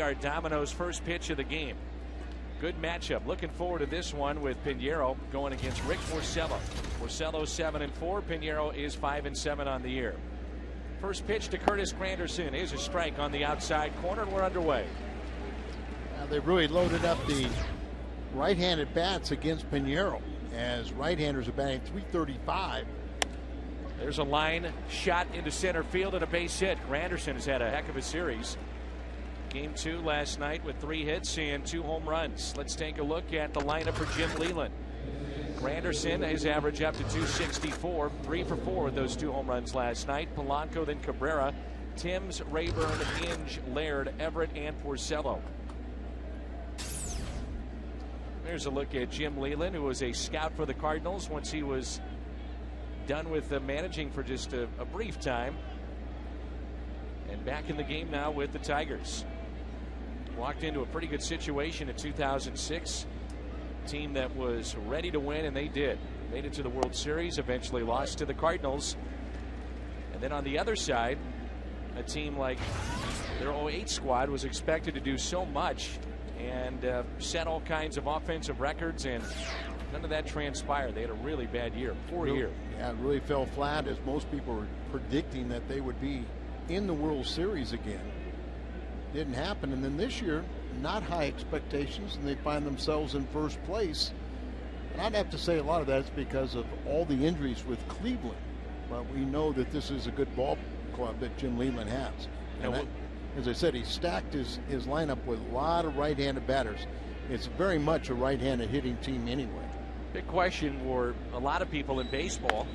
our Domino's first pitch of the game. Good matchup. Looking forward to this one with Pinheiro going against Rick Porcello. Porcello 7-4. Pinheiro is 5-7 on the year. First pitch to Curtis Granderson is a strike on the outside corner. We're underway. Now they've really loaded up the right-handed bats against Pinheiro, as right-handers are batting .335. There's a line shot into center field and a base hit. Granderson has had a heck of a series. Game 2 last night with 3 hits and 2 home runs. Let's take a look at the lineup for Jim Leyland. Granderson has averaged up to .264, 3 for 4 with those 2 home runs last night. Polanco, then Cabrera, Timms, Rayburn, Hinge, Laird, Everett, and Porcello. There's a look at Jim Leyland, who was a scout for the Cardinals once he was done with managing for just a brief time. And back in the game now with the Tigers. Walked into a pretty good situation in 2006. Team that was ready to win, and they did. Made it to the World Series, eventually lost to the Cardinals. And then on the other side, a team like their 08 squad was expected to do so much and set all kinds of offensive records, and none of that transpired. They had a really bad year, poor year. Yeah, it really fell flat, as most people were predicting that they would be in the World Series again. Didn't happen. And then this year, not high expectations, and they find themselves in first place. And I'd have to say a lot of that's because of all the injuries with Cleveland. But we know that this is a good ball club that Jim Leyland has. And that, as I said, he stacked his lineup with a lot of right-handed batters. It's very much a right-handed hitting team anyway. Big question for a lot of people in baseball.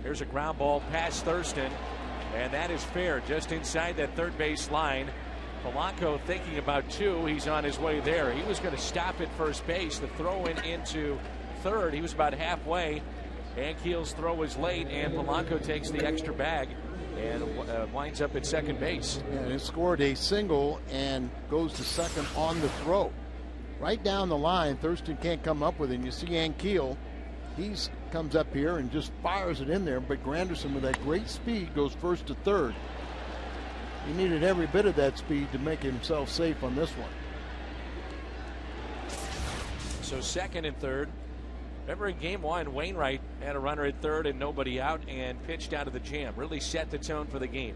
Here's a ground ball past Thurston, and that is fair, just inside that third base line. Polanco thinking about 2. He's on his way there. He was going to stop at first base. The throw into third. He was about halfway. Ankiel's throw was late, and Polanco takes the extra bag and winds up at second base. And he scored a single and goes to second on the throw. Right down the line, Thurston can't come up with it. And you see Ankiel, he comes up here and just fires it in there, but Granderson with that great speed goes first to third. He needed every bit of that speed to make himself safe on this one. So second and third. Remember in game 1, Wainwright had a runner at third and nobody out and pitched out of the jam. Really set the tone for the game.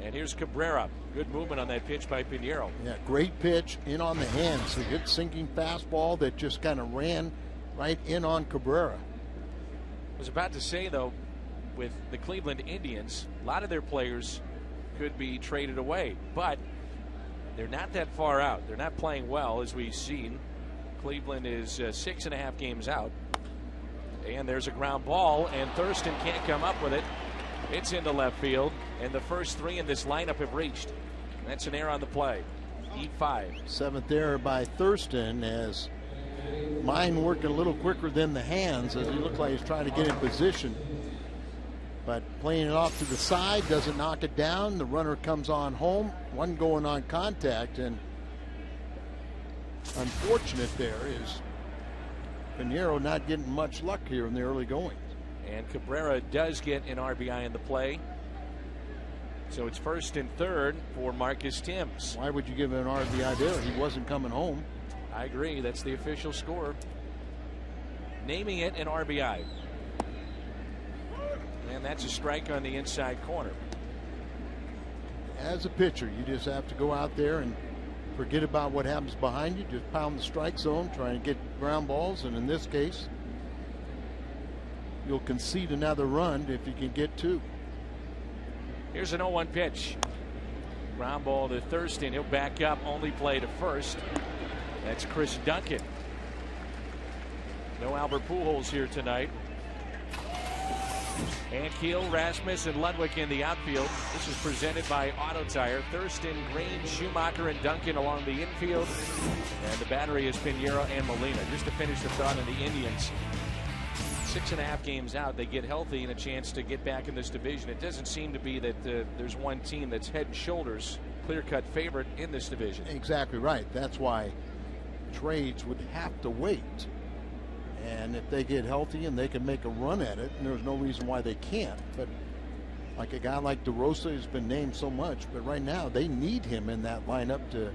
And here's Cabrera. Good movement on that pitch by Pinheiro. Yeah, great pitch in on the hands. A good sinking fastball that just kind of ran right in on Cabrera. I was about to say, though, with the Cleveland Indians, a lot of their players could be traded away, but they're not that far out. They're not playing well, as we've seen. Cleveland is 6.5 games out. And there's a ground ball, and Thurston can't come up with it. It's into left field, and the first 3 in this lineup have reached. That's an error on the play. E5. 7th error by Thurston, as mind working a little quicker than the hands, as he looked like he's trying to get in position. But playing it off to the side, doesn't knock it down. The runner comes on home, one going on contact, and unfortunate there is Pinheiro not getting much luck here in the early goings. And Cabrera does get an RBI in the play. So it's first and third for Marcus Timms. Why would you give him an RBI there? He wasn't coming home. I agree. That's the official score. Naming it an RBI. And that's a strike on the inside corner. As a pitcher, you just have to go out there and forget about what happens behind you. Just pound the strike zone, try and get ground balls. And in this case, you'll concede another run if you can get 2. Here's an 0-1 pitch. Ground ball to Thurston. He'll back up, only play to first. That's Chris Duncan. No Albert Pujols here tonight. Ankiel, Rasmus, and Ludwig in the outfield. This is presented by Auto Tire. Thurston, Green, Schumacher, and Duncan along the infield. And the battery is Pinheiro and Molina. Just to finish the thought on the Indians. 6.5 games out, they get healthy and a chance to get back in this division. It doesn't seem to be that there's one team that's head and shoulders clear-cut favorite in this division. Exactly right. That's why trades would have to wait. And if they get healthy and they can make a run at it, and there's no reason why they can't. But like a guy like DeRosa has been named so much, but right now they need him in that lineup to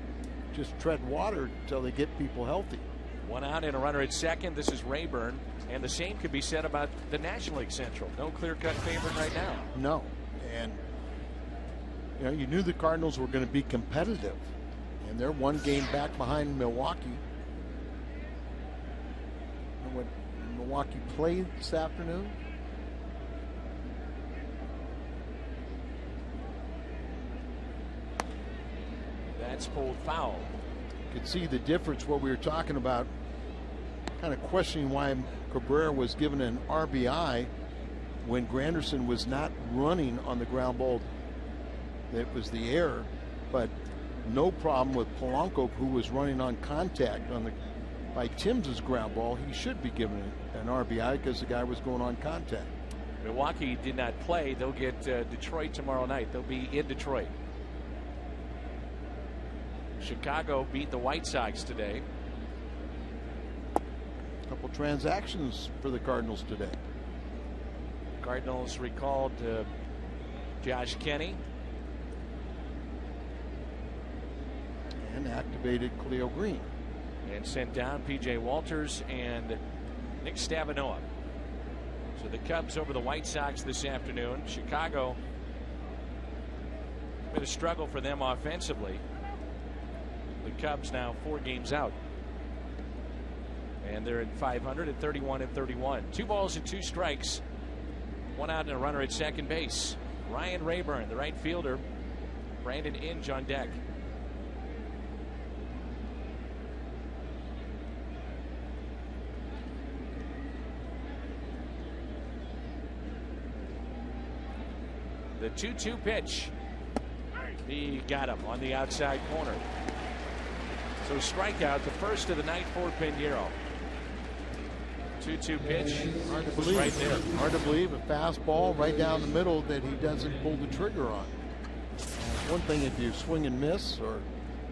just tread water until they get people healthy. 1 out and a runner at second. This is Rayburn, and the same could be said about the National League Central. No clear-cut favorite right now. No, and you know, you knew the Cardinals were going to be competitive, and they're 1 game back behind Milwaukee. You know what Milwaukee played this afternoon? That's pulled foul. You could see the difference, what we were talking about, kind of questioning why Cabrera was given an RBI when Granderson was not running on the ground ball. That was the error, but no problem with Polanco, who was running on contact on the by Timms' ground ball. He should be given an RBI because the guy was going on contact. Milwaukee did not play. They'll get Detroit tomorrow night. They'll be in Detroit. Chicago beat the White Sox today. A couple transactions for the Cardinals today. Cardinals recalled Josh Kenny and activated Cleo Green and sent down P.J. Walters and Nick Stavinoa. So the Cubs over the White Sox this afternoon. Chicago, been a struggle for them offensively. The Cubs now 4 games out, and they're at 500 at 31-31. 2 balls and 2 strikes. 1 out and a runner at second base. Ryan Rayburn, the right fielder. Brandon Inge on deck. The 2-2 pitch. He got him on the outside corner. So strikeout, the first of the night for Pinheiro. 2-2 pitch. Hard to believe. Right there. Hard to believe a fastball right down the middle that he doesn't pull the trigger on. One thing if you swing and miss or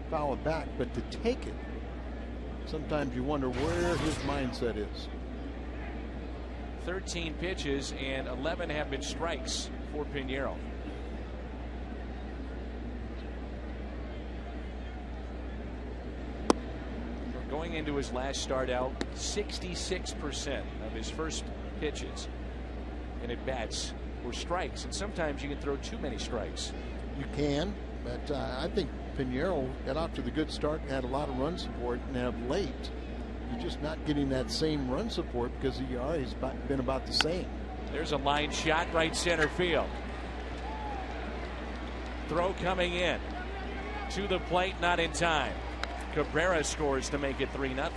foul it back, but to take it, sometimes you wonder where his mindset is. 13 pitches and 11 have been strikes for Pinheiro. Going into his last start out, 66% of his first pitches and at bats were strikes, and sometimes you can throw too many strikes. You can, but I think Pinheiro got off to the good start and had a lot of run support, and of late you're just not getting that same run support because the ERA has been about the same. There's a line shot right center field. Throw coming in to the plate, not in time. Cabrera scores to make it 3-0.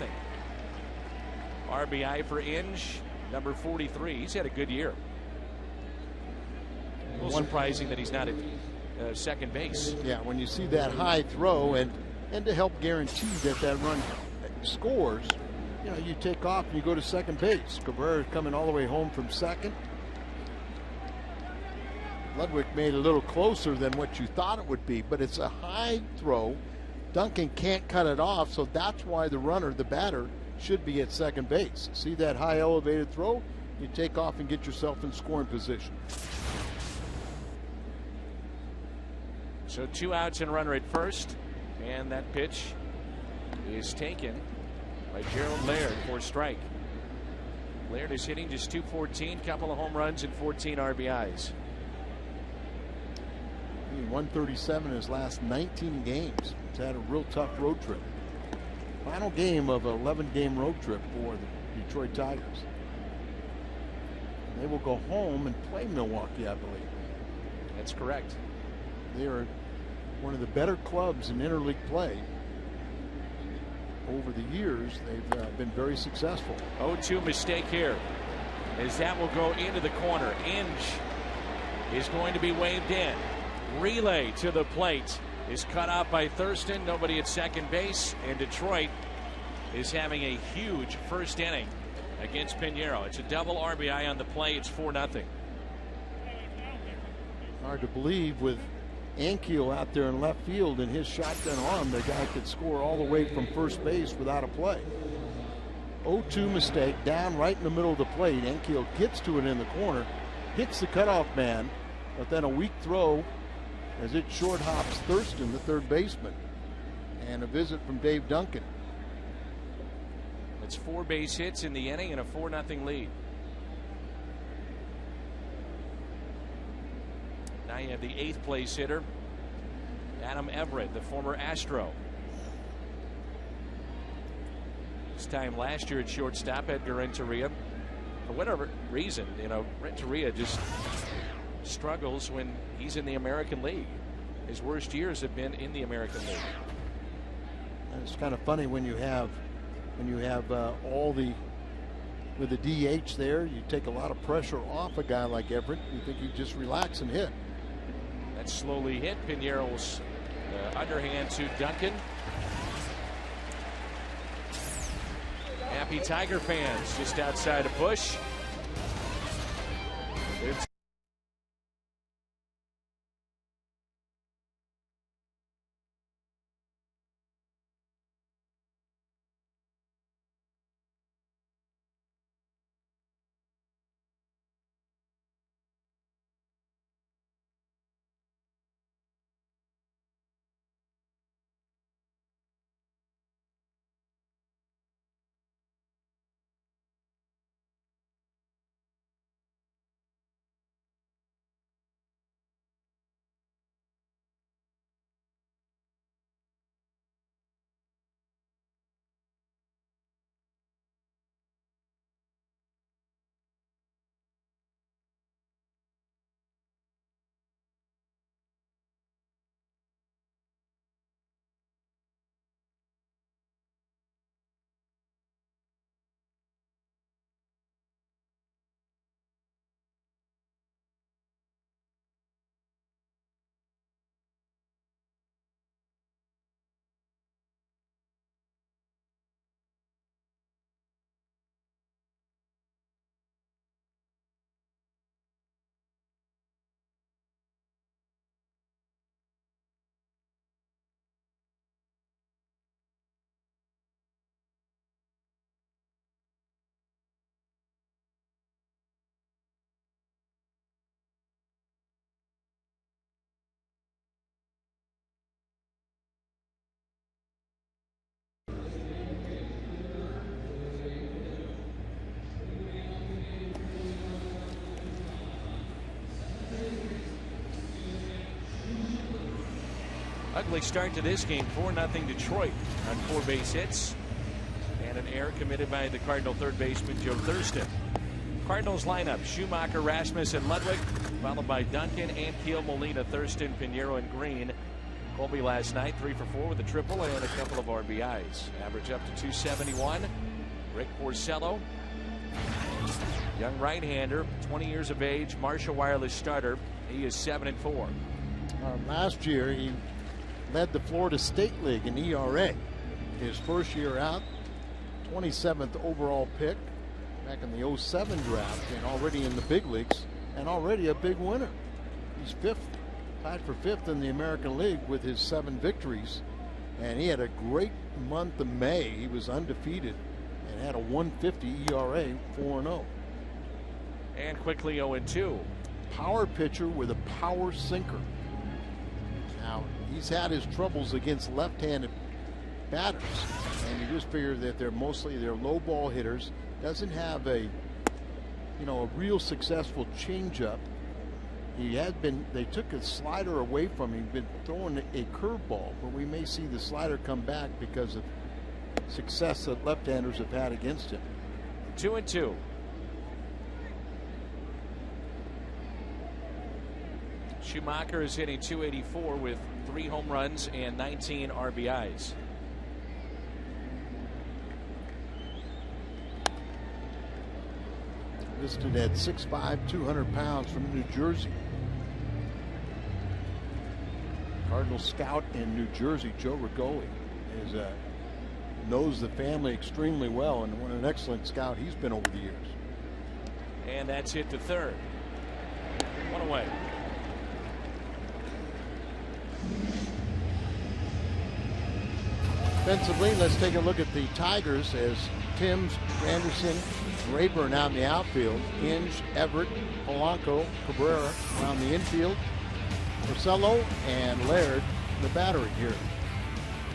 RBI for Inge, number 43. He's had a good year. A little surprising that he's not at second base. Yeah, when you see that high throw and to help guarantee that that run scores, you know, you take off and you go to second base. Cabrera coming all the way home from second. Ludwig made it a little closer than what you thought it would be, but it's a high throw. Duncan can't cut it off, so that's why the runner, the batter, should be at second base. See that high elevated throw? You take off and get yourself in scoring position. So 2 outs and a runner at first, and that pitch is taken by Gerald Laird for a strike. Laird is hitting just .214, couple of home runs and 14 RBIs. 137 in his last 19 games. He's had a real tough road trip. Final game of an 11-game road trip for the Detroit Tigers. And they will go home and play Milwaukee, I believe. That's correct. They are one of the better clubs in interleague play. Over the years, they've been very successful. 0-2 mistake here, as that will go into the corner. Inge is going to be waved in. Relay to the plate is cut out by Thurston. Nobody at second base, and Detroit is having a huge first inning against Pinheiro. It's a double RBI on the play. It's 4-0. Hard to believe with Ankiel out there in left field and his shotgun arm, the guy could score all the way from first base without a play. 0-2 mistake down right in the middle of the plate. Ankiel gets to it in the corner, hits the cutoff man, but then a weak throw as it short hops Thurston, the third baseman, and a visit from Dave Duncan. It's 4 base hits in the inning and a 4-0 lead. Now you have the 8th place hitter, Adam Everett, the former Astro. This time last year at shortstop, Edgar Renteria. For whatever reason, Renteria just struggles when he's in the American League. His worst years have been in the American League. And it's kind of funny when you have all the with the DH there, you take a lot of pressure off a guy like Everett. You think he'd just relax and hit. That slowly hit. Pinero's underhand to Duncan. Happy Tiger fans just outside of Busch. It's ugly start to this game. 4-0 Detroit on 4 base hits. And an error committed by the Cardinal third baseman Joe Thurston. Cardinals lineup: Schumacher, Rasmussen, Ludwig, followed by Duncan, Ankiel, Molina, Thurston, Pinero, and Green. Colby last night 3 for 4 with a triple and a couple of RBIs. Average up to 271. Rick Porcello, young right-hander, 20 years of age, Marshall Wireless starter. He is 7-4. Last year he led the Florida State League in ERA. His first year out, 27th overall pick back in the 07 draft, and already in the big leagues and already a big winner. He's 5th, tied for 5th in the American League with his 7 victories, and he had a great month of May. He was undefeated and had a 1.50 ERA, 4-0. And quickly 0-2. Power pitcher with a power sinker. Now, he's had his troubles against left-handed batters, and you just figure that they're low ball hitters. Doesn't have a real successful changeup. They took a slider away from him. He's been throwing a curveball, but we may see the slider come back because of success that left-handers have had against him. 2-2. Schumacher is hitting .284 with 3 home runs and 19 RBIs. Listed at 6'5", 200 pounds, from New Jersey. Cardinal scout in New Jersey, Joe Rigoli, knows the family extremely well, and what an excellent scout he's been over the years. And that's hit to third. 1 away. Defensively, let's take a look at the Tigers as Timms, Anderson, Rayburn out in the outfield. Inge, Everett, Polanco, Cabrera around the infield. Porcello and Laird in the battery here.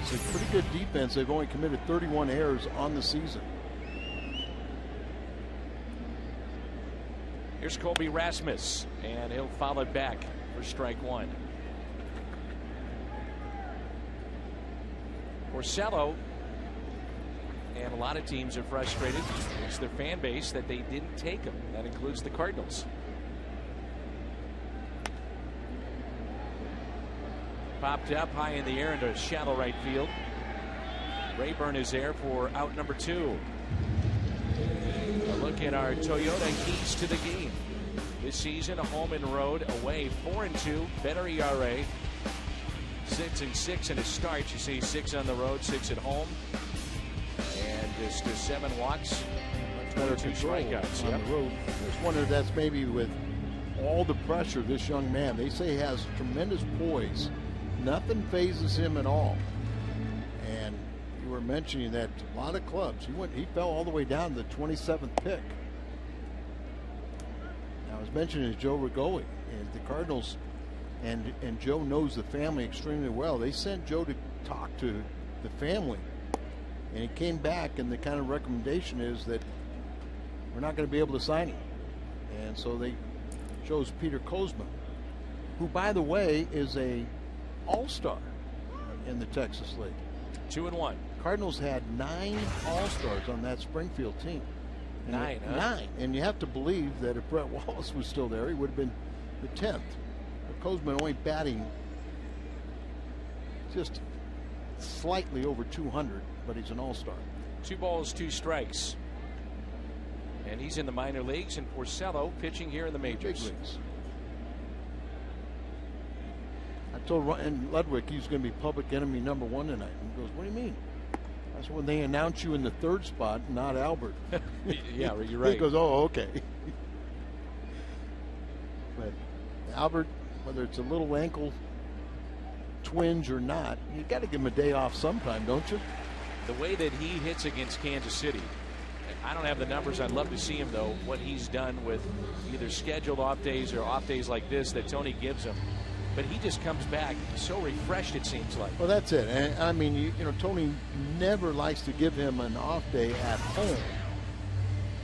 It's a pretty good defense. They've only committed 31 errors on the season. Here's Colby Rasmus, and he'll foul it back for strike one. Porcello, and a lot of teams are frustrated. It's their fan base that they didn't take him. That includes the Cardinals. Popped up high in the air into shallow right field. Rayburn is there for out number 2. A look at our Toyota keys to the game. This season, a home and road, away 4-2, better ERA. 6-6 in his start. You see 6 on the road, 6 at home, and just 7 walks, 22 strikeouts on the road. I just wonder if that's maybe with all the pressure this young man. They say he has tremendous poise. Nothing phases him at all. And you were mentioning that a lot of clubs. He fell all the way down to the 27th pick. Now, I was mentioning Joe Rigoli, and the Cardinals, and Joe knows the family extremely well. They sent Joe to talk to the family, and he came back, and the kind of recommendation is that we're not going to be able to sign him. And so they chose Peter Kozma, who, by the way, is a all-star in the Texas League. 2-1. Cardinals had 9 all-stars on that Springfield team. And 9, huh? 9. And you have to believe that if Brett Wallace was still there, he would have been the 10th. But Kozma only batting just slightly over 200, but he's an all-star. 2 balls, 2 strikes. And he's in the minor leagues, and Porcello pitching here in the majors. Big leagues. I told Ryan Ludwig he was going to be public enemy number 1 tonight. And he goes, "What do you mean?" That's when they announce you in the 3rd spot, not Albert. Yeah, you're right. He goes, "Oh, okay." But Albert, whether it's a little ankle twinge or not, you got to give him a day off sometime, don't you? The way that he hits against Kansas City, I don't have the numbers. I'd love to see him, though, what he's done with either scheduled off days or off days like this that Tony gives him. But he just comes back so refreshed, it seems like. Well, that's it. And I mean, you know, Tony never likes to give him an off day at home.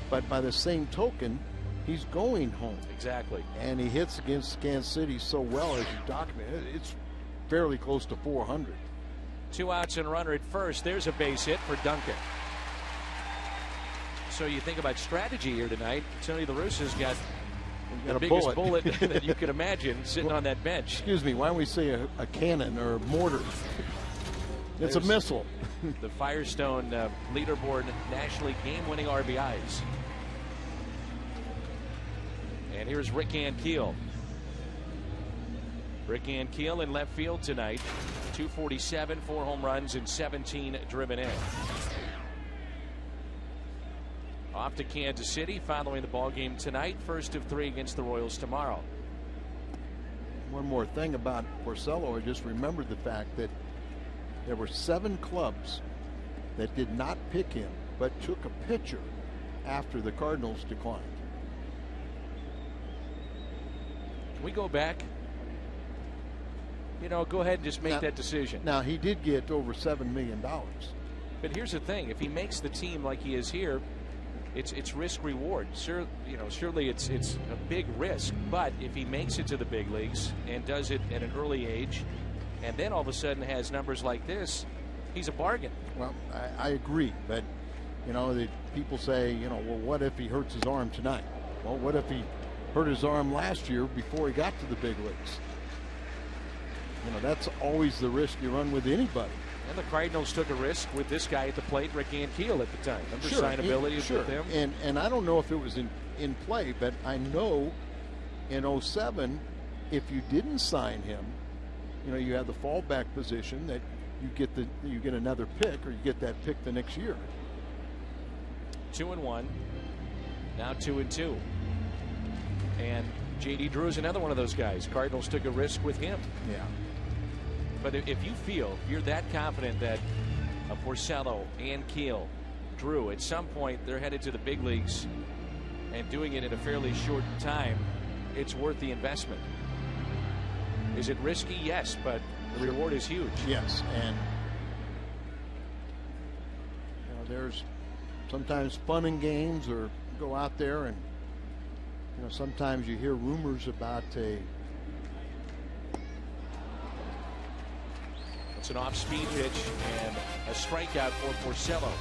But by the same token, he's going home. Exactly. And he hits against Kansas City so well, as you document. It's fairly close to 400. 2 outs and a runner at first. There's a base hit for Duncan. So you think about strategy here tonight. Tony La Russa's got the biggest bullet that you could imagine sitting on that bench. Excuse me, why don't we say a cannon or a mortar? It's a missile. The Firestone leaderboard nationally game-winning RBIs. And here's Rick Ankiel. Rick Ankiel in left field tonight. 247, 4 home runs, and 17 driven in. Off to Kansas City following the ball game tonight. First of 3 against the Royals tomorrow. One more thing about Porcello, I just remembered the fact that there were 7 clubs that did not pick him but took a pitcher after the Cardinals declined. Can we go back? You know, go ahead and just make that decision. Now, he did get over $7 million. But here's the thing. If he makes the team like he is here, it's risk reward. Sure, you know, surely it's a big risk, but if he makes it to the big leagues and does it at an early age, and then all of a sudden has numbers like this, he's a bargain. Well, I agree, but you know, the people say, you know, well, what if he hurts his arm tonight? Well, what if he hurt his arm last year before he got to the big leagues? You know, that's always the risk you run with anybody. And the Cardinals took a risk with this guy at the plate, Rick Ankiel, at the time. Remember signability with him? And I don't know if it was in play, but I know in 07, if you didn't sign him, you know, you have the fallback position that you get another pick, or you get that pick the next year. 2-1, now 2-2, and J.D. Drew is another one of those guys. Cardinals took a risk with him. Yeah. But if you feel you're that confident that Porcello, Ankiel, Drew, at some point they're headed to the big leagues, and doing it in a fairly short time, it's worth the investment. Is it risky? Yes, but the reward is huge. Yes, and there's sometimes fun in games, or go out there and sometimes you hear rumors about it's an off-speed pitch and a strikeout for Porcello.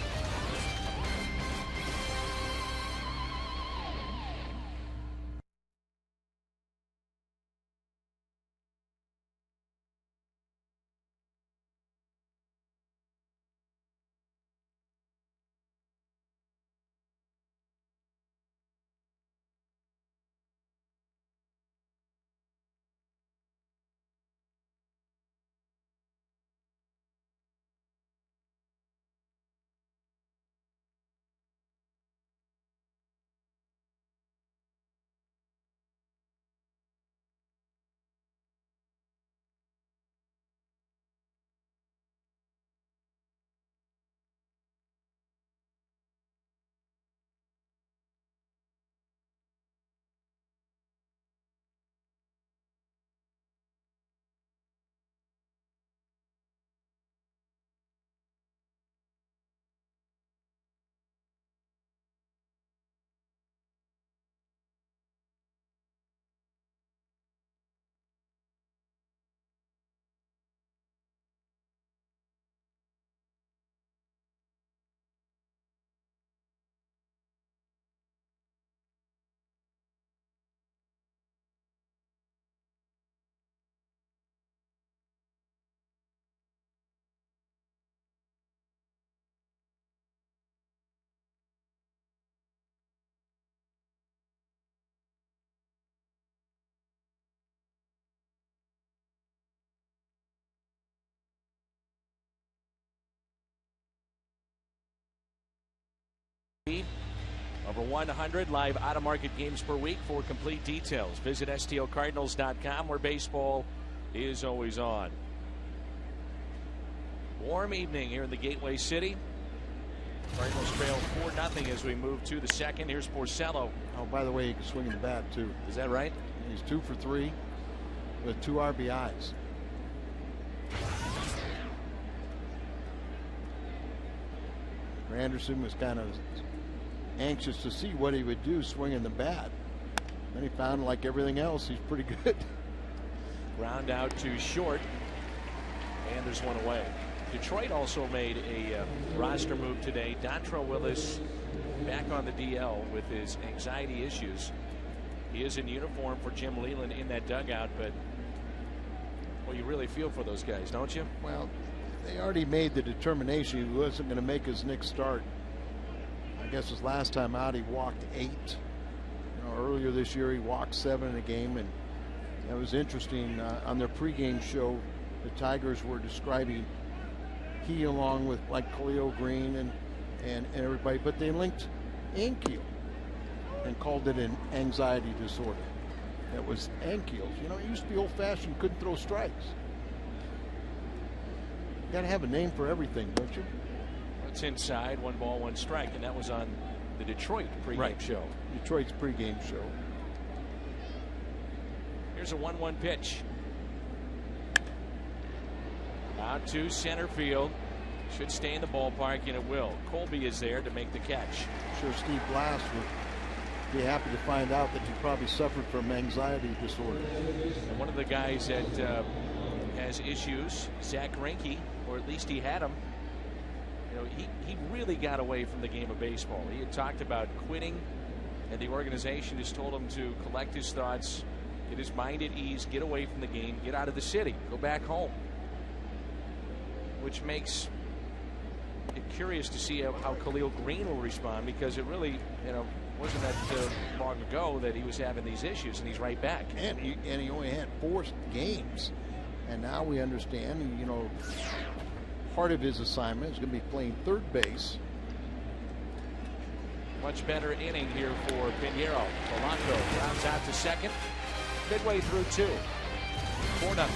Over 100 live out-of-market games per week. For complete details, visit STLCardinals.com, where baseball is always on. Warm evening here in the Gateway City. Cardinals trail 4-0 as we move to the second. Here's Porcello. Oh, by the way, he can swing the bat too. Is that right? He's 2 for 3 with 2 RBIs. Anderson was kind of anxious to see what he would do swinging the bat. Then he found, like everything else, he's pretty good. Ground out to short, and there's one away. Detroit also made a roster move today. Dontrell Willis back on the DL with his anxiety issues. He is in uniform for Jim Leyland in that dugout, but well, you really feel for those guys, don't you? Well, they already made the determination he wasn't going to make his next start. I guess his last time out he walked 8. Earlier this year he walked 7 in a game, and that was interesting. On their pregame show, the Tigers were describing he, along with like Khalil Green and everybody, but they linked Ankiel and called it an anxiety disorder. That was Ankiel's. It used to be old-fashioned, couldn't throw strikes. You got to have a name for everything, don't you? It's inside, 1 ball, 1 strike, and that was on the Detroit pregame show. Detroit's pregame show. Here's a 1-1 pitch. Out to center field. Should stay in the ballpark, and it will. Colby is there to make the catch. I'm sure Steve Blass would be happy to find out that he probably suffered from anxiety disorder. And one of the guys that has issues, Zach Greinke, or at least he had them. He really got away from the game of baseball. He had talked about quitting, and the organization just told him to collect his thoughts, get his mind at ease, get away from the game, get out of the city, go back home. Which makes it curious to see how Khalil Green will respond, because it really, wasn't that long ago that he was having these issues, and he's right back. And he only had 4 games, and now we understand, part of his assignment is going to be playing third base. Much better inning here for Pinheiro. Polanco rounds out to second. Midway through 2. 4-0.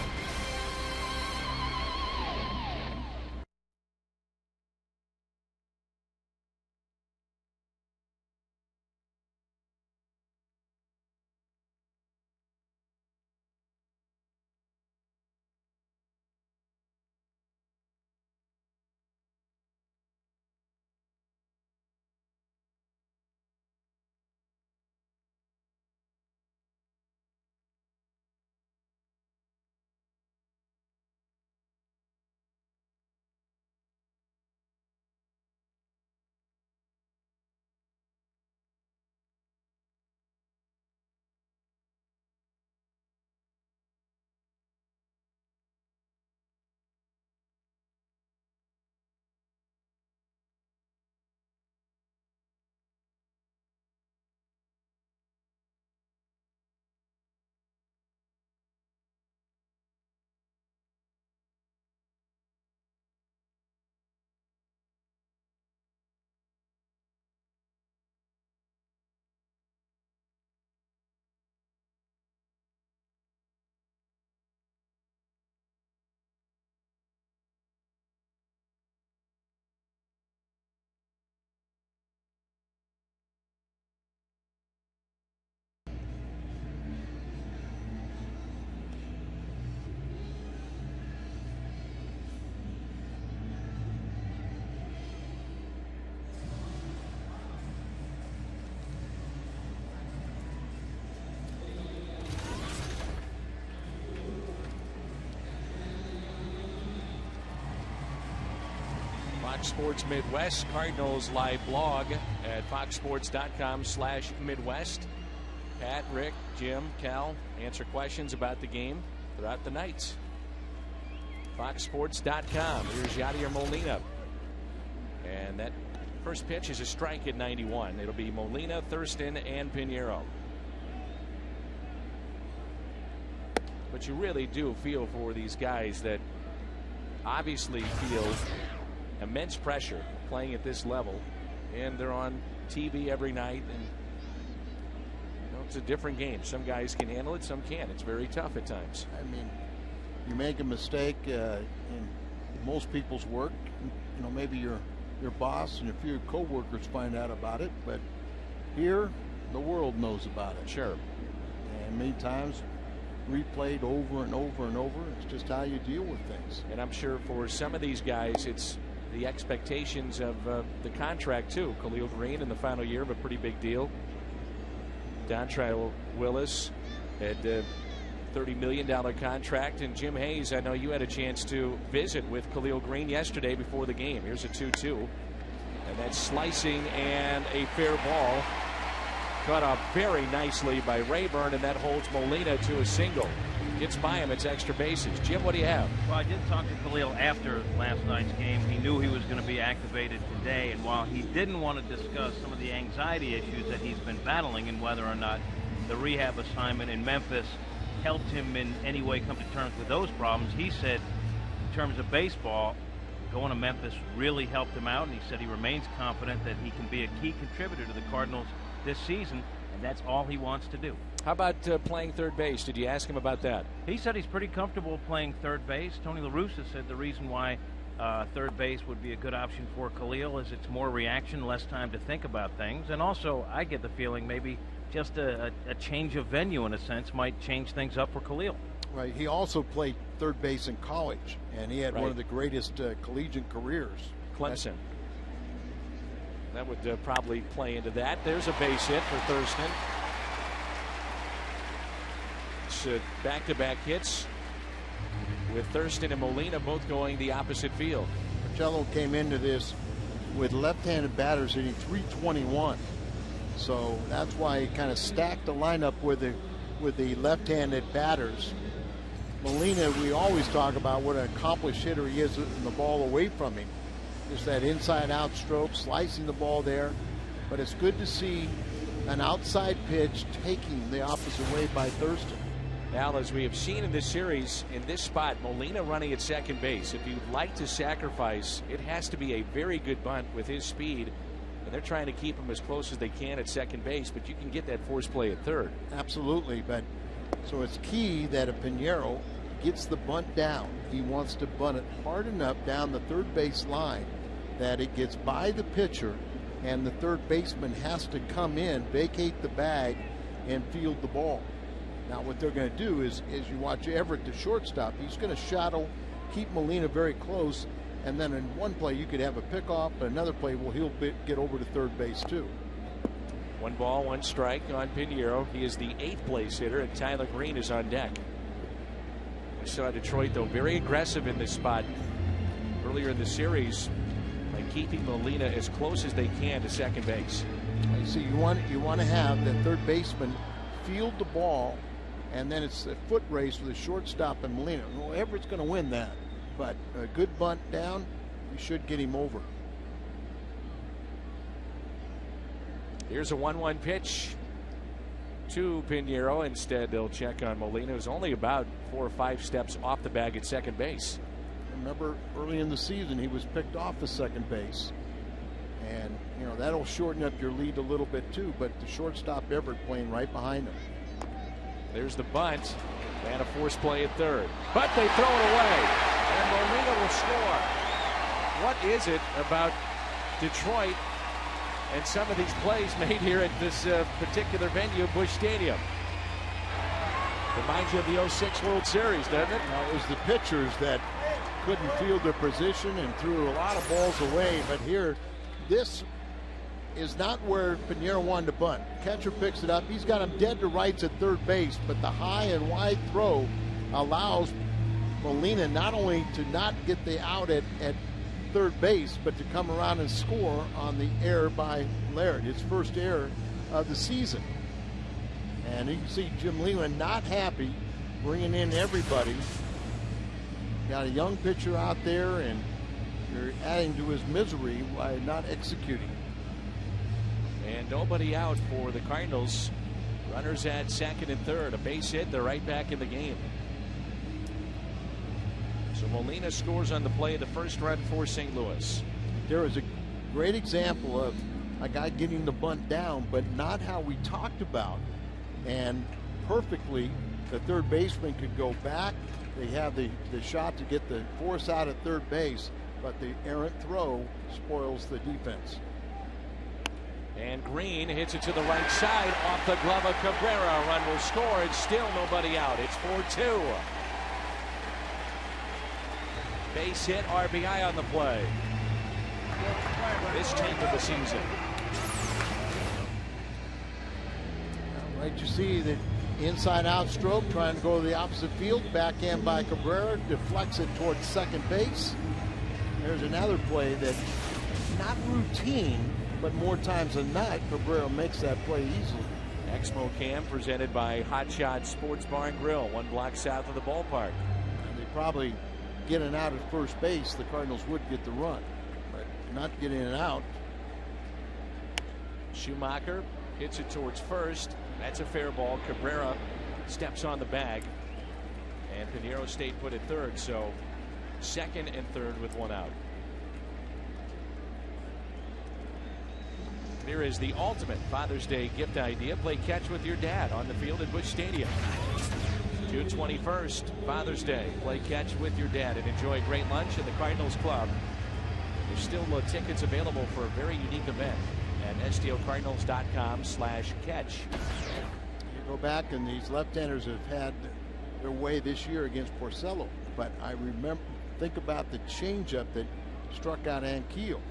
Fox Sports Midwest Cardinals live blog at foxsports.com/Midwest. Pat, Rick, Jim, Cal answer questions about the game throughout the night. foxsports.com. Here's Yadier Molina. And that first pitch is a strike at 91. It'll be Molina, Thurston, and Pinheiro. But you really do feel for these guys that obviously feel immense pressure playing at this level, and they're on TV every night, and it's a different game. Some guys can handle it, some can't. It's very tough at times. I mean, you make a mistake in most people's work, maybe your boss and a few co-workers find out about it, but here the world knows about it. Sure. And many times replayed over and over and over. It's just how you deal with things. And I'm sure for some of these guys, it's the expectations of the contract too. Khalil Green in the final year of a pretty big deal. Dontrell Willis had a $30 million contract, and Jim Hayes, I know you had a chance to visit with Khalil Green yesterday before the game. Here's a 2-2, and that's slicing and a fair ball. Cut off very nicely by Rayburn, and that holds Molina to a single. Gets by him, it's extra bases. Jim, what do you have? Well, I did talk to Khalil after last night's game. He knew he was going to be activated today, and while he didn't want to discuss some of the anxiety issues that he's been battling and whether or not the rehab assignment in Memphis helped him in any way come to terms with those problems, he said in terms of baseball, going to Memphis really helped him out, and he said he remains confident that he can be a key contributor to the Cardinals this season, and that's all he wants to do. How about playing third base? Did you ask him about that? He said he's pretty comfortable playing third base. Tony La Russa said the reason why third base would be a good option for Khalil is it's more reaction, less time to think about things. And also, I get the feeling maybe just a change of venue, in a sense, might change things up for Khalil. Right. He also played third base in college, and he had one of the greatest collegiate careers. Clemson. That would probably play into that. There's a base hit for Thurston. It's back-to-back hits with Thurston and Molina both going the opposite field. Marcello came into this with left-handed batters hitting .321. So that's why he kind of stacked the lineup with the left-handed batters. Molina, we always talk about what an accomplished hitter he is in the ball away from him. Just that inside-out stroke, slicing the ball there. But it's good to see an outside pitch taking the opposite way by Thurston. Now, as we have seen in this series, in this spot, Molina running at second base. If you'd like to sacrifice, it has to be a very good bunt with his speed. And they're trying to keep him as close as they can at second base, but you can get that force play at third. Absolutely, but so it's key that if Pinheiro gets the bunt down, he wants to bunt it hard enough down the third base line that it gets by the pitcher, and the third baseman has to come in, vacate the bag, and field the ball. Now what they're going to do is you watch Everett, the shortstop, he's going to shadow, keep Molina very close, and then in one play you could have a pickoff, but another play, well, he'll get over to third base too. 1 ball, 1 strike on Pinheiro. He is the 8th place hitter, and Tyler Green is on deck. We saw Detroit, though, very aggressive in this spot earlier in the series by keeping Molina as close as they can to second base. So you want to have the third baseman field the ball, and then it's a foot race with the shortstop and Molina. Well, Everett's going to win that, but a good bunt down, you should get him over. Here's a 1-1 pitch to Pinheiro. Instead, they'll check on Molina, who's only about 4 or 5 steps off the bag at second base. Remember, early in the season, he was picked off the second base. And, that'll shorten up your lead a little bit, too. But the shortstop, Everett, playing right behind him. There's the bunt. And a force play at third. But they throw it away. And Molina will score. What is it about Detroit and some of these plays made here at this particular venue, Busch Stadium? Reminds you of the 06 World Series, doesn't it? Well, it was the pitchers that couldn't field their position and threw a lot of balls away. But here, this is not where Pinheiro wanted to bunt. Catcher picks it up. He's got him dead to rights at third base, but the high and wide throw allows Molina not only to not get the out at third base, but to come around and score on the error by Laird, his first error of the season. And you can see Jim Leland not happy, bringing in everybody. Got a young pitcher out there, and you're adding to his misery by not executing. And nobody out for the Cardinals. Runners at second and third. A base hit. They're right back in the game. So Molina scores on the play of the first run for St. Louis. There was a great example of a guy getting the bunt down, but not how we talked about. And perfectly, the third baseman could go back. They have the shot to get the force out at third base, but the errant throw spoils the defense. And Green hits it to the right side off the glove of Cabrera. Run will score. It's still nobody out. It's 4-2. Base hit, RBI on the play. His 10th of the season. Right, you see the inside out stroke trying to go to the opposite field. Backhand by Cabrera, deflects it towards second base. There's another play that not routine, but more times than not, Cabrera makes that play easily. Exmo Cam presented by Hot Shot Sports Bar and Grill, 1 block south of the ballpark. And they probably getting out at first base, the Cardinals would get the run, but not getting it out. Schumacher hits it towards first. That's a fair ball. Cabrera steps on the bag, and Pinheiro stayed put at third. So second and third with 1 out. Here is the ultimate Father's Day gift idea. Play catch with your dad on the field at Busch Stadium. June 21st, Father's Day. Play catch with your dad and enjoy a great lunch at the Cardinals Club. There's still tickets available for a very unique event at stocardinals.com/catch. You go back, and these left-handers have had their way this year against Porcello. But I think about the changeup that struck out Ankiel.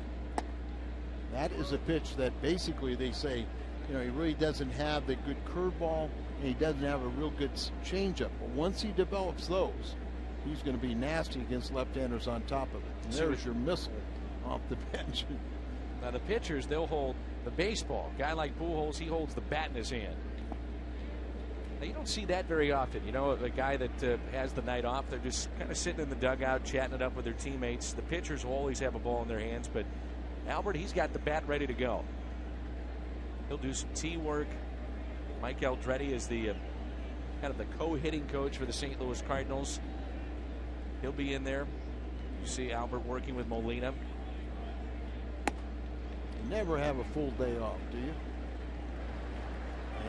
That is a pitch that basically they say, he really doesn't have the good curveball, and he doesn't have a real good changeup. But once he develops those, he's going to be nasty against left-handers on top of it. And there's your missile off the bench. Now the pitchers, they'll hold the baseball. A guy like Pujols, he holds the bat in his hand. Now you don't see that very often. A guy that has the night off, they're just kind of sitting in the dugout, chatting it up with their teammates. The pitchers will always have a ball in their hands, but Albert, he's got the bat ready to go. He'll do some tee work. Mike Eldretti is the kind of the co-hitting coach for the St. Louis Cardinals. He'll be in there. You see Albert working with Molina. You never have a full day off, do you?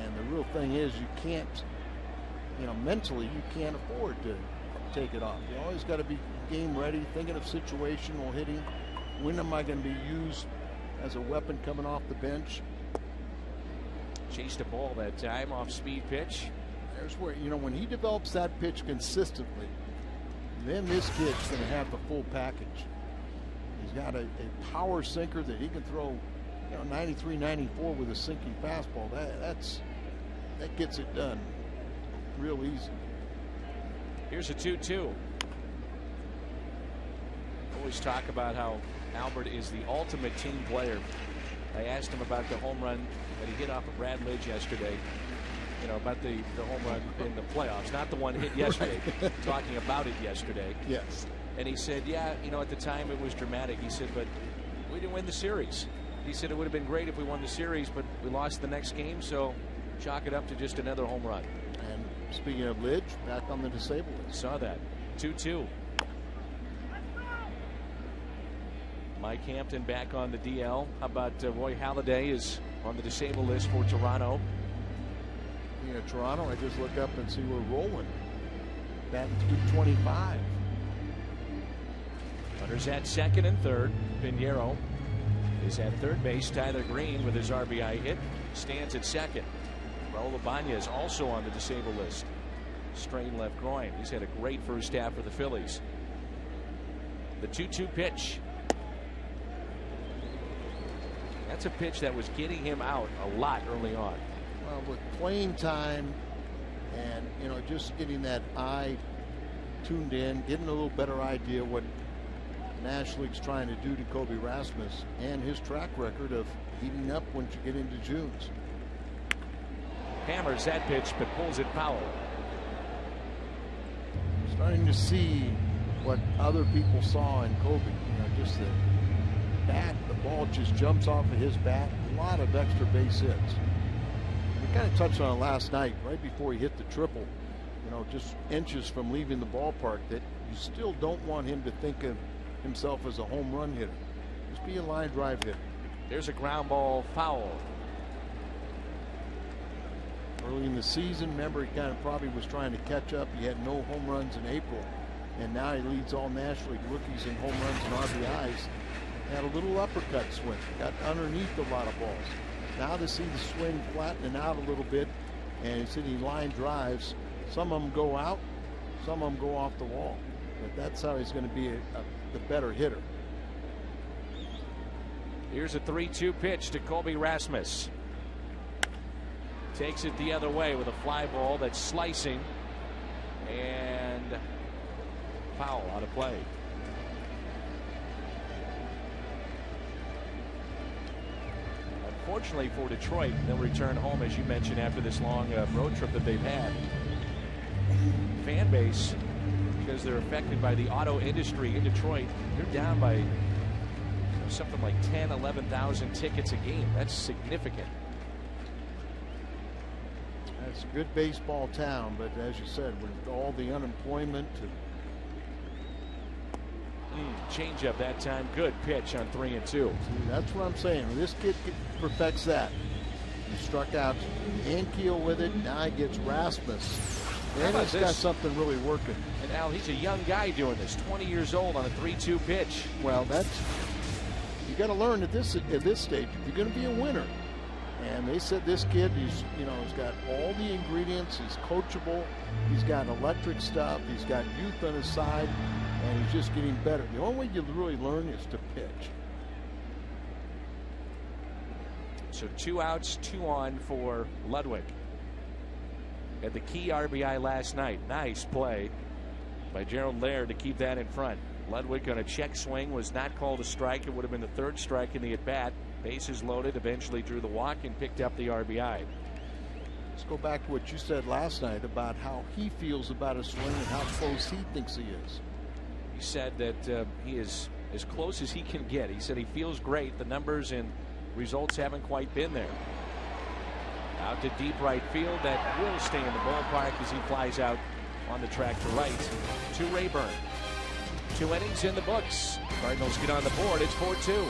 And the real thing is, you can't, mentally, you can't afford to take it off. You always got to be game ready, thinking of situational hitting. When am I going to be used as a weapon coming off the bench? Chased a ball that time off speed pitch. There's where, when he develops that pitch consistently, then this kid's going to have the full package. He's got a power sinker that he can throw, 93, 94 with a sinking fastball. That gets it done real easy. Here's a 2-2. Always talk about how Albert is the ultimate team player. I asked him about the home run that he hit off of Brad Lidge yesterday. About the home run in the playoffs, not the one hit yesterday. Right. Talking about it yesterday. Yes. And he said, yeah, at the time it was dramatic. He said, but we didn't win the series. He said it would have been great if we won the series, but we lost the next game, so chalk it up to just another home run. And speaking of Lidge, back on the disabled list. Saw that. 2-2. Mike Hampton back on the DL. How about Roy Halladay is on the disabled list for Toronto. Toronto, I just look up and see we're rolling. Batting .325. Runners at second and third. Pinheiro is at third base. Tyler Green with his RBI hit stands at second. Raul Ibanez also on the disabled list. Strained left groin. He's had a great first half for the Phillies. The 2-2 pitch. That's a pitch that was getting him out a lot early on. Well, with playing time and, just getting that eye tuned in, getting a little better idea what National League's trying to do to Kobe Rasmus and his track record of heating up once you get into Junes. Hammers that pitch, but pulls it foul. Starting to see what other people saw in Kobe. Just the bat, the ball just jumps off of his bat. A lot of extra base hits. We kind of touched on it last night, right before he hit the triple. Just inches from leaving the ballpark, that you still don't want him to think of himself as a home run hitter. Just be a line drive hitter. There's a ground ball foul. Early in the season, remember, he kind of probably was trying to catch up. He had no home runs in April, and now he leads all National League rookies in home runs and RBIs. Had a little uppercut swing, got underneath a lot of balls. Now to see the swing flattening out a little bit, and he's hitting line drives. Some of them go out, some of them go off the wall. But that's how he's going to be the better hitter. Here's a 3-2 pitch to Kobe Rasmus. Takes it the other way with a fly ball that's slicing, and foul out of play. Unfortunately for Detroit, they'll return home, as you mentioned, after this long road trip that they've had. Fan base, because they're affected by the auto industry in Detroit, they're down by something like 10, 11,000 tickets a game. That's significant. It's a good baseball town, but as you said, with all the unemployment. Change up that time. Good pitch on 3-2. See, that's what I'm saying. When this kid perfects that, he struck out Ankiel with it. Now he gets Rasmus. And he's got something really working. And Al, he's a young guy doing this, 20 years old on a 3-2 pitch. Well, you got to learn at this stage if you're going to be a winner. And they said this kid, he's got all the ingredients. He's coachable. He's got electric stuff. He's got youth on his side, and he's just getting better. The only way you really learn is to pitch. So 2 outs, 2 on for Ludwig. Had the key RBI last night. Nice play by Gerald Laird to keep that in front. Ludwig on a check swing was not called a strike. It would have been the 3rd strike in the at-bat. Bases loaded, eventually drew the walk and picked up the RBI. Let's go back to what you said last night about how he feels about his swing and how close he thinks he is. He said that he is as close as he can get. He said he feels great. The numbers and results haven't quite been there. Out to deep right field. That will stay in the ballpark as he flies out on the track to right to Rayburn. 2 innings in the books. Cardinals get on the board. It's 4-2.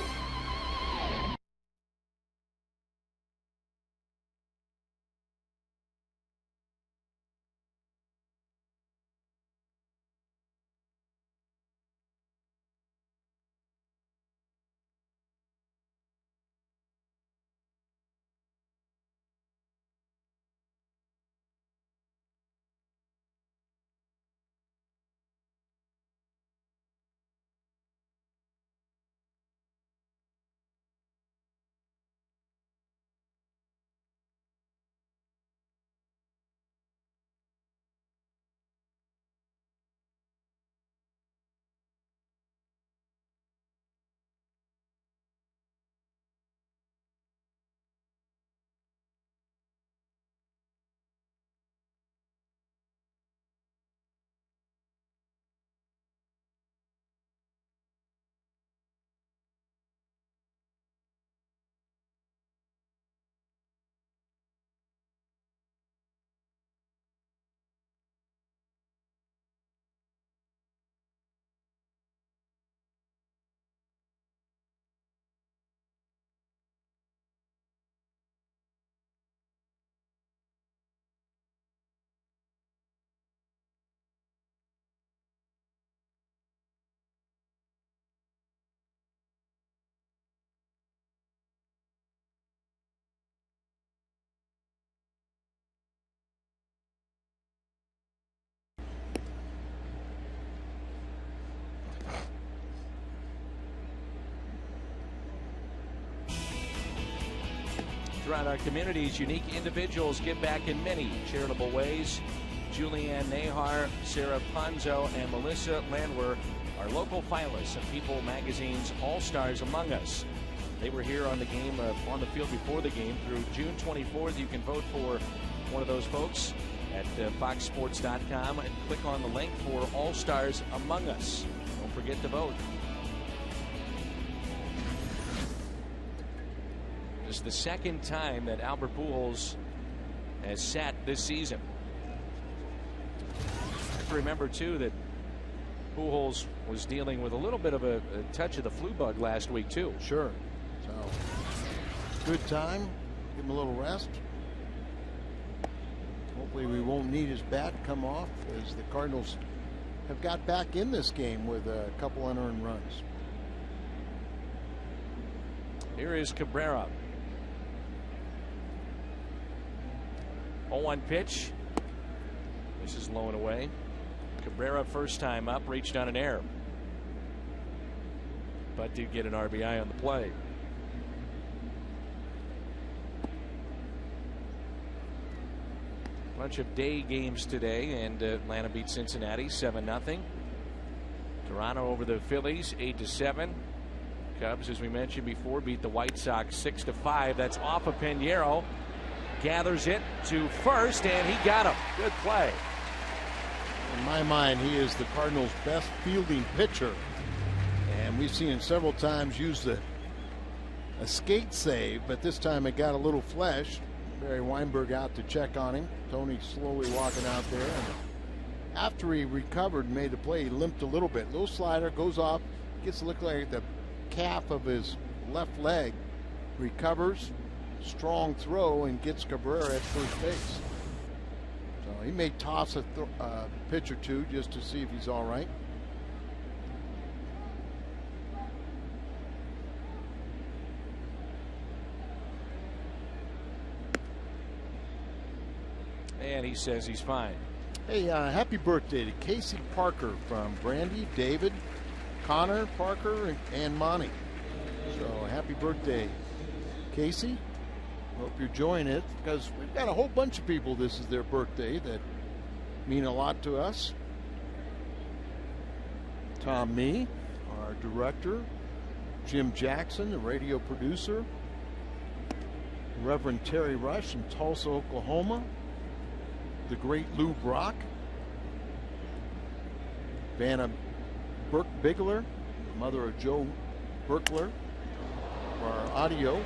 Throughout our communities, unique individuals give back in many charitable ways. Julianne Nahar, Sarah Ponzo, and Melissa Landwer our local finalists of People Magazine's All-Stars Among Us. They were here on the game, on the field before the game. Through June 24th, you can vote for one of those folks at foxsports.com and click on the link for All-Stars Among Us. Don't forget to vote. This is the second time that Albert Pujols has sat this season. I have to remember, too, that Pujols was dealing with a little bit of a touch of the flu bug last week, too. Sure. So, good time. Give him a little rest. Hopefully we won't need his bat come off, as the Cardinals have got back in this game with a couple unearned runs. Here is Cabrera. 0-1 pitch. This is low and away. Cabrera, first time up, reached on an error, but did get an RBI on the play. Bunch of day games today, and Atlanta beat Cincinnati 7-0. Toronto over the Phillies 8-7. Cubs, as we mentioned before, beat the White Sox 6-5. That's off of Pinheiro. Gathers it to first, and he got him. Good play. In my mind, he is the Cardinals' best fielding pitcher, and we've seen him several times use a skate save, but this time it got a little flesh. Barry Weinberg out to check on him. Tony slowly walking out there, and after he recovered and made the play, he limped a little bit. Little slider goes off, gets to look like the calf of his left leg, recovers, strong throw, and gets Cabrera at first base. So he may toss a pitch or two just to see if he's all right. And he says he's fine. Hey, happy birthday to Casey Parker from Brandy, David, Connor Parker, and Monty. So happy birthday, Casey. Hope you're enjoying it, because we've got a whole bunch of people this is their birthday that mean a lot to us. Tom Mee, our director. Jim Jackson, the radio producer. Reverend Terry Rush in Tulsa, Oklahoma. The great Lou Brock. Vanna Burke-Bigler, mother of Joe Burkler, for our audio.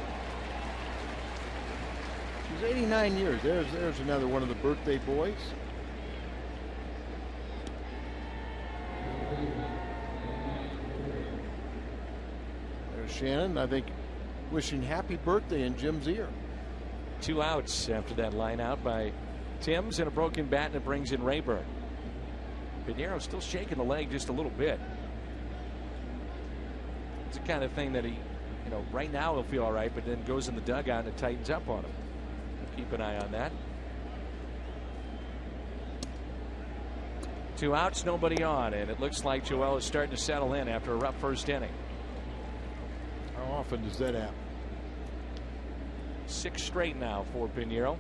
She's 89 years. There's another one of the birthday boys. There's Shannon, I think, wishing happy birthday in Jim's ear. 2 outs after that line out by Timms, and a broken bat, and it brings in Rayburn. Pinheiro still shaking the leg just a little bit. It's the kind of thing that he, right now he'll feel all right, but then goes in the dugout and it tightens up on him. Keep an eye on that. 2 outs, nobody on, and it looks like Joel is starting to settle in after a rough first inning. How often does that happen? 6 straight now for Pinheiro.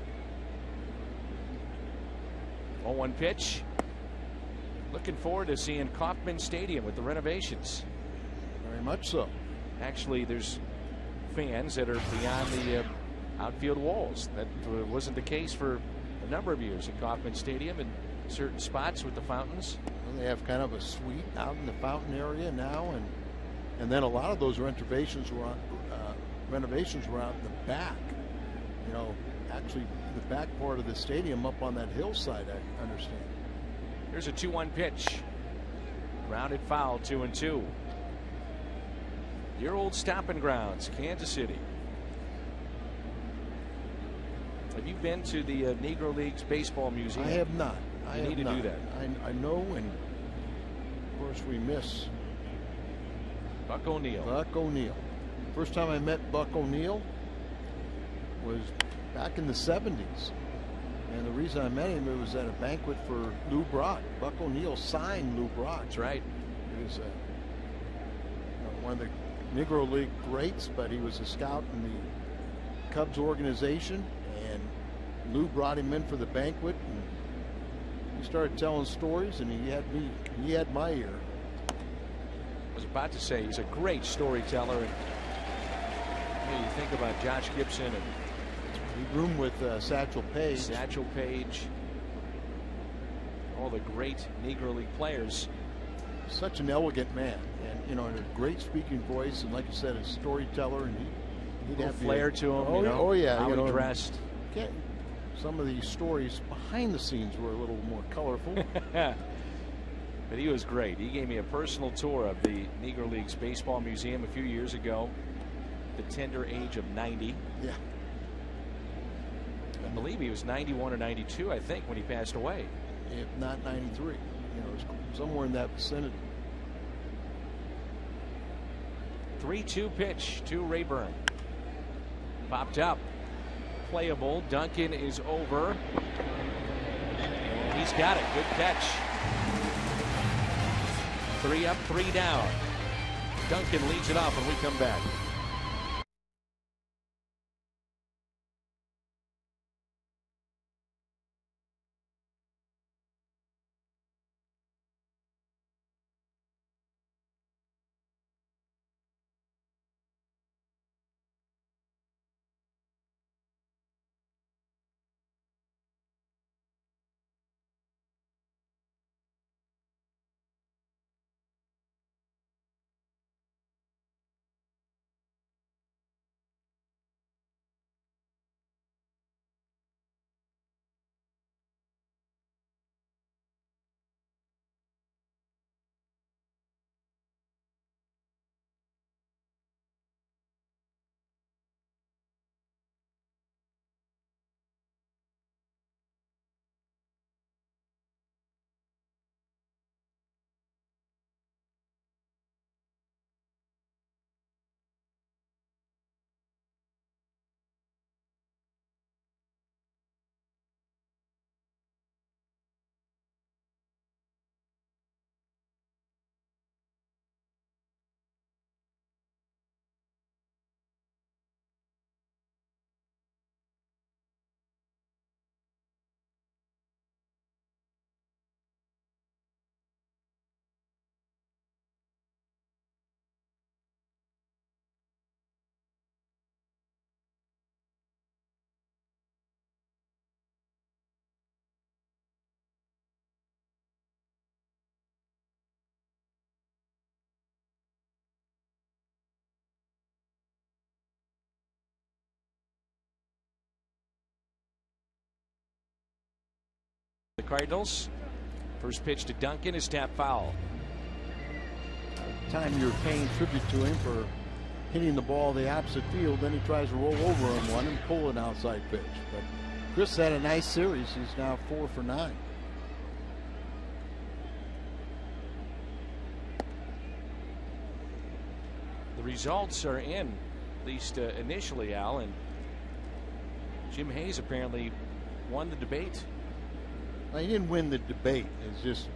0-1 pitch. Looking forward to seeing Kauffman Stadium with the renovations. Very much so. Actually, there's fans that are beyond the outfield walls. That wasn't the case for a number of years at Kauffman Stadium in certain spots with the fountains. Well, they have kind of a suite out in the fountain area now, and then a lot of those renovations were out in the back. Actually the back part of the stadium up on that hillside, I understand. Here's a 2-1 pitch. Grounded foul, 2-2. Your old stomping grounds, Kansas City. Have you been to the Negro Leagues Baseball Museum? I have not. I need to do that. I know, and of course we miss Buck O'Neil. First time I met Buck O'Neil was back in the 70s. And the reason I met him, it was at a banquet for Lou Brock. Buck O'Neil signed Lou Brock. That's right. He was one of the Negro League greats, but he was a scout in the Cubs organization. And Lou brought him in for the banquet, and he started telling stories, and he had my ear. I was about to say he's a great storyteller. And you think about Josh Gibson and he roomed with Satchel Paige. Satchel Paige, all the great Negro League players. Such an elegant man, and you know, and a great speaking voice, and like you said, a storyteller, and he'd have flair to him. Oh, you know, oh yeah, how you know, he dressed. Some of these stories behind the scenes were a little more colorful. But he was great. He gave me a personal tour of the Negro Leagues Baseball Museum a few years ago, the tender age of 90. Yeah. I believe he was 91 or 92, I think, when he passed away. If not 93. You know, it was somewhere in that vicinity. 3-2 pitch to Rayburn. Popped up. Playable. Duncan is over. And he's got it. Good catch. 3 up, 3 down. Duncan leads it off when we come back. The Cardinals. First pitch to Duncan is tap foul. Time you're paying tribute to him for hitting the ball the opposite field, then he tries to roll over on one and pull an outside pitch. But Chris had a nice series. He's now 4 for 9. The results are in, at least initially, Al, and Jim Hayes apparently won the debate. Well, he didn't win the debate. It's just,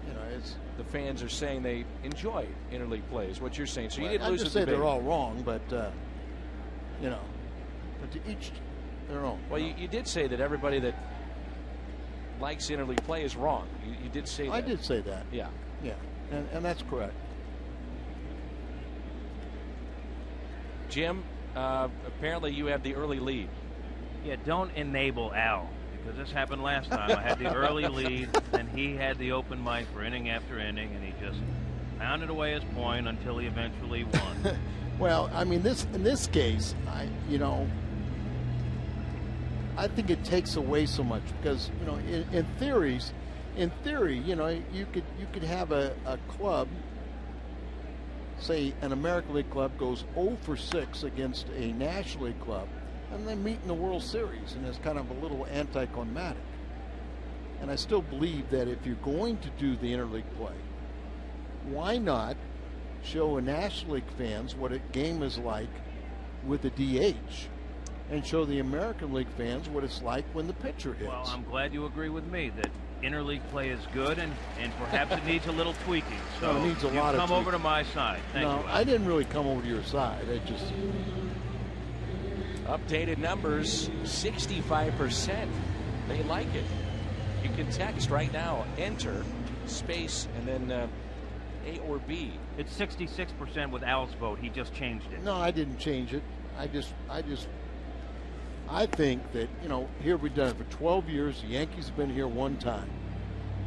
you know, it's. The fans are saying they enjoy interleague play, is what you're saying. So you didn't lose the debate. I just say debate. they're all wrong, but you know, but to each their own. Well, you did say that everybody that likes interleague play is wrong. You did say that. I did say that. Yeah. Yeah, and that's correct. Jim, apparently you have the early lead. Yeah, don't enable Al, because this happened last time. I had the early lead, and he had the open mic for inning after inning, and he just pounded away his point until he eventually won. Well, I mean, in this case, I think it takes away so much because, you know, in theory, you know, you could have a club, say an American League club goes 0 for 6 against a National League club, and they meet in the World Series, and it's kind of a little anticlimactic. And I still believe that if you're going to do the interleague play, why not show National League fans what a game is like with the DH, and show the American League fans what it's like when the pitcher hits? Well, I'm glad you agree with me that interleague play is good, and perhaps it needs a little tweaking. So no, it needs a lot of come tweaking. over to my side. Thank you. I didn't really come over to your side. I just updated numbers, 65%. They like it. You can text right now, enter space, and then A or B? It's 66% with Al's vote. He just changed it. No, I didn't change it. I think that, here we've done it for 12 years. The Yankees have been here one time.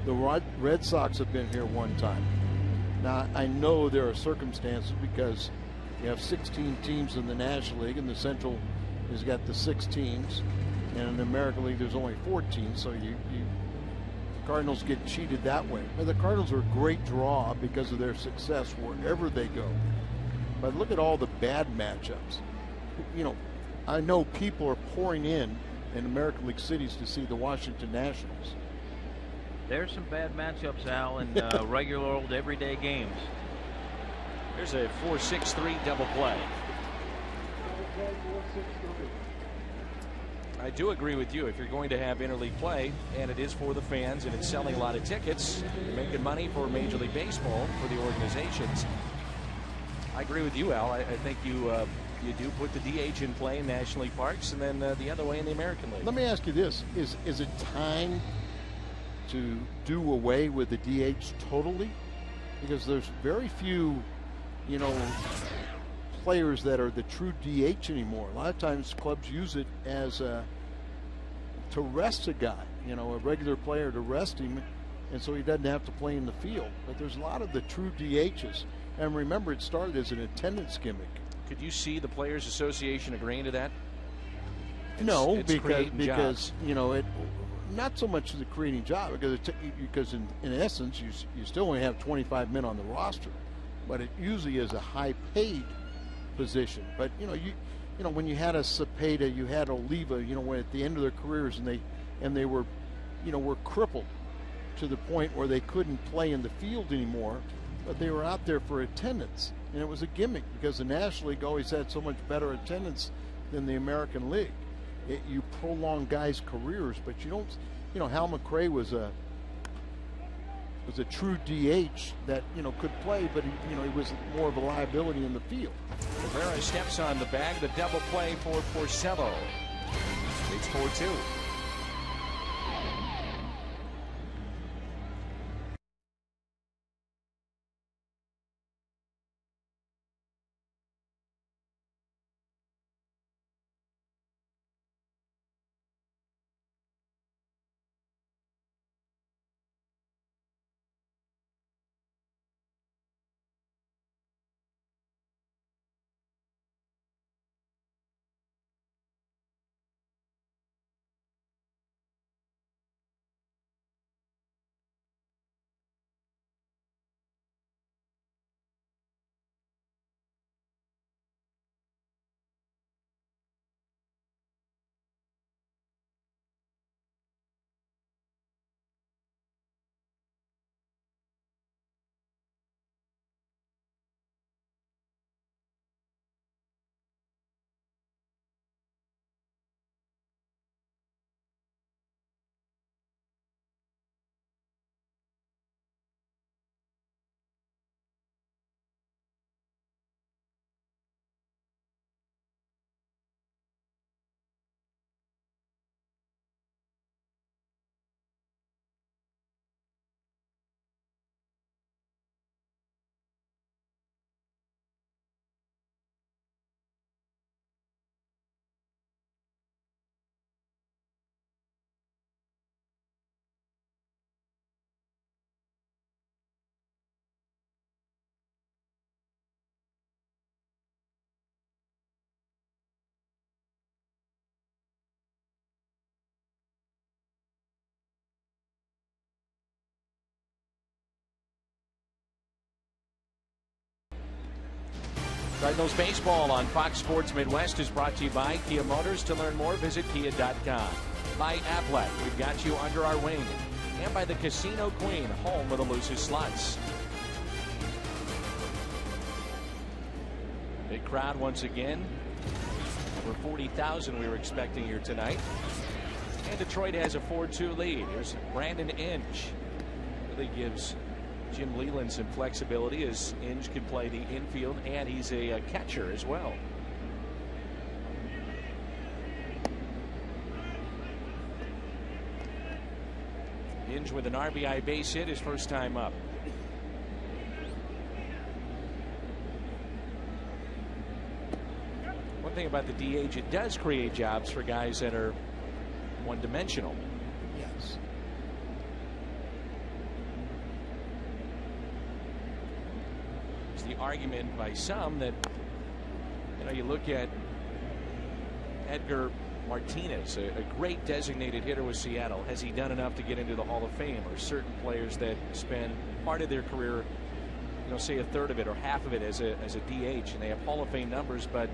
The Red Sox have been here one time. Now, I know there are circumstances because you have 16 teams in the National League, and the Central has got the 6 teams, and in the American League there's only 14, so the Cardinals get cheated that way. But the Cardinals are a great draw because of their success wherever they go. But look at all the bad matchups. I know people are pouring in American League cities to see the Washington Nationals. There's some bad matchups, Al, in regular old everyday games. There's a 4-6-3 double play. I do agree with you. If you're going to have interleague play, and it is for the fans, and it's selling a lot of tickets, you're making money for Major League Baseball, for the organizations. I agree with you, Al. I think you do put the DH in play in National League parks, and then the other way in the American League. Let me ask you this. Is it time to do away with the DH totally? Because there's very few, players that are the true DH anymore. A lot of times clubs use it as to rest a guy, a regular player, to rest him, and so he doesn't have to play in the field. But there's a lot of the true DHs. And remember, it started as an attendance gimmick. Could you see the Players Association agreeing to that? No, it's because it not so much as a creating job, because in essence you still only have 25 men on the roster, but it usually is a high paid position. But when you had a Cepeda, you had Oliva, when at the end of their careers and they were were crippled to the point where they couldn't play in the field anymore, but they were out there for attendance, and it was a gimmick because the National League always had so much better attendance than the American League. You prolong guys' careers, but you don't. Hal McRae was a true DH that could play, but he was more of a liability in the field. Rivera steps on the bag. The double play for Porcello. It's 4-2. Cardinals baseball on Fox Sports Midwest is brought to you by Kia Motors. To learn more, visit kia.com. By Aflac, we've got you under our wing. And by the Casino Queen, home of the loosest slots. Big crowd once again. Over 40,000 we were expecting here tonight. And Detroit has a 4-2 lead. Here's Brandon Inge. Really gives Jim Leland some flexibility, as Inge can play the infield, and he's a catcher as well. Inge with an RBI base hit, his first time up. thing about the DH, it does create jobs for guys that are one-dimensional. Yes. It's the argument by some that, you look at Edgar Martinez, a great designated hitter with Seattle. Has he done enough to get into the Hall of Fame? Or certain players that spend part of their career, say a third of it or half of it as a DH, and they have Hall of Fame numbers, but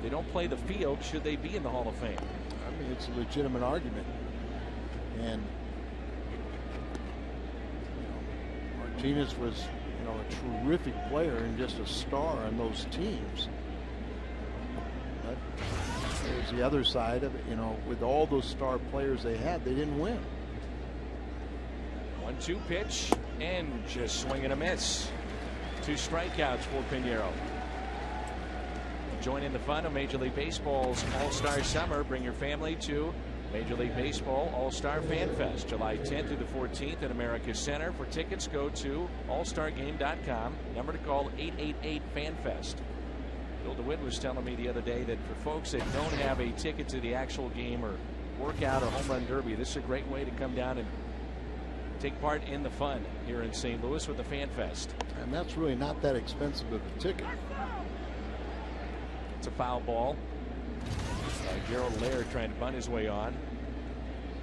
they don't play the field. Should they be in the Hall of Fame? I mean, it's a legitimate argument. And Martinez was, a terrific player and just a star on those teams. But there's the other side of it, with all those star players they had, they didn't win. 1-2 pitch and just swing and a miss. 2 strikeouts for Pinheiro. Join in the fun of Major League Baseball's All-Star Summer. Bring your family to Major League Baseball All-Star Fan Fest, July 10th through the 14th at America's Center. For tickets, go to allstargame.com. Number to call 888-FANFEST. Bill DeWitt was telling me the other day that for folks that don't have a ticket to the actual game or workout or home run derby, this is a great way to come down and take part in the fun here in St. Louis with the Fan Fest. And that's really not that expensive of a ticket. It's a foul ball. Gerald Laird trying to bunt his way on.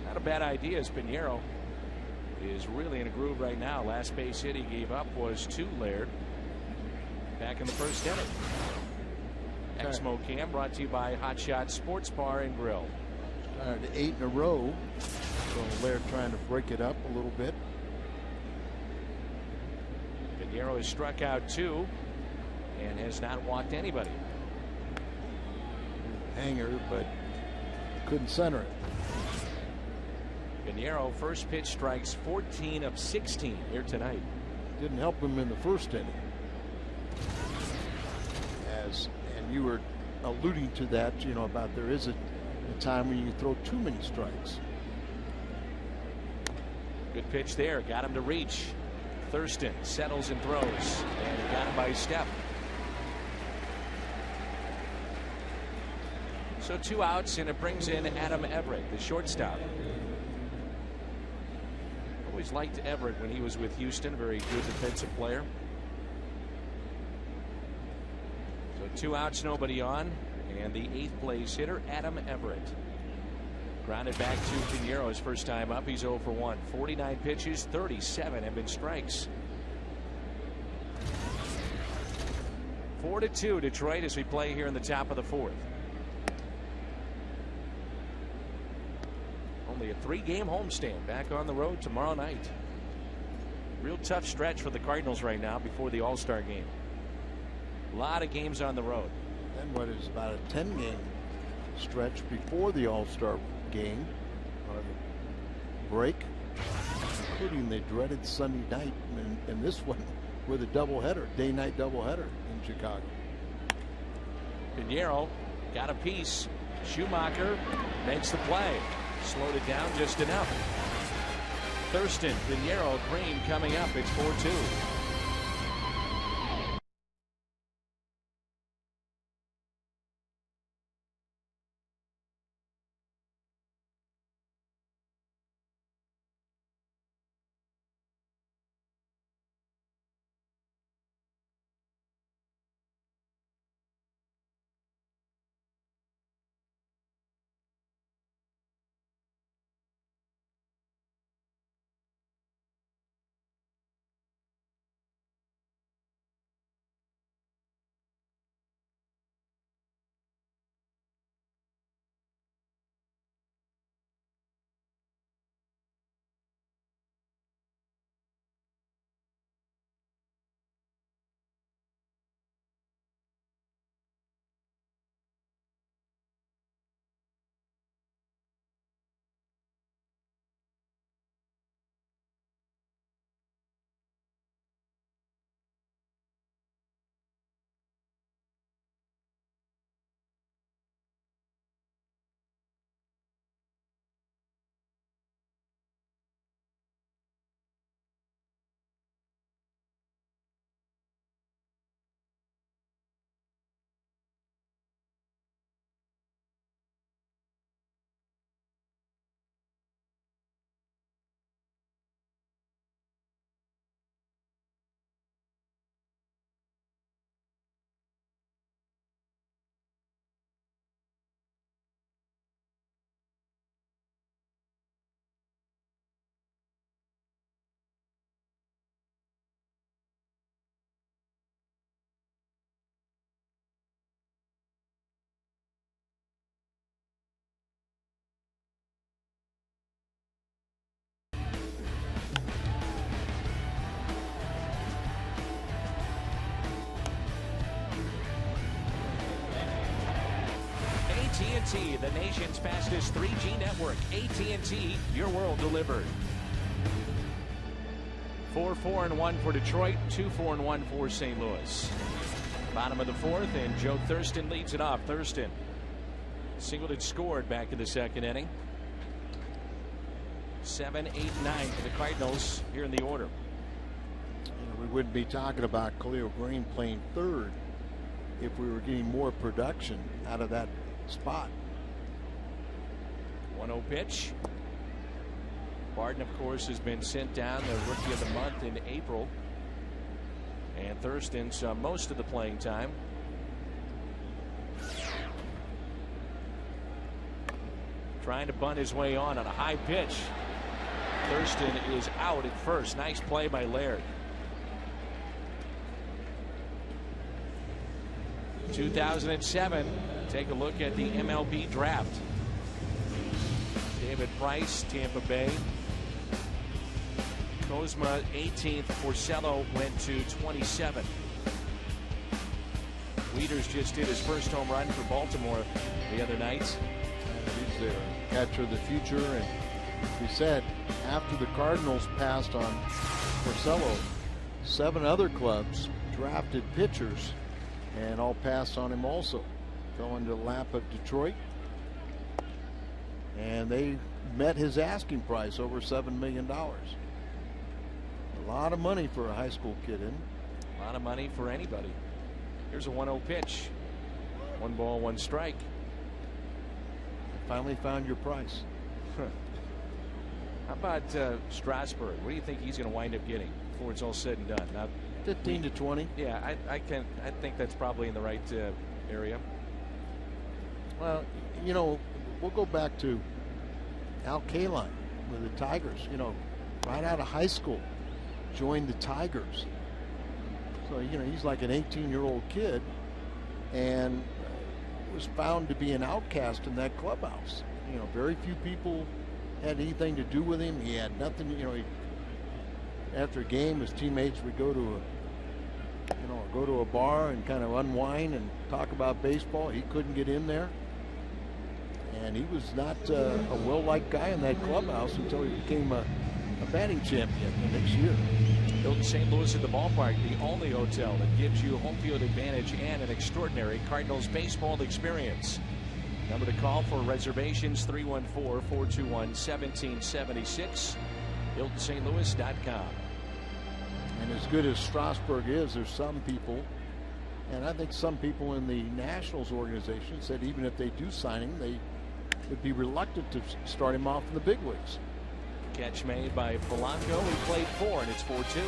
Not a bad idea, as Pinheiro is really in a groove right now. Last base hit he gave up was to Laird back in the first inning. Exmo Cam brought to you by Hot Shot Sports Bar and Grill. Started 8 in a row. So Laird trying to break it up a little bit. Pinheiro has struck out 2 and has not walked anybody. Hanger, but couldn't center it. Pinheiro, first pitch strikes 14 of 16 here tonight. Didn't help him in the first inning. And you were alluding to that, about there is a time when you throw too many strikes. Good pitch there, got him to reach. Thurston settles and throws, and he got him by a step. So 2 outs, and it brings in Adam Everett, the shortstop. Always liked Everett when he was with Houston, very good defensive player. So 2 outs, nobody on, and the 8th place hitter, Adam Everett. Grounded back to Pinheiro his first time up. He's 0 for 1. 49 pitches, 37 have been strikes. 4-2 Detroit as we play here in the top of the 4th. Only a 3-game homestand back on the road tomorrow night. Real tough stretch for the Cardinals right now before the All-Star game. A lot of games on the road. And what is about a 10-game stretch before the All-Star game or the break, including the dreaded Sunday night and this one with a doubleheader, day-night doubleheader in Chicago. Pinheiro got a piece. Schumacher makes the play. Slowed it down just enough. Thurston, Pinheiro, Green coming up. It's 4-2. AT&T, the nation's fastest 3G network. AT&T, your world delivered. 4-4-1 for Detroit, 2-4-1 for St. Louis. Bottom of the fourth, and Joe Thurston leads it off. Thurston singled and scored back in the second inning. 7, 8, 9 for the Cardinals here in the order. We wouldn't be talking about Khalil Green playing third if we were getting more production out of that spot. 1-0 pitch. Barton, of course, has been sent down, the rookie of the month in April. And Thurston saw most of the playing time. Trying to bunt his way on a high pitch. Thurston is out at first. Nice play by Laird. 2007. Take a look at the MLB draft. David Price, Tampa Bay. Kozma 18th. Porcello went to 27. Wieters just did his first home run for Baltimore the other night. He's the catcher of the future, and we said after the Cardinals passed on Porcello, 7 other clubs drafted pitchers and all passed on him also. Fell into the lap of Detroit, and they met his asking price, over $7 million. A lot of money for a high school kid, isn't it? A lot of money for anybody. Here's a 1-0 pitch. 1 ball, 1 strike. Finally found your price. How about Strasburg? What do you think he's going to wind up getting before it's all said and done? Now, 15 to 20. Yeah, I think that's probably in the right area. Well, you know, we'll go back to Al Kaline with the Tigers. You know, right out of high school, joined the Tigers. So, you know, he's like an 18-year-old kid and was found to be an outcast in that clubhouse. You know, very few people had anything to do with him. He had nothing, you know, after a game, his teammates would go to a bar and kind of unwind and talk about baseball. He couldn't get in there. And he was not a well-liked guy in that clubhouse until he became a batting champion the next year. Hilton St. Louis at the ballpark, the only hotel that gives you home field advantage and an extraordinary Cardinals baseball experience. Number to call for reservations, 314-421-1776. HiltonStLouis.com. And as good as Strasburg is, there's some people, and I think some people in the Nationals organization said even if they do sign him, they would be reluctant to start him off in the big leagues. Catch made by Polanco. He played 4, and it's 4-2.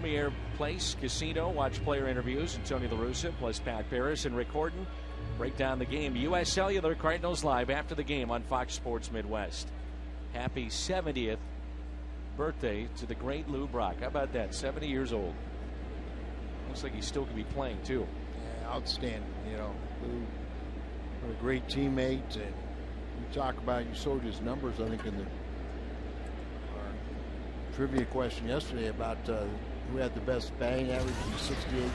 Lumiere Place Casino. Watch player interviews and Tony La Russa plus Pat Barris and Rick Horton break down the game. U.S. Cellular Cardinals live after the game on Fox Sports Midwest. Happy 70th birthday to the great Lou Brock. How about that? 70 years old. Looks like he still could be playing too. Yeah, outstanding. You know, Lou, what a great teammate. And you talk about, you showed his numbers, I think, in our trivia question yesterday about who had the best batting average in the 68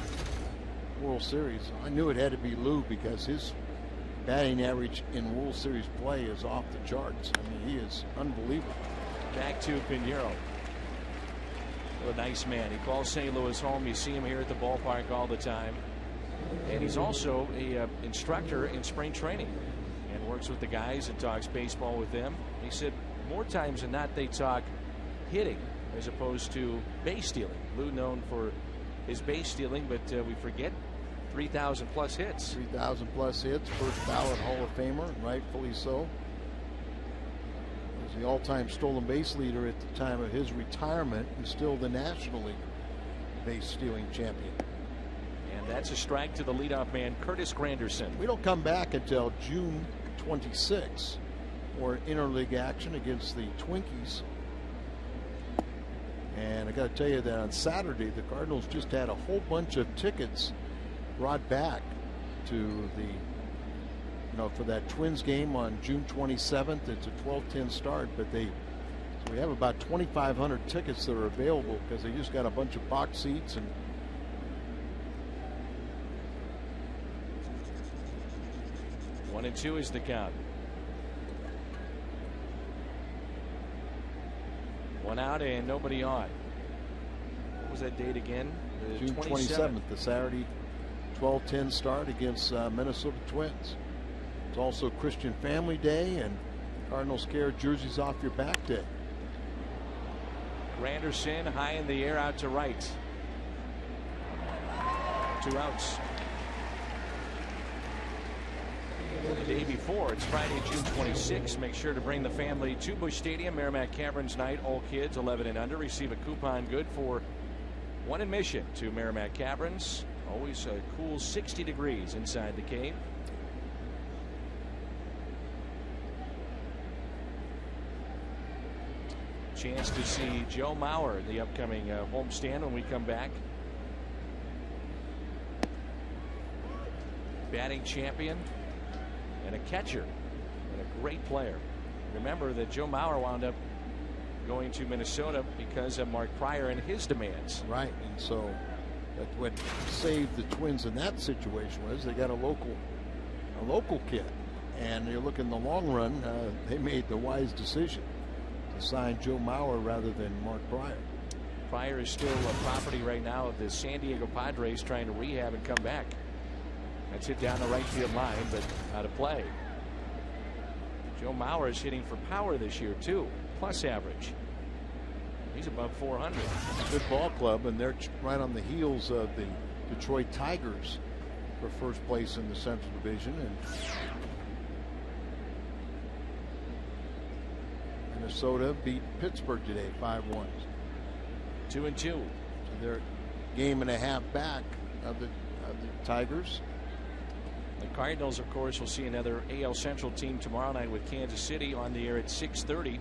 World Series. I knew it had to be Lou because his batting average in World Series play is off the charts. I mean, he is unbelievable. Back to Pinheiro. What a nice man. He calls St. Louis home. You see him here at the ballpark all the time. And he's also a instructor in spring training and works with the guys and talks baseball with them. He said more times than not they talk hitting as opposed to base stealing. Lou known for his base stealing, but we forget 3,000 plus hits. 3,000 plus hits, first ballot Hall of Famer, and rightfully so. He was the all-time stolen base leader at the time of his retirement and still the National League base stealing champion. And that's a strike to the leadoff man, Curtis Granderson. We don't come back until June 26 for interleague action against the Twinkies. And I got to tell you that on Saturday, the Cardinals just had a whole bunch of tickets brought back to the, for that Twins game on June 27th. It's a 12:10 start, but so we have about 2,500 tickets that are available because they just got a bunch of box seats. And 1-2 is the count. One out and nobody on. What was that date again? June 27th, the Saturday 12:10 start against Minnesota Twins. It's also Christian Family Day and Cardinals Care Jerseys Off Your Back Day. Granderson high in the air out to right. 2 outs. The day before, it's Friday, June 26th. Make sure to bring the family to Busch Stadium. Merrimack Caverns night. All kids 11 and under receive a coupon good for one admission to Merrimack Caverns. Always a cool 60 degrees inside the cave. Chance to see Joe Mauer in the upcoming homestand when we come back. Batting champion and a catcher and a great player. Remember that Joe Mauer wound up going to Minnesota because of Mark Pryor and his demands. Right, and so that's what saved the Twins in that situation was they got a local kid, and you look in the long run, they made the wise decision to sign Joe Mauer rather than Mark Pryor. Pryor is still a property right now of the San Diego Padres, trying to rehab and come back. That's hit down the right field line, but out of play. Joe Mauer is hitting for power this year too, plus average. He's above 400. Good ball club, and they're right on the heels of the Detroit Tigers for first place in the Central Division. And Minnesota beat Pittsburgh today 5-1. 2-2. So they're a game and a half back of the Tigers. The Cardinals, of course, will see another AL Central team tomorrow night with Kansas City on the air at 6:30.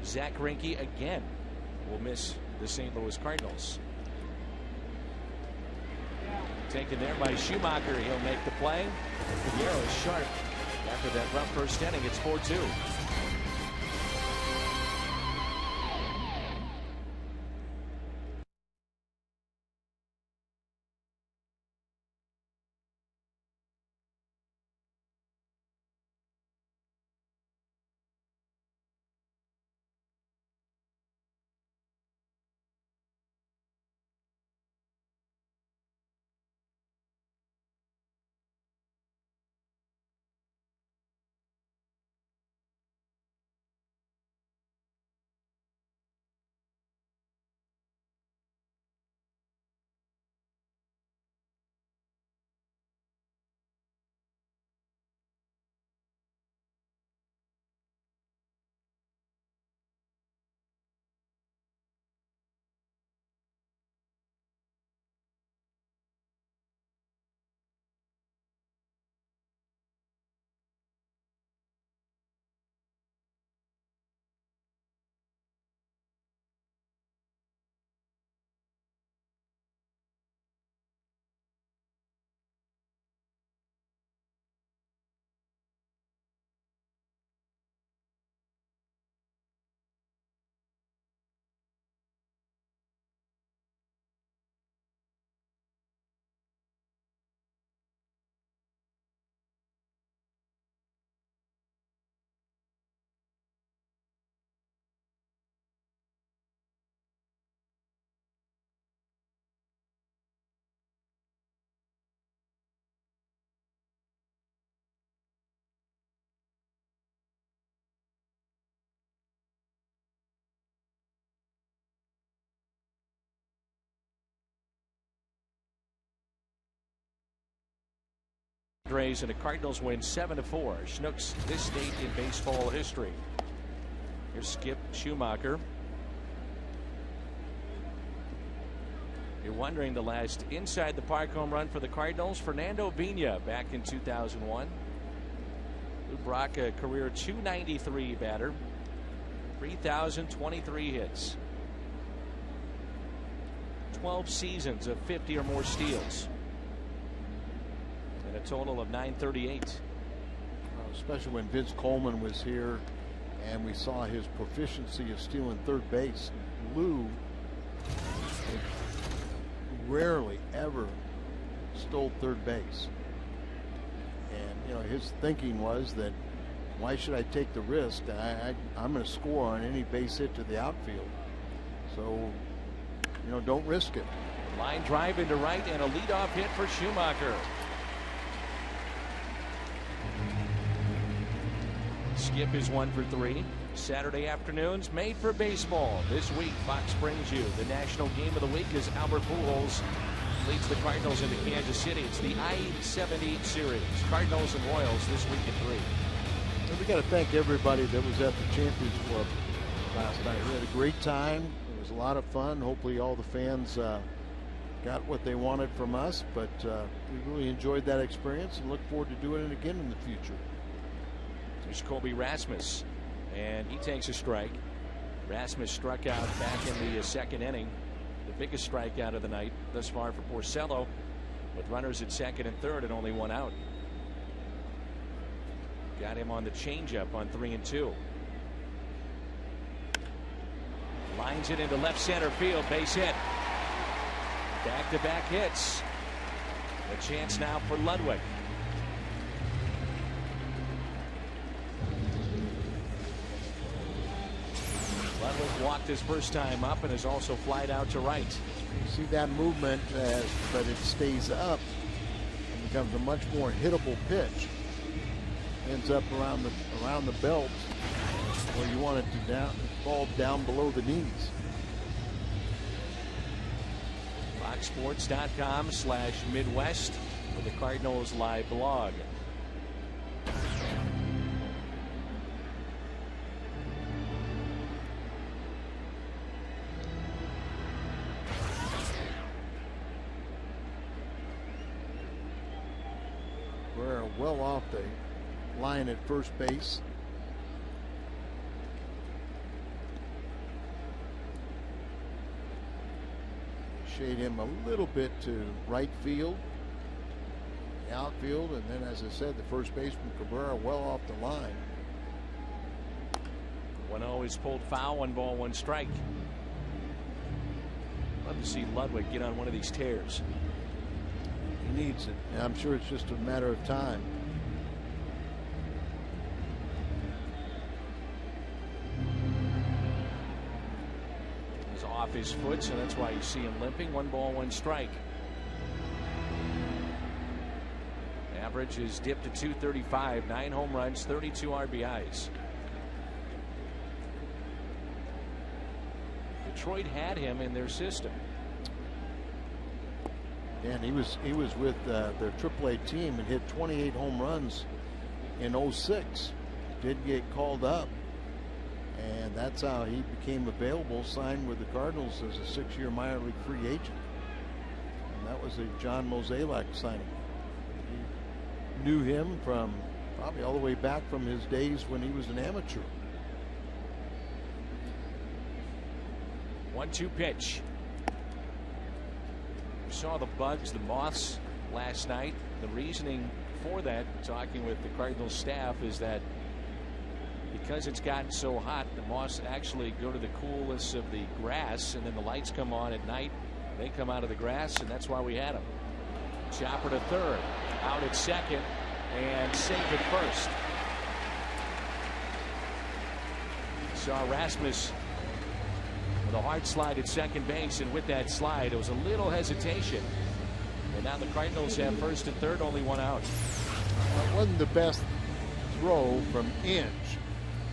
Zach Greinke again will miss the St. Louis Cardinals. Taken there by Schumacher. He'll make the play. Pinheiro is sharp after that rough first inning. It's 4-2. Padres, and the Cardinals win 7-4. Schnucks this date in baseball history. Here's Skip Schumacher. You're wondering, the last inside the park home run for the Cardinals, Fernando Vina back in 2001. Lou Brock, a career .293 batter, 3,023 hits, 12 seasons of 50 or more steals, and a total of 938. Especially when Vince Coleman was here and we saw his proficiency of stealing third base. Lou rarely ever stole third base. And, you know, his thinking was that, why should I take the risk? I'm going to score on any base hit to the outfield. So, you know, don't risk it. Line drive into right and a leadoff hit for Schumacher. Skip is 1 for 3. Saturday afternoons made for baseball. This week, Fox brings you the national game of the week as Albert Pujols leads the Cardinals into Kansas City. It's the I-70 series. Cardinals and Royals this week at 3. And we got to thank everybody that was at the Champions Club last night. We had a great time. It was a lot of fun. Hopefully all the fans got what they wanted from us, but we really enjoyed that experience and look forward to doing it again in the future. There's Colby Rasmus, and he takes a strike. Rasmus struck out back in the second inning. The biggest strikeout of the night thus far for Porcello, with runners at second and third and only 1 out. Got him on the changeup on 3-2. Lines it into left center field, base hit. Back-to-back hits. A chance now for Ludwig. Ludwig walked his first time up and has also flied out to right. You see that movement, but it stays up and becomes a much more hittable pitch. Ends up around the belt where you want it to fall down below the knees. FoxSports.com/Midwest for the Cardinals live blog. We're well off the line at first base. Shade him a little bit to right field, the outfield, and then, as I said, the first baseman Cabrera well off the line. 1-0 is pulled foul, 1 ball, 1 strike. Love to see Ludwig get on one of these tears. He needs it, and I'm sure it's just a matter of time. He's off his foot, so that's why you see him limping. 1 ball, 1 strike. Average is dipped to 235, 9 home runs, 32 RBIs. Detroit had him in their system. And he was with their AAA team and hit 28 home runs in 06. Did get called up, and that's how he became available. Signed with the Cardinals as a 6-year minor league free agent, and that was a John Mozeliak signing. He knew him from probably all the way back from his days when he was an amateur. 1-2 pitch. We saw the bugs, the moths last night. The reasoning for that, talking with the Cardinals staff, is that because it's gotten so hot, the moths actually go to the coolness of the grass, and then the lights come on at night. They come out of the grass, and that's why we had them. Chopper to third, out at second, and safe at first. Saw Rasmus with a hard slide at second base, and with that slide, it was a little hesitation. And now the Cardinals have first and third, only 1 out. It wasn't the best throw from Inge.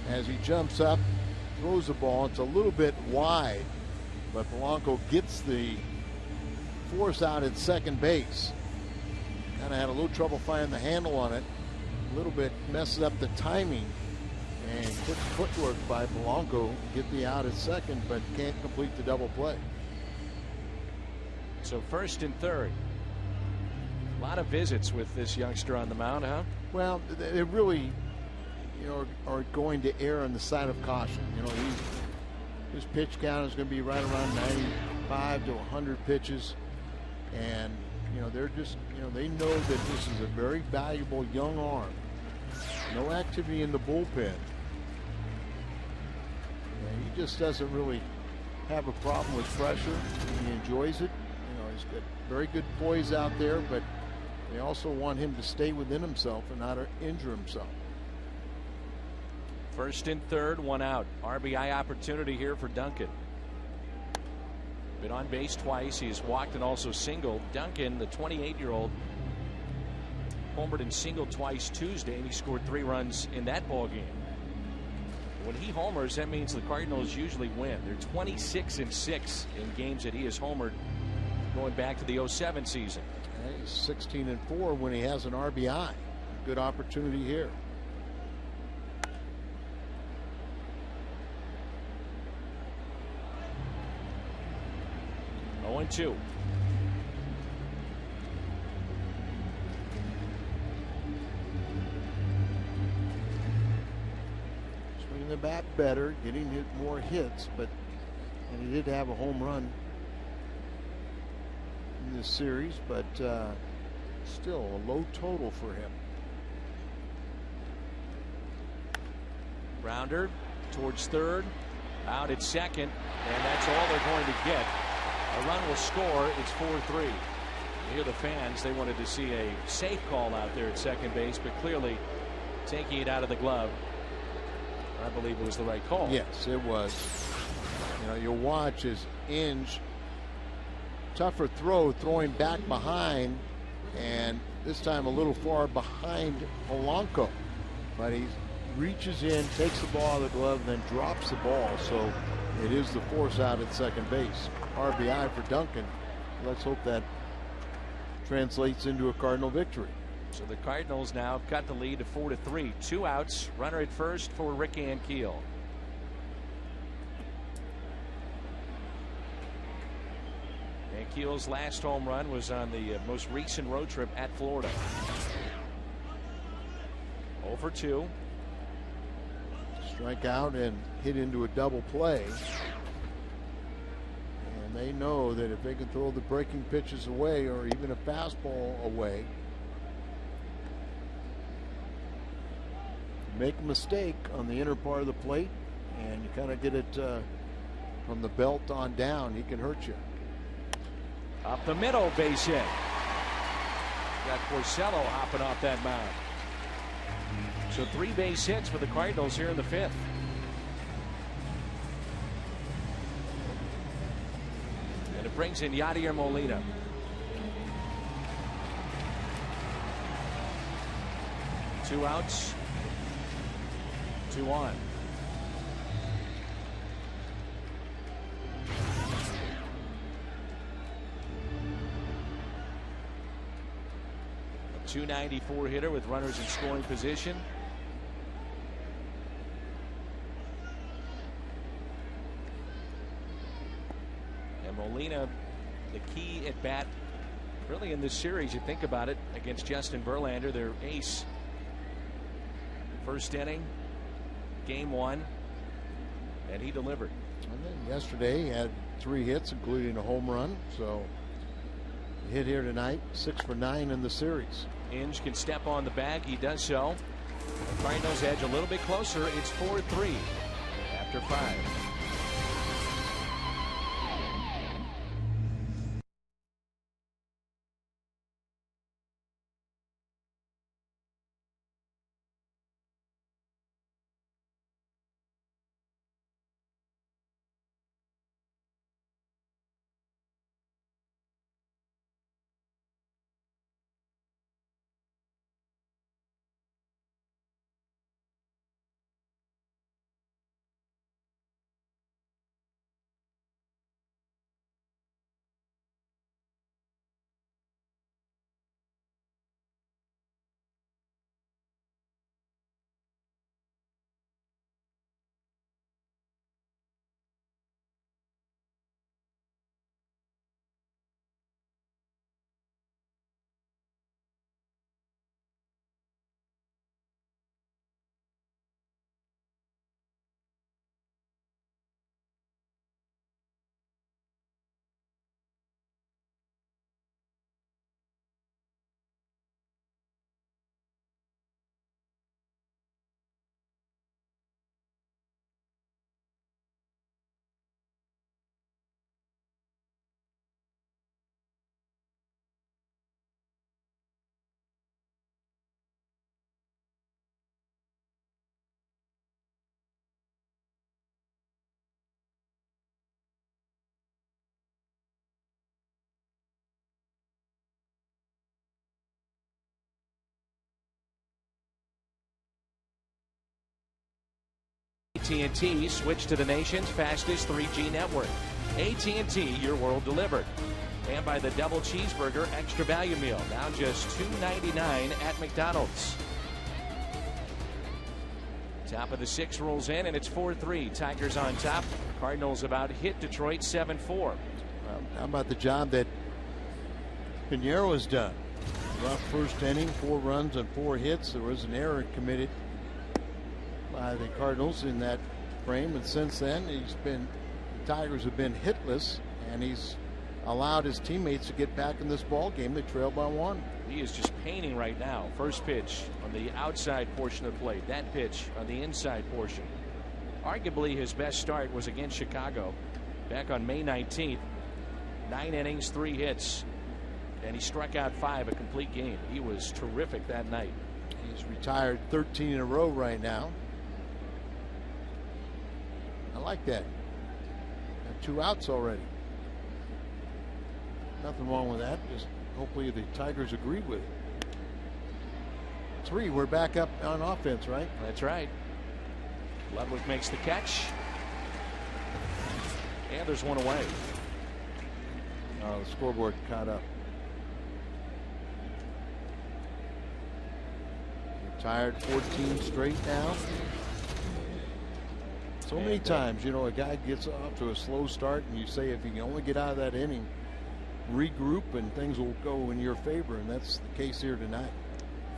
As he jumps up, throws the ball, it's a little bit wide, but Polanco gets the force out at second base. Kind of had a little trouble finding the handle on it. A little bit messes up the timing. And quick footwork by Polanco. Get the out at second, but can't complete the double play. So first and third. A lot of visits with this youngster on the mound, huh? Well, they really, are going to err on the side of caution. His pitch count is going to be right around 95 to 100 pitches, and they're just, they know that this is a very valuable young arm. No activity in the bullpen. He just doesn't really have a problem with pressure. He enjoys it. He's got very good poise out there, but they also want him to stay within himself and not injure himself. First and third, one out. RBI opportunity here for Duncan. Been on base twice. He's walked and also singled. Duncan, the 28-year-old, homered and singled twice Tuesday, and he scored 3 runs in that ball game. When he homers, that means the Cardinals usually win. They're 26-6 in games that he has homered going back to the 07 season. He's 16-4 when he has an RBI. Good opportunity here. Oh, 2. Swinging the bat better, getting more hits, and he did have a home run in this series, but still a low total for him. Grounder towards third, out at second, and that's all they're going to get. A run will score. It's 4-3. You hear the fans, they wanted to see a safe call out there at second base, but clearly taking it out of the glove, I believe it was the right call. Yes, it was. You'll watch as Inge, tougher throw, throwing back behind, and this time a little far behind Polanco, but he reaches in, takes the ball out of the glove, and then drops the ball. So it is the force out at second base. RBI for Duncan. Let's hope that translates into a Cardinal victory. So the Cardinals now cut the lead to 4-3. 2 outs. Runner at first for Rick Ankiel. Ankiel's last home run was on the most recent road trip at Florida. 0-2. Strike out and hit into a double play. And they know that if they can throw the breaking pitches away or even a fastball away, make a mistake on the inner part of the plate and you kind of get it from the belt on down, he can hurt you. Up the middle, base hit. Got Porcello hopping off that mound. So 3 base hits for the Cardinals here in the 5th. And it brings in Yadier Molina. Two outs, 2 on. A .294 hitter with runners in scoring position. And Molina, the key at bat really in this series, you think about it, against Justin Verlander, their ace. First inning, game 1, and he delivered. And then yesterday he had 3 hits, including a home run. So hit here tonight, 6 for 9 in the series. Inge can step on the bag. He does so. The Cardinals edge a little bit closer. It's 4-3 after 5. AT&T, switch to the nation's fastest 3G network. AT&T, your world delivered. And by the double cheeseburger extra value meal, now just $2.99 at McDonald's. Top of the 6 rolls in, and it's 4-3. Tigers on top. Cardinals about hit Detroit 7-4. Well, how about the job that Pinheiro has done? Rough first inning, 4 runs and 4 hits. There was an error committed by the Cardinals in that frame, and since then the Tigers have been hitless, and he's allowed his teammates to get back in this ball game. They trail by 1. He is just painting right now. First pitch on the outside portion of the plate. That pitch on the inside portion. Arguably his best start was against Chicago back on May 19th. 9 innings, 3 hits, and he struck out 5, a complete game. He was terrific that night. He's retired 13 in a row right now. I like that. Got 2 outs already. Nothing wrong with that. Just hopefully the Tigers agree with it. 3, we're back up on offense, right? That's right. Ludwig makes the catch. And there's 1 away. The scoreboard caught up. Retired 14 straight now. So many times, a guy gets off to a slow start, and you say if he can only get out of that inning, regroup, and things will go in your favor, and that's the case here tonight.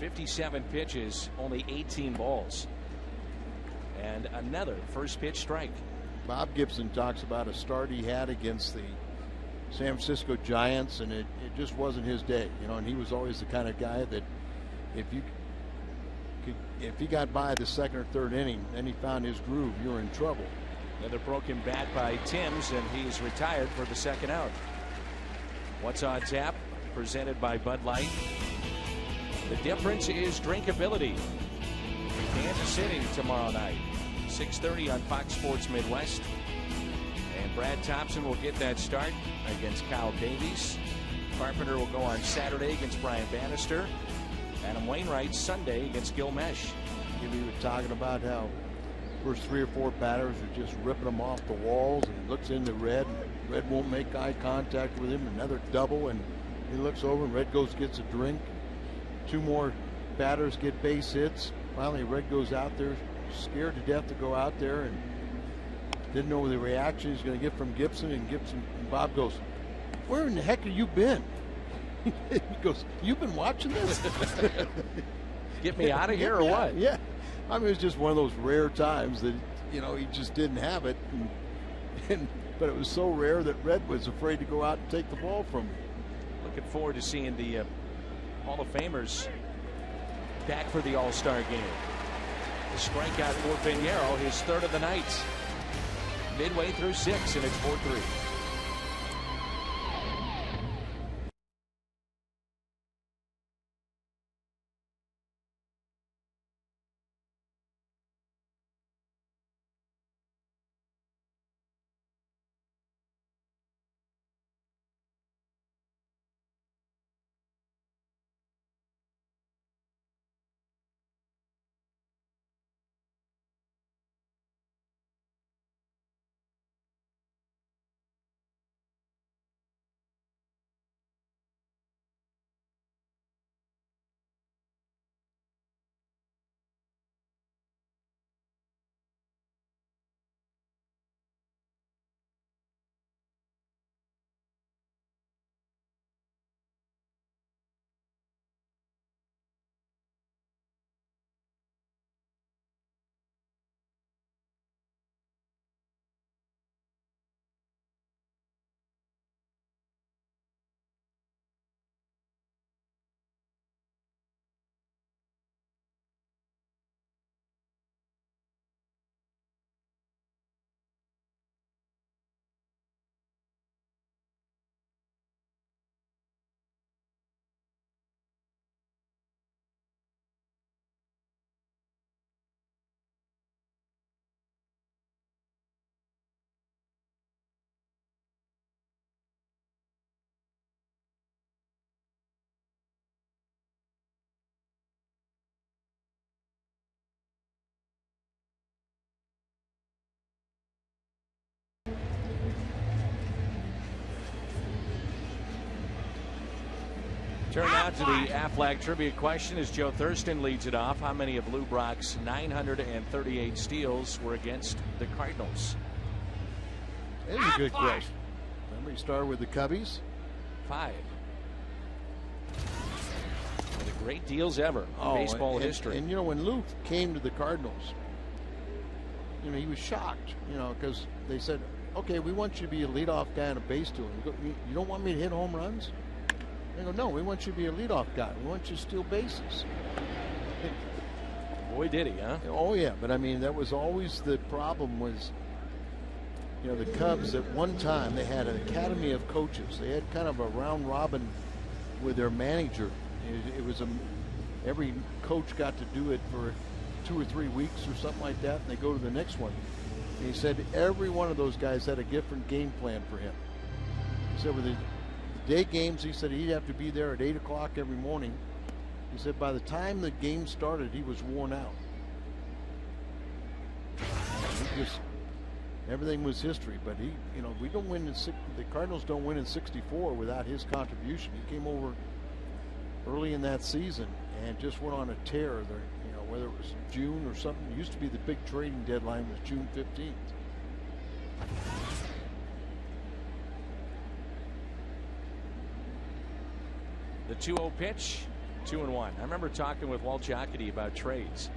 57 pitches, only 18 balls, and another first pitch strike. Bob Gibson talks about a start he had against the San Francisco Giants, and it just wasn't his day, and he was always the kind of guy that if he got by the 2nd or 3rd inning, then he found his groove, you're in trouble. Another broken bat by Timms, and he's retired for the 2nd out. What's on tap? Presented by Bud Light. The difference is drinkability. Kansas City tomorrow night, 6:30 on Fox Sports Midwest. And Brad Thompson will get that start against Kyle Davies. Carpenter will go on Saturday against Brian Bannister. Adam Wainwright Sunday against Gil Mesh. We were talking about how first 3 or 4 batters are just ripping them off the walls, and he looks into Red. Red won't make eye contact with him. Another double, and he looks over, and Red goes gets a drink. 2 more batters get base hits. Finally, Red goes out there, scared to death to go out there, and didn't know the reaction he's going to get from Gibson. And Bob goes, "Where in the heck have you been?" He goes, "You've been watching this?" Get me out of here or what? Yeah. I mean, it was just one of those rare times that, he just didn't have it. But it was so rare that Red was afraid to go out and take the ball from him. Looking forward to seeing the Hall of Famers back for the All-Star game. The strikeout for Pinheiro, his 3rd of the night. Midway through 6, and it's 4-3. Turn now to the Aflac trivia question as Joe Thurston leads it off. How many of Lou Brock's 938 steals were against the Cardinals? That's a good question. Remember, you started with the Cubbies? 5. One of the great deals ever in baseball history. And, you know, when Lou came to the Cardinals, you know, he was shocked, you know, because they said, okay, we want you to be a leadoff guy on a base tool. You don't want me to hit home runs? They go, no, we want you to be a leadoff guy. We want you to steal bases. Boy, did he, huh? Oh, yeah. But, I mean, that was always the problem was, you know, the Cubs at one time, they had an academy of coaches. They had kind of a round robin with their manager. It was every coach got to do it for 2 or 3 weeks or something like that, and they go to the next one. And he said every one of those guys had a different game plan for him. He said with the day games, he said he'd have to be there at 8 o'clock every morning. He said by the time the game started, he was worn out. Everything was history, but he, you know, we don't win the Cardinals don't win in 64 without his contribution. He came over early in that season and just went on a tear there, you know, whether it was June or something. It used to be the big trading deadline was June 15th. The 2-0 pitch, 2-1. I remember talking with Walt Jocketty about trades,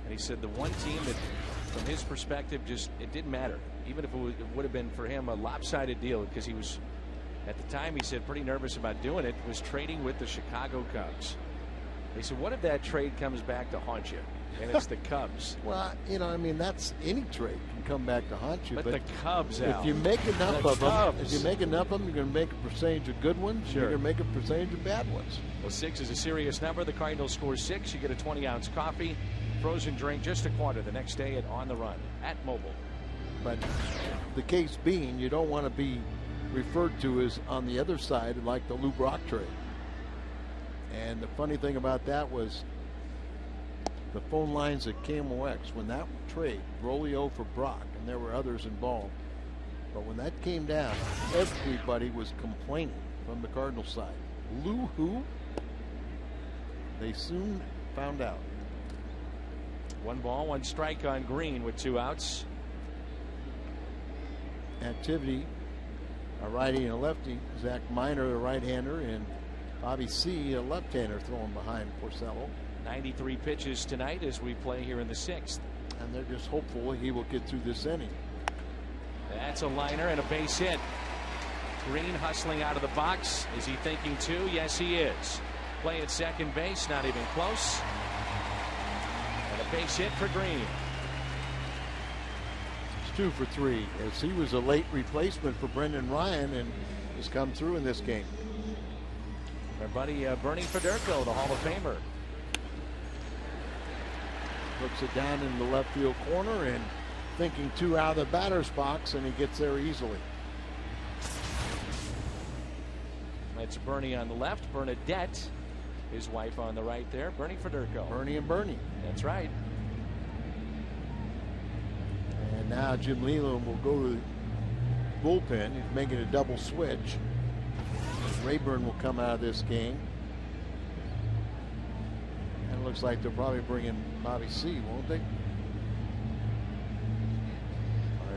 and he said the one team that, from his perspective, just it didn't matter, even if it would have been for him a lopsided deal, because he was, at the time, he said pretty nervous about doing it, was trading with the Chicago Cubs. He said, what if that trade comes back to haunt you? And it's the Cubs. Well, you know, I mean, that's any trade can come back to haunt you. But the Cubs, Al. If you make enough of them, you're going to make a percentage of good ones. Sure. You're going to make a percentage of bad ones. Well, 6 is a serious number. The Cardinals score 6. You get a 20-ounce coffee, frozen drink, just a quarter the next day at On the Run at Mobile. But the case being, you don't want to be referred to as on the other side like the Lou Brock trade. And the funny thing about that was the phone lines at KMOX, when that trade, Rolio for Brock, and there were others involved, but when that came down, everybody was complaining from the Cardinal side. Lou who? They soon found out. 1 ball, 1 strike on Green with 2 outs. Activity, a righty and a lefty. Zach Miner, a right-hander, and Bobby C., a left-hander, throwing behind Porcello. 93 pitches tonight as we play here in the 6th. And they're just hopeful he will get through this inning. That's a liner and a base hit. Green hustling out of the box. Is he thinking too? Yes, he is. Play at second base, not even close. And a base hit for Green. It's 2 for 3, as he was a late replacement for Brendan Ryan and has come through in this game. Our buddy Bernie Federko, the Hall of Famer. Looks it down in the left field corner and thinking 2 out of the batter's box, and he gets there easily. That's Bernie on the left. Bernadette, his wife, on the right there. Bernie Federko. Bernie and Bernie. That's right. And now Jim Leland will go to the bullpen. He's making a double switch. Rayburn will come out of this game. And it looks like they'll probably bring in Bobby C., won't they?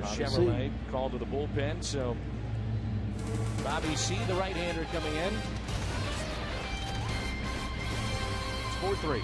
Chevrolet called to the bullpen, so Bobby C., the right-hander, coming in. It's 4-3.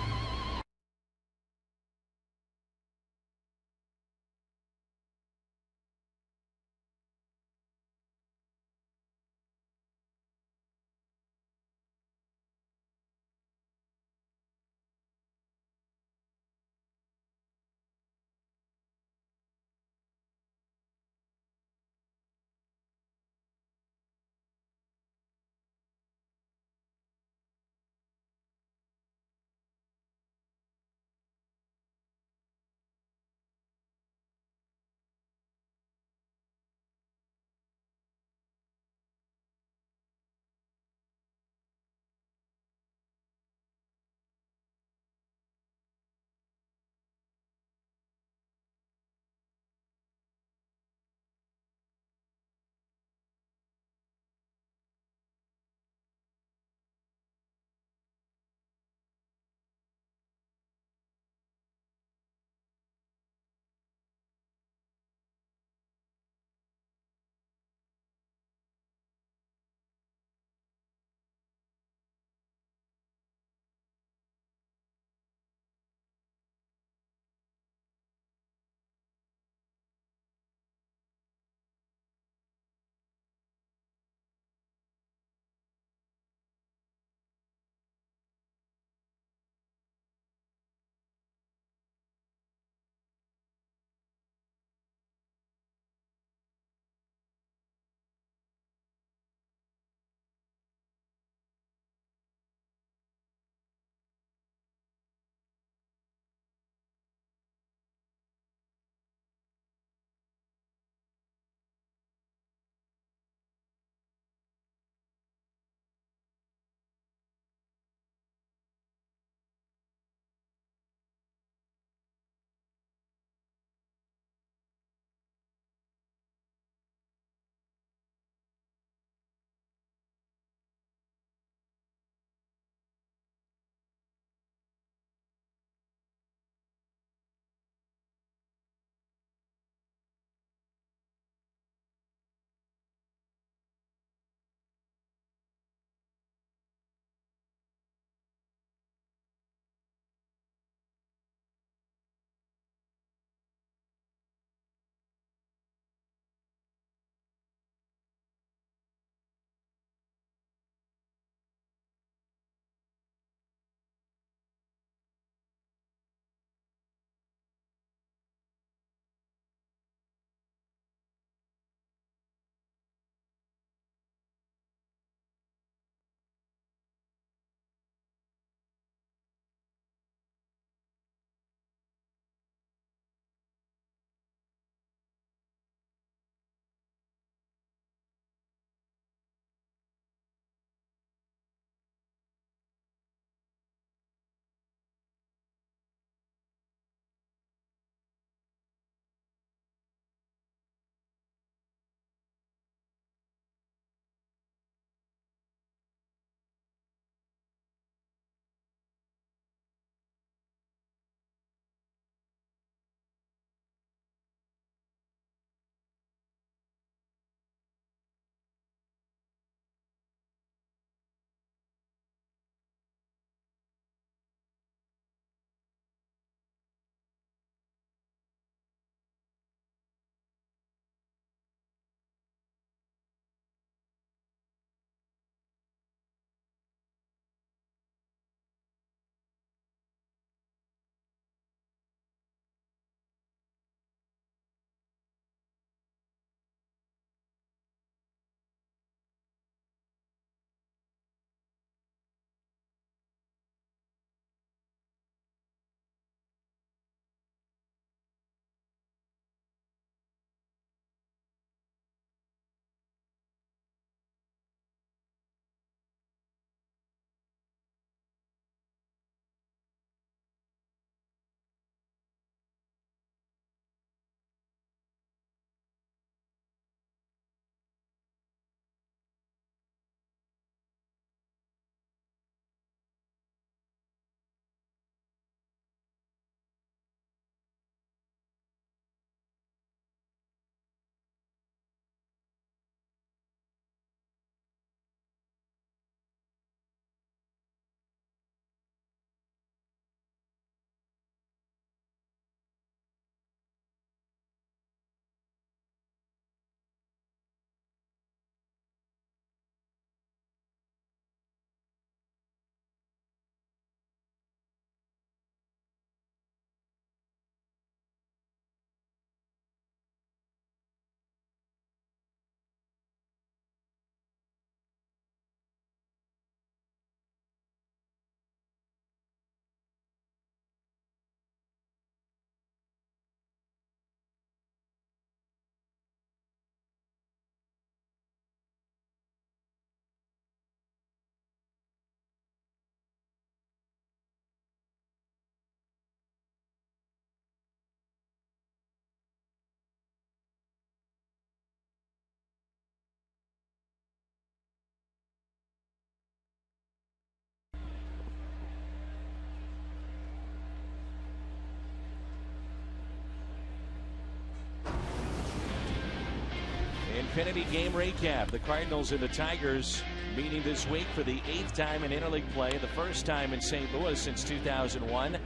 Xfinity game recap. The Cardinals and the Tigers meeting this week for the 8th time in interleague play, the first time in St. Louis since 2001.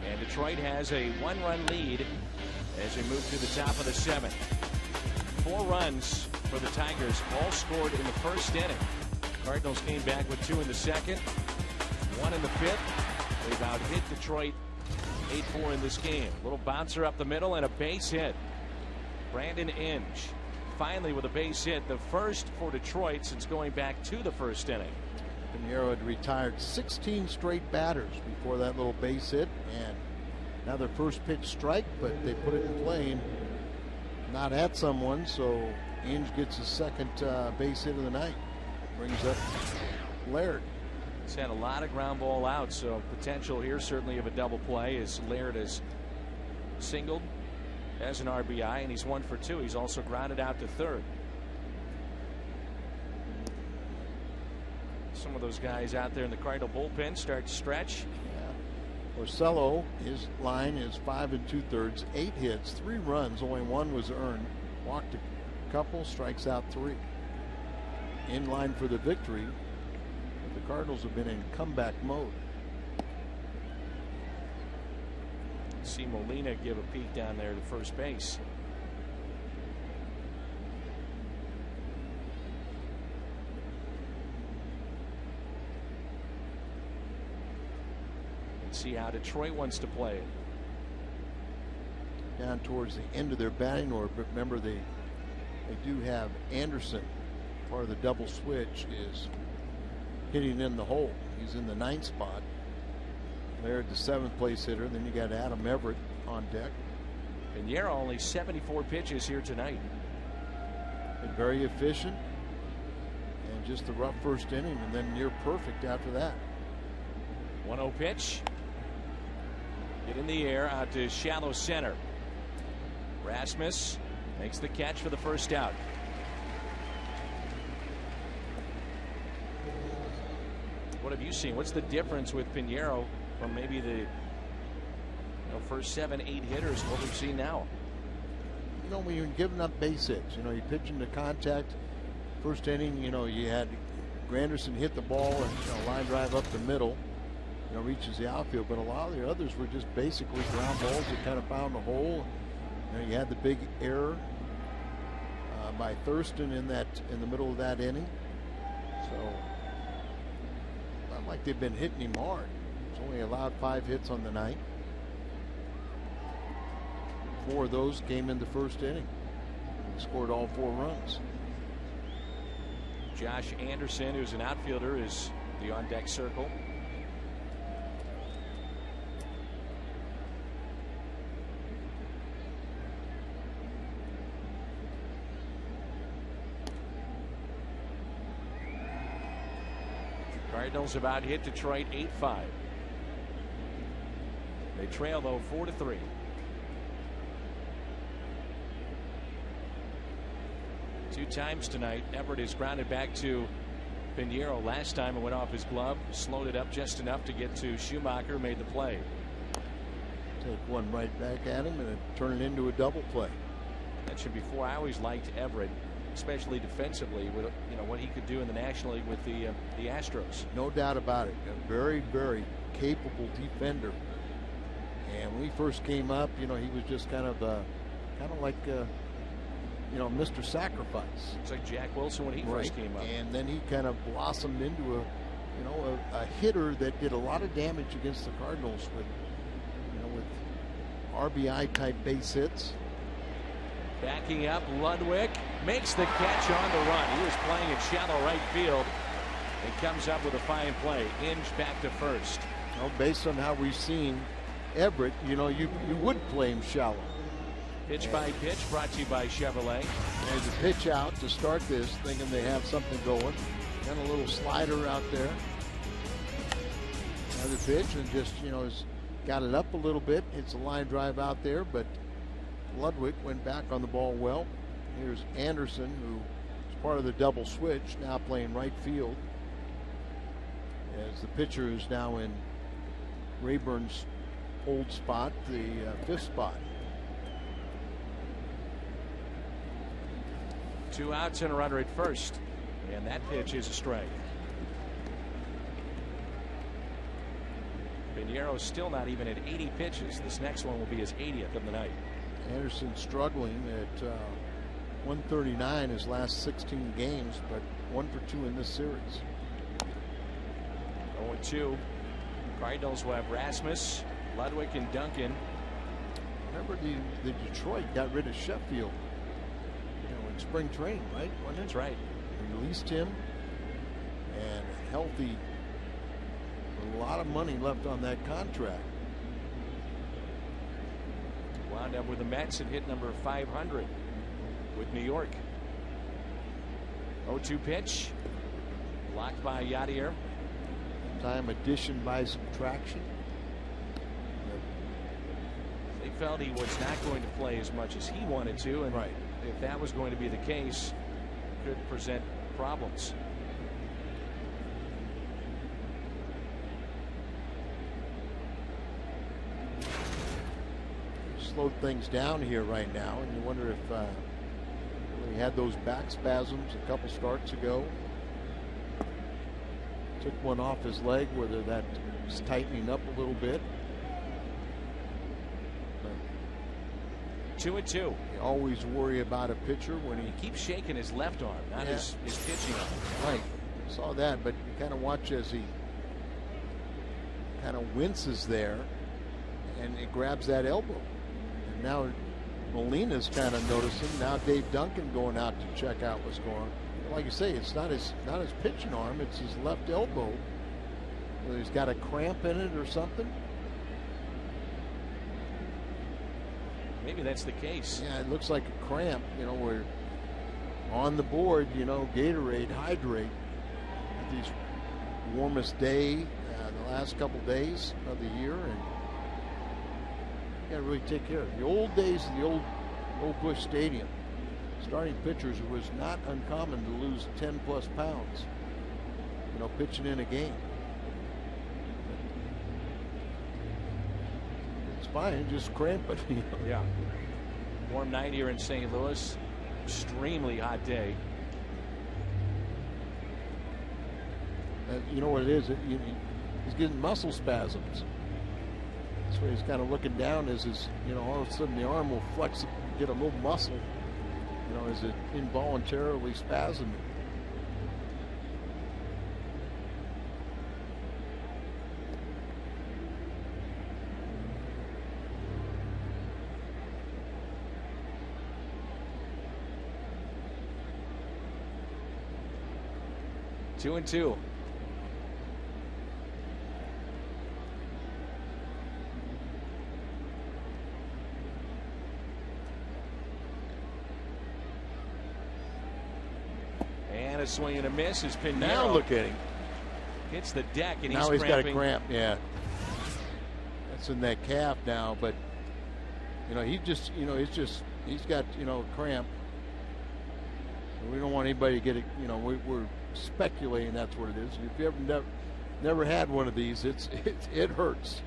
And Detroit has a 1-run lead as they move to the top of the 7th. 4 runs for the Tigers, all scored in the first inning. Cardinals came back with 2 in the 2nd, 1 in the 5th. They've out hit Detroit 8-4 in this game. Little bouncer up the middle and a base hit. Brandon Inge finally with a base hit, the first for Detroit since going back to the first inning. Pinheiro had retired 16 straight batters before that little base hit, and now their first pitch strike, but they put it in play and not at someone, so Inge gets his second base hit of the night. Brings up Laird. He's had a lot of ground ball outs, so potential here certainly of a double play as Laird has singled as an RBI, and he's 1 for 2. He's also grounded out to third. Some of those guys out there in the Cardinal bullpen start to stretch. Yeah. Orsello, his line is 5 2/3, 8 hits, 3 runs, only 1 was earned. Walked a couple, strikes out 3. In line for the victory. But the Cardinals have been in comeback mode. See Molina give a peek down there to first base. And see how Detroit wants to play it. Down towards the end of their batting order, but remember they do have Anderson. Part of the double switch is hitting in the hole. He's in the 9th spot. Laird, the 7th place hitter. Then you got Adam Everett on deck. Pinheiro only 74 pitches here tonight. Been very efficient. And just a rough first inning, and then near perfect after that. 1-0 pitch. Get in the air out to shallow center. Rasmus makes the catch for the first out. What have you seen? What's the difference with Pinheiro from maybe the first 7, 8 hitters, what we've seen now? When you're giving up base hits, you pitch into contact. First inning, you had Granderson hit the ball and line drive up the middle, reaches the outfield. But a lot of the others were just basically ground balls that kind of found the hole. You had the big error by Thurston in the middle of that inning. So not like they've been hitting him hard. He's only allowed 5 hits on the night. 4 of those came in the first inning. He scored all 4 runs. Josh Anderson, who's an outfielder, is the on-deck circle. Cardinals about hit Detroit 8-5. They trail though 4-3. Two times tonight, Everett is grounded back to Pinheiro. Last time it went off his glove, slowed it up just enough to get to Schumacher, made the play. Take one right back at him and turn it into a double play. Mentioned before, I always liked Everett, especially defensively, with what he could do in the National League with the Astros. No doubt about it. A very, very capable defender. And when he first came up, he was just kind of like Mr. Sacrifice. It's like Jack Wilson when he first came up. And then he kind of blossomed into a hitter that did a lot of damage against the Cardinals with RBI type base hits. Backing up, Ludwig makes the catch on the run. He was playing in shallow right field. He comes up with a fine play. Inge back to first. Well, based on how we've seen Everett, you would play him shallow. Pitch by pitch brought to you by Chevrolet. There's a pitch out to start this, thinking they have something going. Then a little slider out there. Another pitch, and just, has got it up a little bit. It's a line drive out there, but Ludwig went back on the ball well. Here's Anderson, who is part of the double switch, now playing right field. As the pitcher is now in Rayburn's old spot, the 5th spot. 2 outs and a runner at first. And that pitch is a strike. Pinero's still not even at 80 pitches. This next one will be his 80th of the night. Anderson struggling at 139 his last 16 games, but 1 for 2 in this series. 0-2. Cardinals will have Rasmus, Ludwig, and Duncan. Remember the Detroit got rid of Sheffield, in spring training, right? That's right. Released him, and healthy. A lot of money left on that contract. Wound up with the Mets and hit number 500 with New York. 0-2 pitch. Blocked by Yadier. Time addition by subtraction. They felt he was not going to play as much as he wanted to, and right. If that was going to be the case, it could present problems. Slowed things down here right now, and you wonder if he had those back spasms a couple starts ago. Took one off his leg, whether that was tightening up a little bit. 2-2. You always worry about a pitcher when he keeps shaking his left arm, not his pitching arm. Right. Saw that, but you kind of watch as he kind of winces there, and it grabs that elbow. And now Molina's kind of noticing. Now Dave Duncan going out to check out what's going on. Like you say, it's not his pitching arm, it's his left elbow. Whether he's got a cramp in it or something. Maybe that's the case. Yeah, it looks like a cramp. We're on the board, Gatorade, hydrate. These warmest day, the last couple days of the year, and you got to really take care of it. The old days of the old Busch Stadium, starting pitchers, it was not uncommon to lose 10 plus pounds, pitching in a game. It's fine, just cramp it. Yeah. Warm night here in St. Louis. Extremely hot day. You know what it is? He's getting muscle spasms. That's why he's kind of looking down as his, all of a sudden the arm will flex, get a little muscle, as it involuntarily spasming. Two and two. And a swing and a miss as Pinero. Now look at him. Hits the deck and now he's got a cramp. Yeah, that's in that calf now. But he's got a cramp. We don't want anybody to get it. We're speculating that's what it is. If you ever never had one of these, it hurts.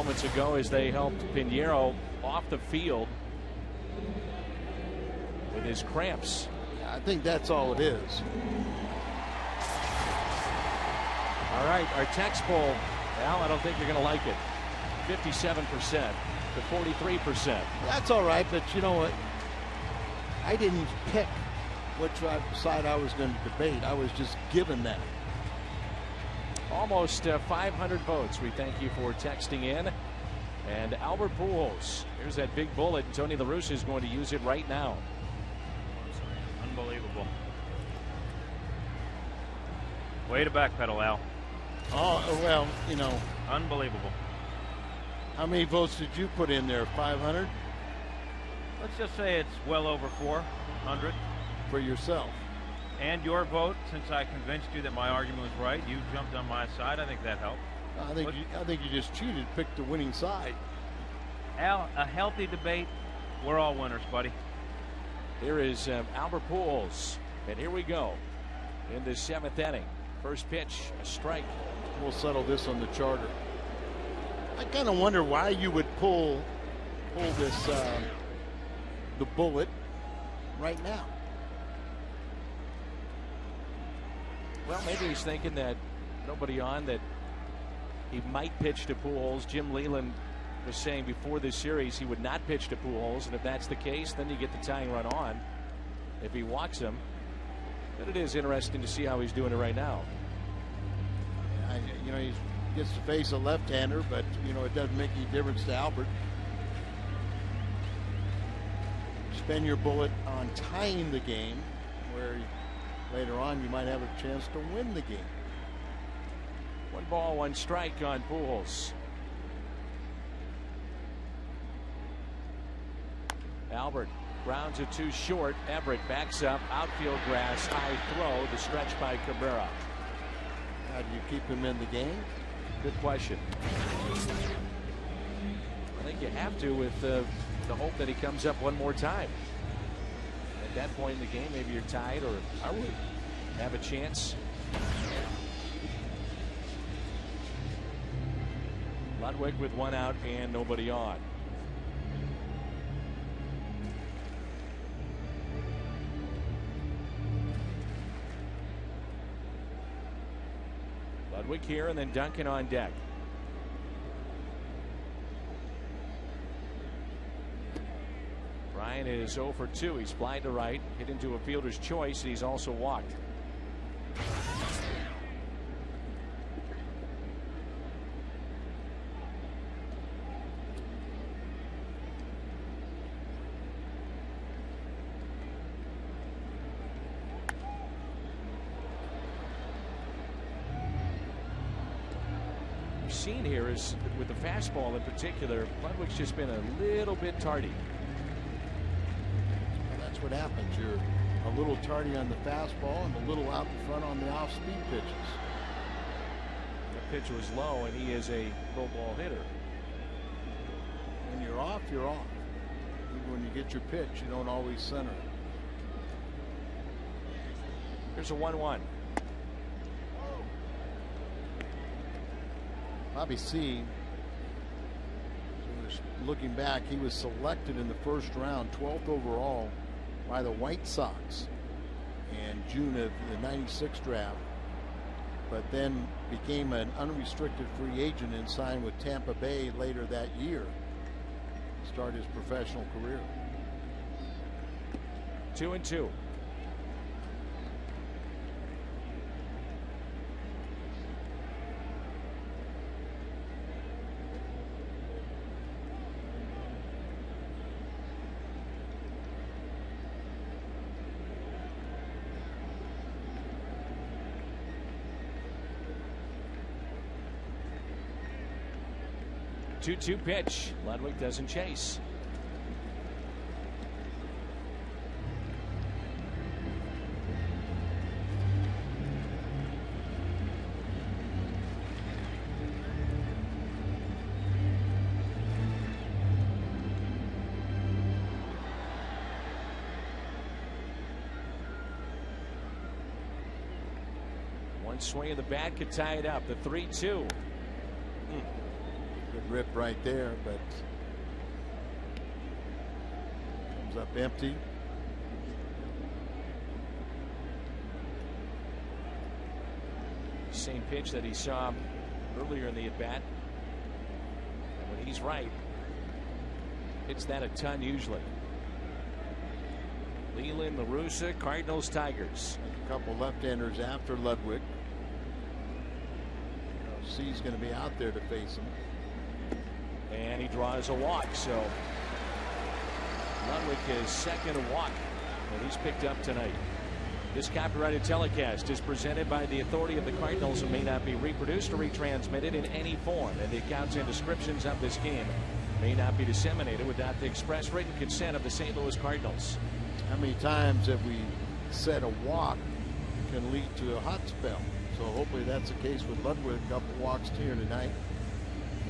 moments ago as they helped Pinheiro off the field with his cramps. I think that's all it is. All right, our text poll. Al, I don't think you're going to like it. 57% to 43%. That's all right, but you know what? I didn't pick which side I was going to debate. I was just given that. Almost 500 votes. We thank you for texting in. And Albert Pujols, here's that big bullet. Tony La Russa is going to use it right now. Unbelievable. Way to backpedal, Al. Oh, well, you know. Unbelievable. How many votes did you put in there? 500? Let's just say it's well over 400. For yourself. And your vote, since I convinced you that my argument was right, you jumped on my side. I think that helped. I think you just cheated, picked the winning side. Al, a healthy debate. We're all winners, buddy. Here is Albert Pujols. And here we go in the 7th inning. First pitch, a strike. We'll settle this on the charter. I kind of wonder why you would pull this the bullet right now. Well, maybe he's thinking that nobody on, that he might pitch to Pujols. Jim Leland was saying before this series he would not pitch to Pujols, and if that's the case, then you get the tying run on if he walks him. But it is interesting to see how he's doing it right now. You know, he gets to face a left-hander, but you know it doesn't make any difference to Albert. Spend your bullet on tying the game, where later on you might have a chance to win the game. 1 ball, 1 strike on Pujols. Albert grounds it too short. Everett backs up, outfield grass, high throw, the stretch by Cabrera. How do you keep him in the game? Good question. I think you have to, with the hope that he comes up one more time. At that point in the game, maybe you're tied, or I would have a chance. Ludwig with 1 out and nobody on. Ludwig here, and then Duncan on deck. Ryan is 0 for 2. He's flied to right, hit into a fielder's choice, and he's also walked. Seen here is with the fastball in particular, Ludwig's just been a little bit tardy. Well, that's what happens. You're a little tardy on the fastball and a little out in front on the off-speed pitches. The pitch was low, and he is a low ball hitter. When you're off, you're off. Even when you get your pitch, you don't always center it. Here's a 1-1. Bobby C, looking back, he was selected in the first round, 12th overall, by the White Sox in June of the '96 draft, but then became an unrestricted free agent and signed with Tampa Bay later that year. Started his professional career. 2-2. Two pitch. Ludwig doesn't chase. One swing of the bat could tie it up. The 3-2. Good rip right there, but comes up empty. Same pitch that he saw earlier in the at-bat. And when he's right, it's that a ton usually. Leland, LaRussa, Cardinals, Tigers. A couple left-handers after Ludwig. C's going to be out there to face him. And he draws a walk, so Ludwig his second walk that he's picked up tonight. This copyrighted telecast is presented by the authority of the Cardinals and may not be reproduced or retransmitted in any form, and the accounts and descriptions of this game may not be disseminated without the express written consent of the St. Louis Cardinals. How many times have we said a walk can lead to a hot spell? So hopefully that's the case with Ludwig. A couple walks here tonight.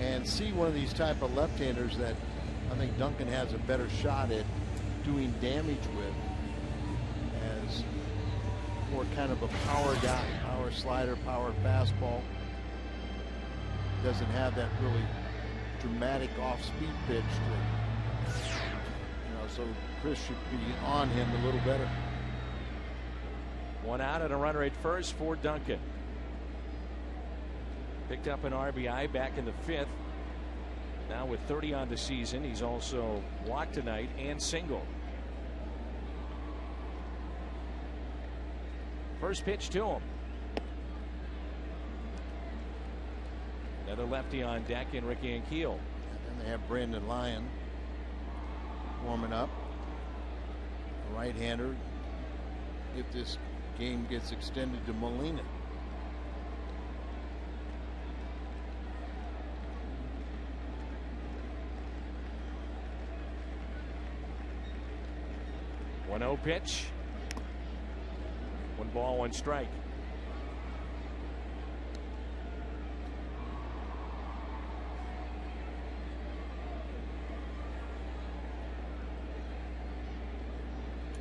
And see one of these type of left-handers that I think Duncan has a better shot at doing damage with, as more kind of a power guy, power slider, power fastball. Doesn't have that really dramatic off-speed pitch to, so Chris should be on him a little better. One out and a runner at first for Duncan. Picked up an RBI back in the 5th. Now with 30 on the season, he's also walked tonight and singled. First pitch to him. Another lefty on deck in Ricky and Keel. And they have Brandon Lyon warming up. A right-hander. If this game gets extended to Molina. One 0 pitch. 1 ball, 1 strike.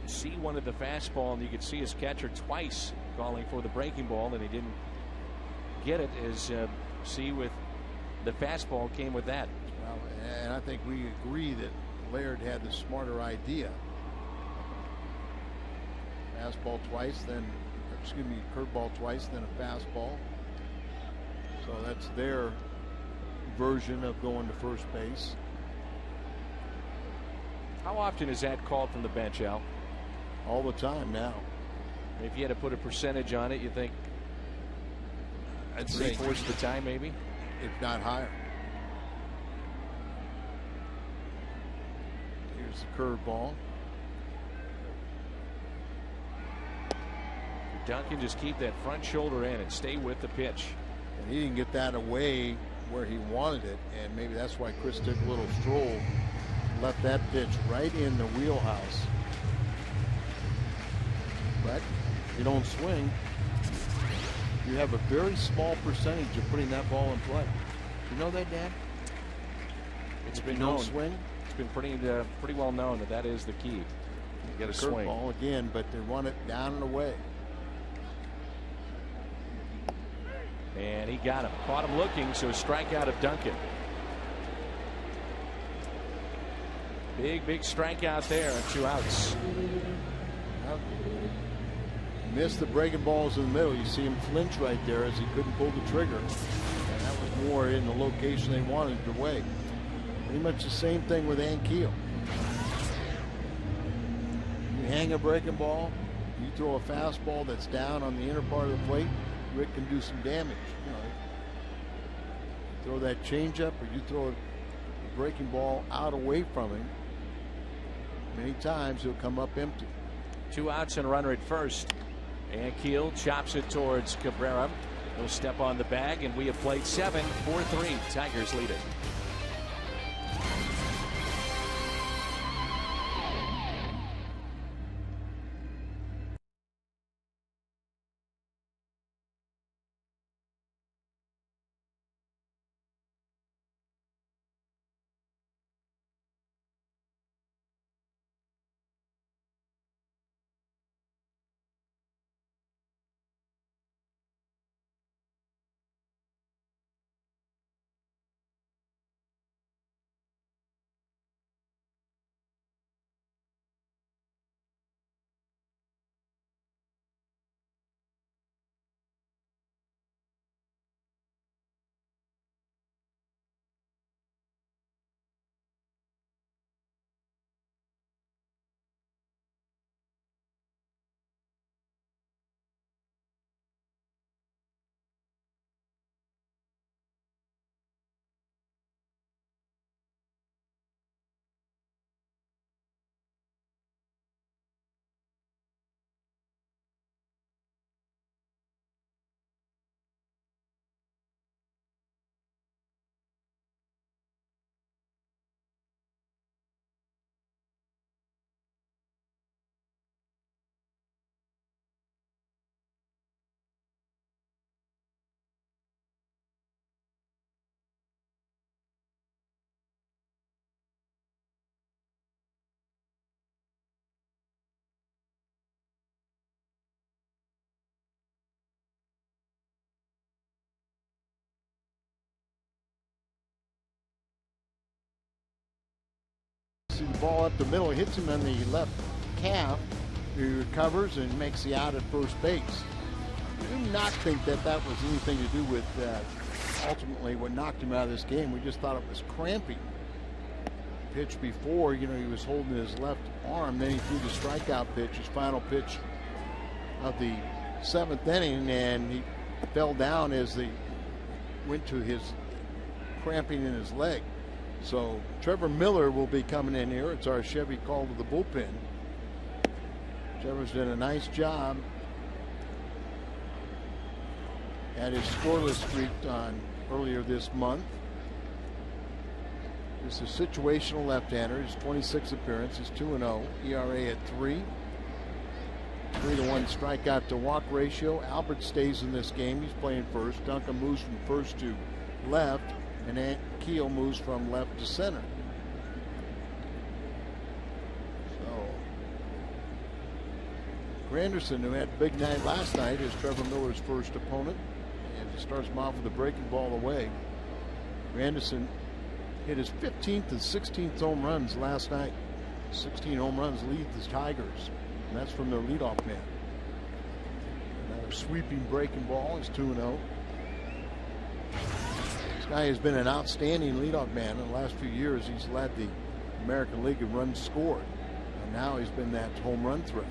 C wanted the fastball, and you could see his catcher twice calling for the breaking ball, and he didn't get it, as C with the fastball came with that. Well, and I think we agree that Laird had the smarter idea. Fastball twice, then, excuse me, curveball twice, then a fastball. So that's their version of going to first base. How often is that called from the bench, Al? All the time now. If you had to put a percentage on it, you think I'd say 3/4 of the time, maybe, if not higher. Here's the curveball. Duncan just keep that front shoulder in and stay with the pitch. And he didn't get that away where he wanted it, and maybe that's why Chris took a little stroll, left that pitch right in the wheelhouse. But if you don't swing, you have a very small percentage of putting that ball in play. You know that, Dan? It's been known. known. Swing. It's been pretty well known that is the key. You got to swing. Curveball again, but they want it down and away. And he got him. Caught him looking, so strikeout of Duncan. Big strikeout there on 2 outs. Well, missed the breaking balls in the middle. You see him flinch right there as he couldn't pull the trigger. And that was more in the location they wanted it away. Pretty much the same thing with Ankiel. You hang a breaking ball, you throw a fastball that's down on the inner part of the plate, Rick can do some damage. Throw that changeup, or you throw a breaking ball out away from him. Many times he'll come up empty. 2 outs and a runner at first. And Keel chops it towards Cabrera. He'll step on the bag, and we have played 7. 4-3. Tigers lead it. See the ball up the middle, hits him on the left calf. He recovers and makes the out at first base. I do not think that that was anything to do with ultimately what knocked him out of this game. We just thought it was cramping. Pitch before, he was holding his left arm. Then he threw the strikeout pitch, his final pitch of the 7th inning, and he fell down as they went to his cramping in his leg. So Trevor Miller will be coming in here. It's our Chevy call to the bullpen. Trevor's done a nice job. Had his scoreless streak on earlier this month. This is a situational left-hander. His 26th appearance. He's 2-0. ERA at 3. 3-to-1 strikeout to walk ratio. Albert stays in this game. He's playing first. Duncan moves from first to left, and Keel moves from left to center. So Granderson, who had a big night last night, is Trevor Miller's first opponent, and he starts him off with a breaking ball away. Granderson hit his 15th and 16th home runs last night. 16 home runs lead the Tigers, and that's from their leadoff man. Another sweeping breaking ball is 2-0. This guy has been an outstanding leadoff man. In the last few years, he's led the American League in runs scored, and now he's been that home run threat.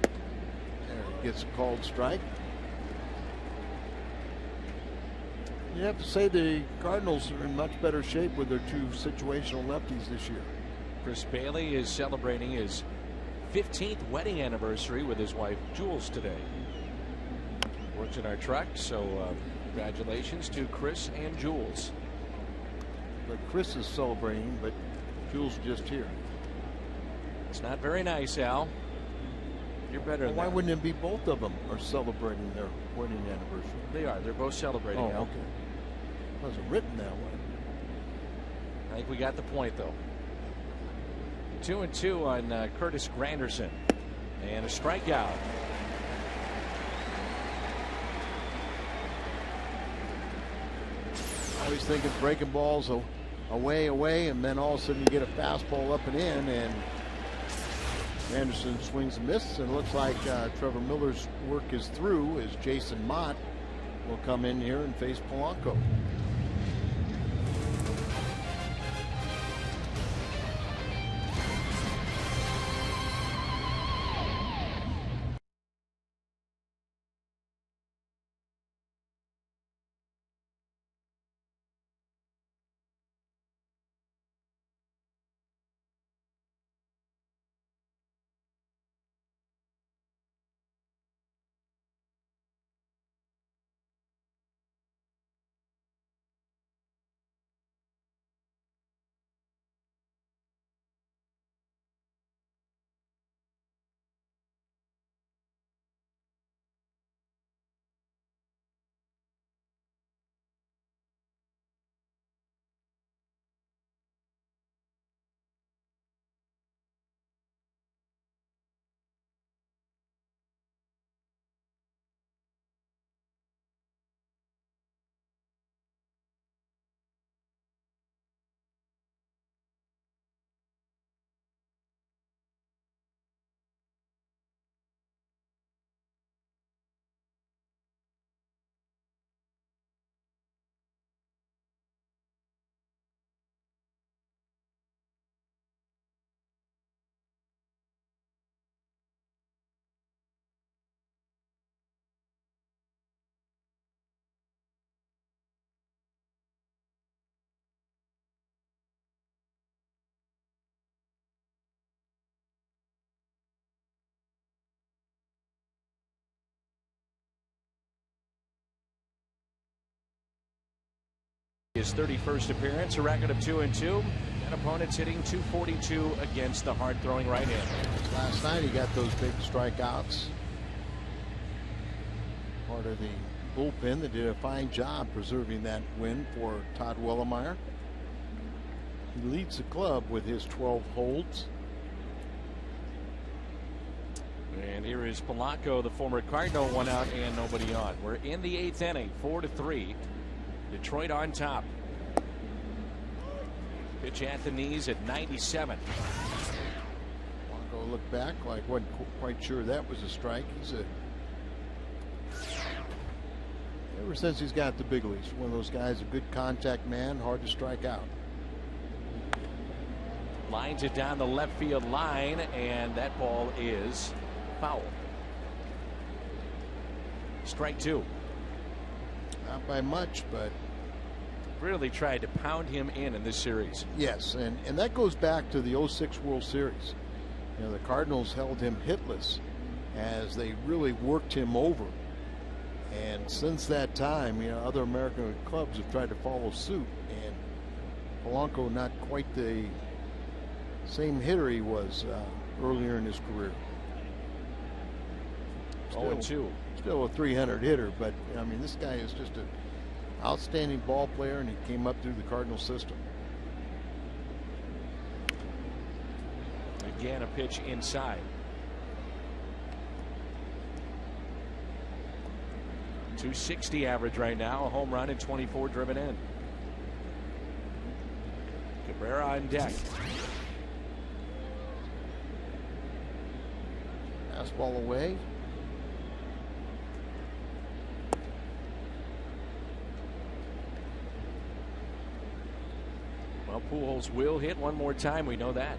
There he gets a called strike. You have to say the Cardinals are in much better shape with their two situational lefties this year. Chris Bailey is celebrating his 15th wedding anniversary with his wife Jules today. Works in our truck, so congratulations to Chris and Jules. But Chris is celebrating, but Jules just here. It's not very nice, Al. You're better than why that. wouldn't it be both of them are celebrating their wedding anniversary? They are. They're both celebrating. Oh, Al. okay. It wasn't written that way. I think we got the point, though. 2-2 on Curtis Granderson, and a strikeout. Always thinking breaking balls away, and then all of a sudden you get a fastball up and in, and Anderson swings and misses, and it looks like Trevor Miller's work is through as Jason Mott will come in here and face Polanco. His 31st appearance, a record of 2-2. And opponents hitting .242 against the hard-throwing right-hander. Last night he got those big strikeouts. Part of the bullpen that did a fine job preserving that win for Todd Wellemeyer. He leads the club with his 12 holds. And here is Polanco, the former Cardinal, 1 out and nobody on. We're in the 8th inning, 4-3. Detroit on top. Pitch at the knees at 97. Polanco looked back like wasn't quite sure that was a strike. Ever since he's got the big leagues, one of those guys, a good contact man, hard to strike out. Lines it down the left field line, and that ball is foul. Strike two. Not by much, but really tried to pound him in this series. Yes, and that goes back to the 06 World Series. You know, the Cardinals held him hitless as they really worked him over. And since that time, you know, other American clubs have tried to follow suit. And Polanco not quite the same hitter he was earlier in his career. 0-2. Still a 300 hitter, but I mean, this guy is just an outstanding ball player, and he came up through the Cardinal system. Again, a pitch inside. .260 average right now, a home run and 24 driven in. Cabrera on deck. Fastball away. Well, Pujols will hit one more time. We know that.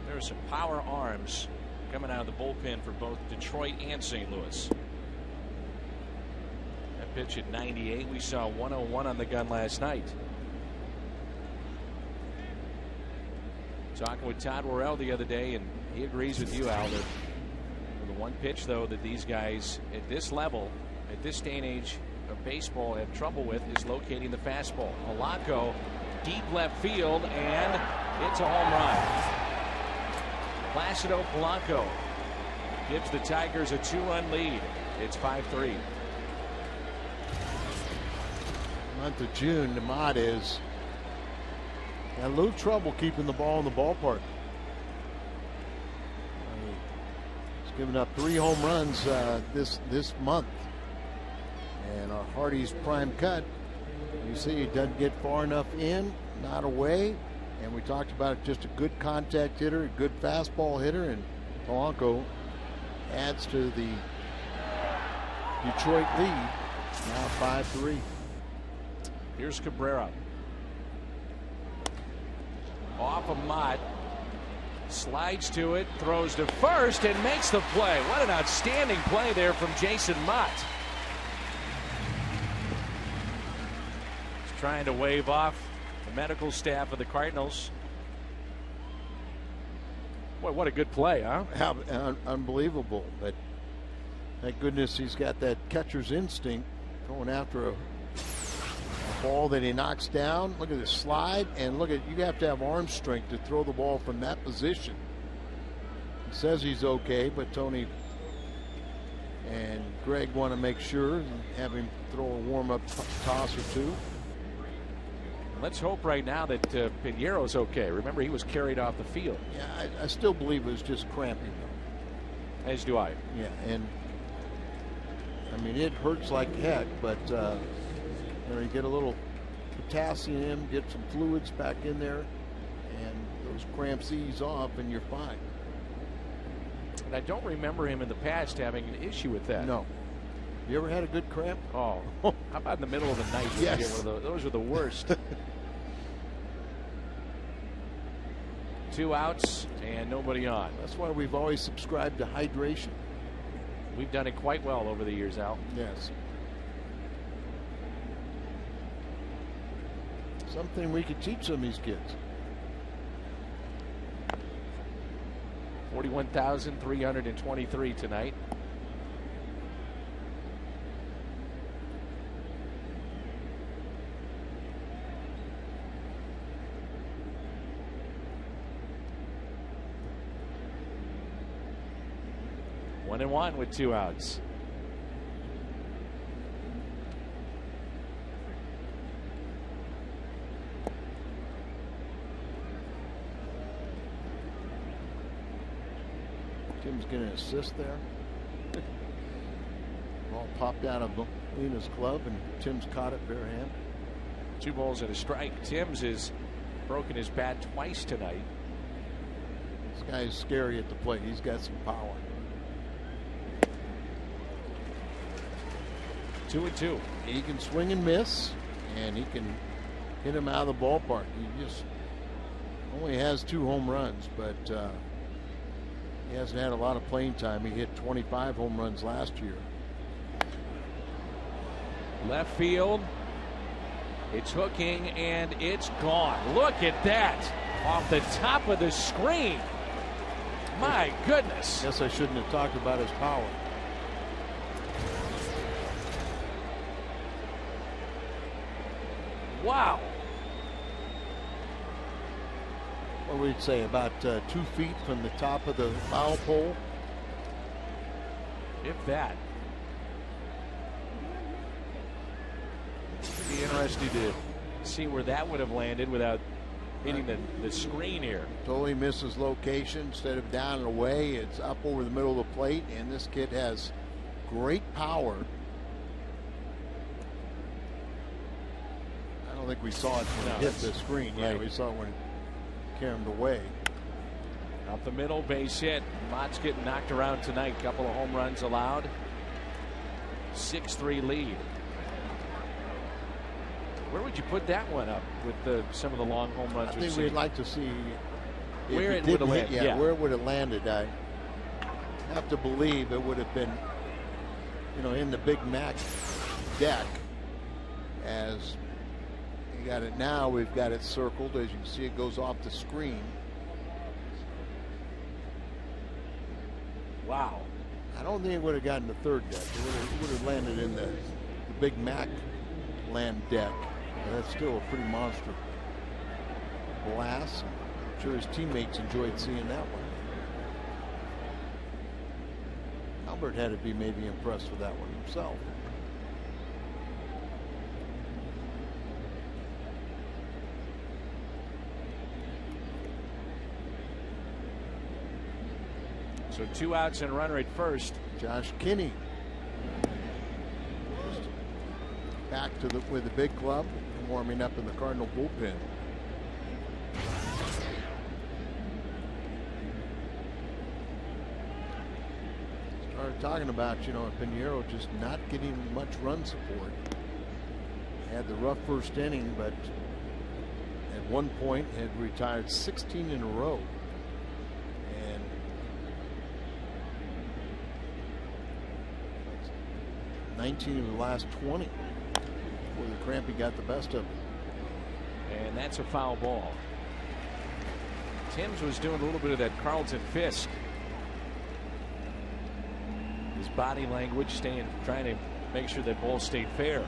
There are some power arms coming out of the bullpen for both Detroit and St. Louis. That pitch at 98. We saw 101 on the gun last night. Talking with Todd Worrell the other day, and he agrees with you, Al, that the one pitch, though, that these guys at this level, at this day and age of baseball, have trouble with is locating the fastball. Polanco, deep left field, and it's a home run. Placido Polanco gives the Tigers a 2-run lead. It's 5-3. Month of June, Nemad is had a little trouble keeping the ball in the ballpark. He's given up 3 home runs this month, and Hardy's prime cut. You see, he doesn't get far enough in, not away. And we talked about it, just a good contact hitter, a good fastball hitter, and Polanco adds to the Detroit lead. Now 5-3. Here's Cabrera. Off of Mott. Slides to it, throws to first, and makes the play. What an outstanding play there from Jason Mott. He's trying to wave off the medical staff of the Cardinals. Boy, what a good play, huh? Unbelievable. But thank goodness he's got that catcher's instinct, going after a ball that he knocks down. Look at the slide, and look at, you have to have arm strength to throw the ball from that position. He says he's okay, but Tony and Greg want to make sure and have him throw a warm-up toss or two. Let's hope right now that Piñeiro's okay. Remember, he was carried off the field. Yeah, I still believe it was just cramping, though. As do I. Yeah, and I mean, it hurts like heck, but you know, you get a little potassium, get some fluids back in there, and those cramps ease off, and you're fine. And I don't remember him in the past having an issue with that. No. You ever had a good cramp? Oh, how about in the middle of the night? Yes. You get one of those are the worst. 2 outs and nobody on. That's why we've always subscribed to hydration. We've done it quite well over the years, Al. Yes. Something we could teach some of these kids. 41,323 tonight. One and one with 2 outs. Tim's getting an assist there. Ball popped out of Molina's glove, and Tim's caught it barehand. 2 balls and a strike. Timms has broken his bat twice tonight. This guy's scary at the plate. He's got some power. 2-2. He can swing and miss, and he can hit him out of the ballpark. He just only has 2 home runs, but he hasn't had a lot of playing time. He hit 25 home runs last year. Left field. It's hooking and it's gone. Look at that. Off the top of the screen. My goodness. Guess I shouldn't have talked about his power. Wow. What would we say, about 2 feet from the top of the foul pole? If that. Be interesting to see where that would have landed without hitting the screen here. Totally misses location. Instead of down and away, it's up over the middle of the plate, and this kid has great power. I don't think we saw it when it hit the screen. Yeah, right. we saw it when it carried away. Up the middle, base hit. Mott's getting knocked around tonight. Couple of home runs allowed. 6-3 lead. Where would you put that one up with some of the long home runs? I think we'd like to see where it would have landed. Yeah, where it would have landed. I have to believe it would have been, in the Big Mac deck. As you got it now, we've got it circled. As you can see, it goes off the screen. Wow. I don't think it would have gotten the third deck. It would have landed in the Big Mac land deck. That's still a pretty monster blast. I'm sure his teammates enjoyed seeing that one. Albert had to be maybe impressed with that one himself. So 2 outs and a runner at first. Josh Kinney back to with the big club, warming up in the Cardinal bullpen. Started talking about, Pinheiro just not getting much run support. Had the rough first inning, but at one point had retired 16 in a row. And 19 of the last 20 before the cramping got the best of him. And that's a foul ball. Timms was doing a little bit of that Carlton fist. His body language trying to make sure that ball stayed fair.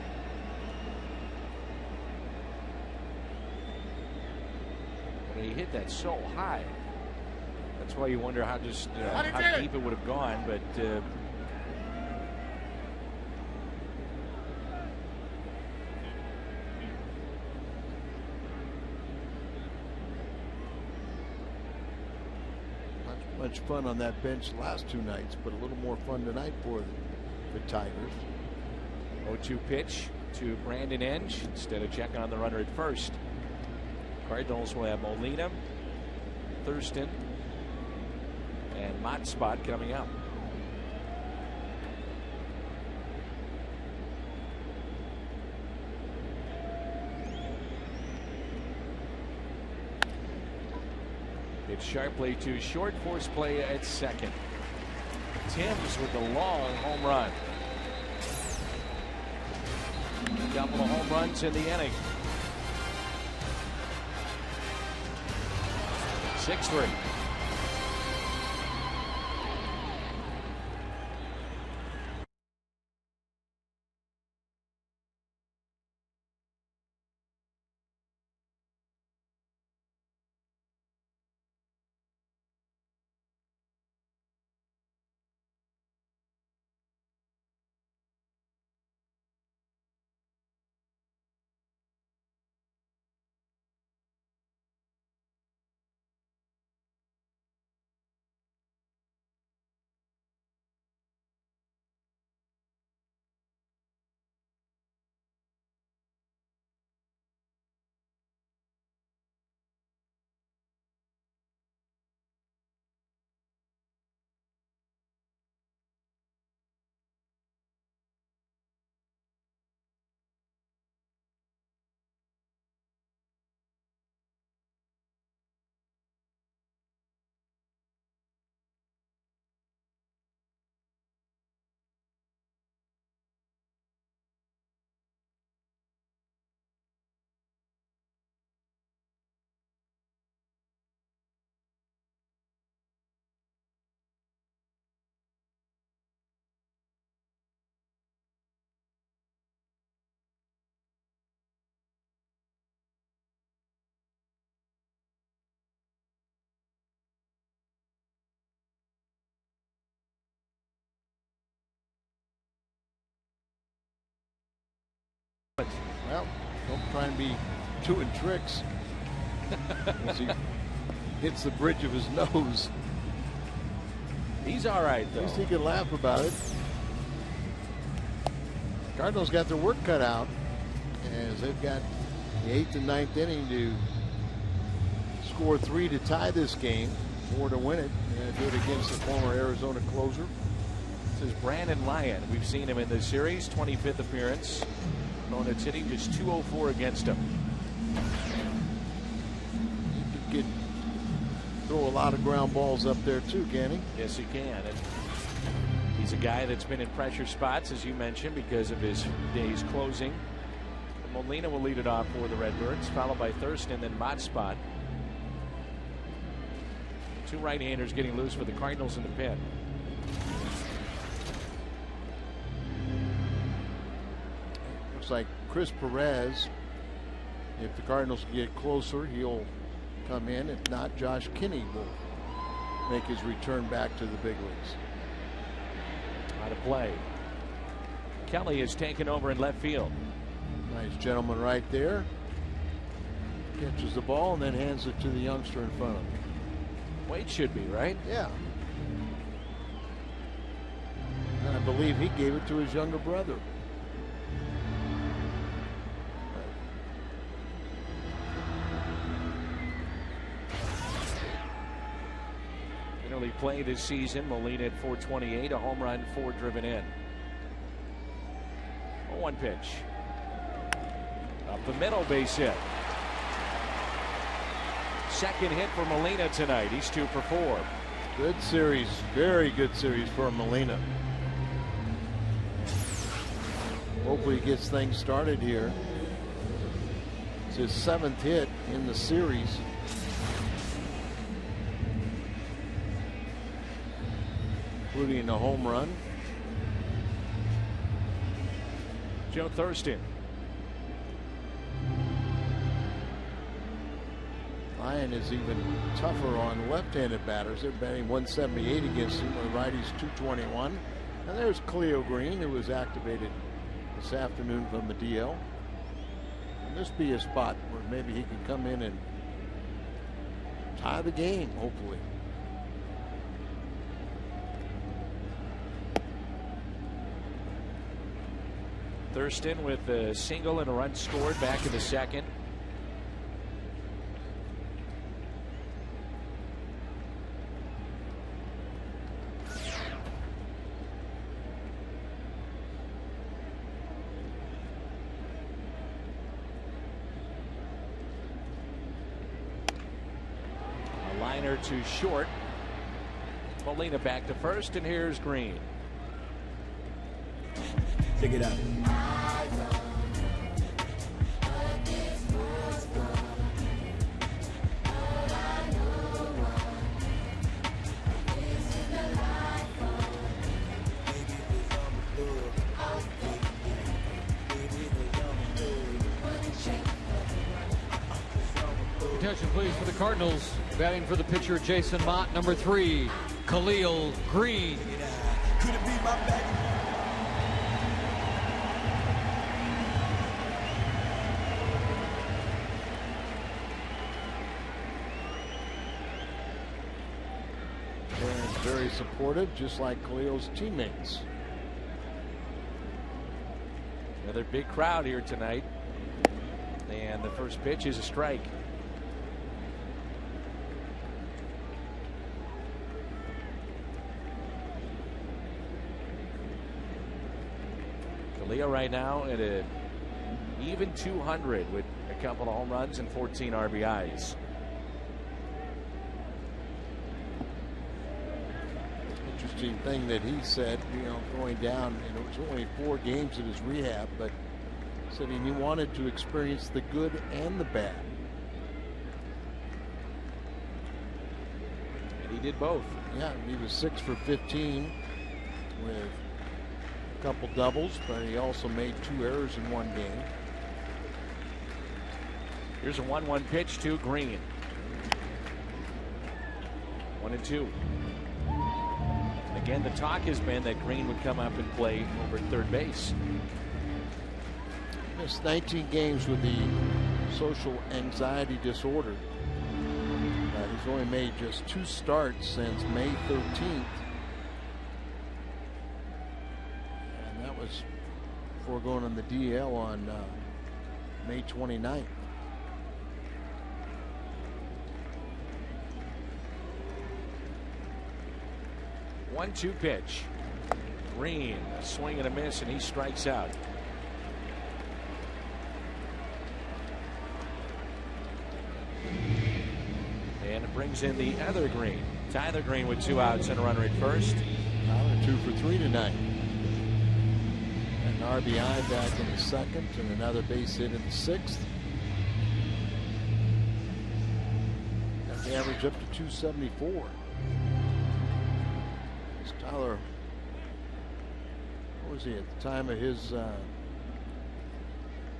And he hit that so high. That's why you wonder how how deep it would have gone, but much fun on that bench the last 2 nights, but a little more fun tonight for the Tigers. 0-2 pitch to Brandon Enge instead of checking on the runner at first. Cardinals will have Molina, Thurston, and Mott's spot coming up. It's sharply to short, force play at second. Timms with the long home run. A couple of home runs in the inning. 6-3. Well, don't try and be doing tricks as he hits the bridge of his nose. He's all right, though. At least he can laugh about it. Cardinals got their work cut out as they've got the 8th and 9th inning to score 3 to tie this game, 4 to win it. Do it against the former Arizona closer. This is Brandon Lyon. We've seen him in the series, 25th appearance. Opponents hitting just .204 against him. He could throw a lot of ground balls up there too, can he? Yes, he can. And he's a guy that's been in pressure spots, as you mentioned, because of his days closing. Molina will lead it off for the Redbirds, followed by Thurston, then Mott spot. Two right-handers getting loose for the Cardinals in the pen. Looks like Chris Perez, if the Cardinals get closer, he'll come in. If not, Josh Kinney will make his return back to the big leagues. Out of play. Kelly is taken over in left field. Nice gentleman right there. Catches the ball and then hands it to the youngster in front of him. Wade should be, right? Yeah. And I believe he gave it to his younger brother. Nearly play this season. Molina at .428, a home run, 4 driven in. 0-1 pitch. Up the middle, base hit. Second hit for Molina tonight. He's 2 for 4. Good series, very good series for Molina. Hopefully he gets things started here. It's his 7th hit in the series. Including a home run. Joe Thurston. Lyon is even tougher on left-handed batters. They're batting .178 against him, where righties .221. And there's Cleo Green, who was activated this afternoon from the DL. And this be a spot where maybe he can come in and tie the game, hopefully. Thurston with a single and a run scored back in the second. A liner to short. Molina back to first, and here's Green. Check it out. Attention please for the Cardinals. Batting for the pitcher Jason Mott, number 3, Khalil Green. Could it be my back? And very supportive, just like Khalil's teammates. Another big crowd here tonight. And the first pitch is a strike. Leo right now at an even 200 with a couple of home runs and 14 RBIs. Interesting thing that he said, going down, and it was only 4 games at his rehab, but said he wanted to experience the good and the bad. And he did both. Yeah, he was 6 for 15 with couple doubles, but he also made 2 errors in 1 game. Here's a 1-1 pitch to Green. 1-2. And again, the talk has been that Green would come up and play over third base. Missed 19 games with the social anxiety disorder. He's only made just 2 starts since May 13th. And that was before going on the DL on May 29th. One-two pitch. Green, a swing and a miss, and he strikes out. And it brings in the other Green. Tyler Green with 2 outs and a runner at first. Tyler 2 for 3 tonight. An RBI back in the 2nd and another base hit in the 6th. Got the average up to 274. Tyler, what was he at the time of his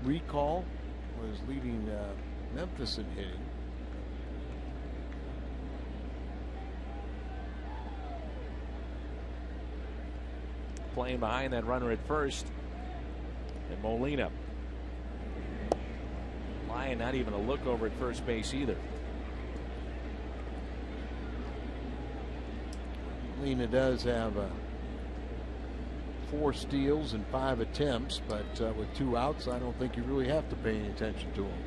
recall? Was leading Memphis in hitting. Playing behind that runner at first. And Molina. Lyon not even a look over at first base either. Molina does have 4 steals and 5 attempts, but with 2 outs, I don't think you really have to pay any attention to him.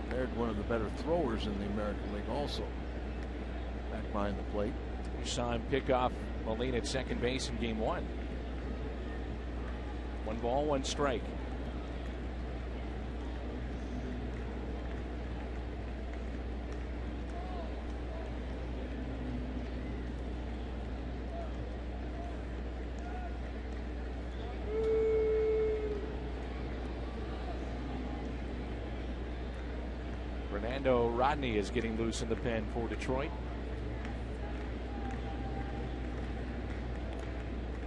They're one of the better throwers in the American League also. Back behind the plate. You saw him pick off Molina at second base in game 1. 1 ball, 1 strike. Fernando Rodney is getting loose in the pen for Detroit.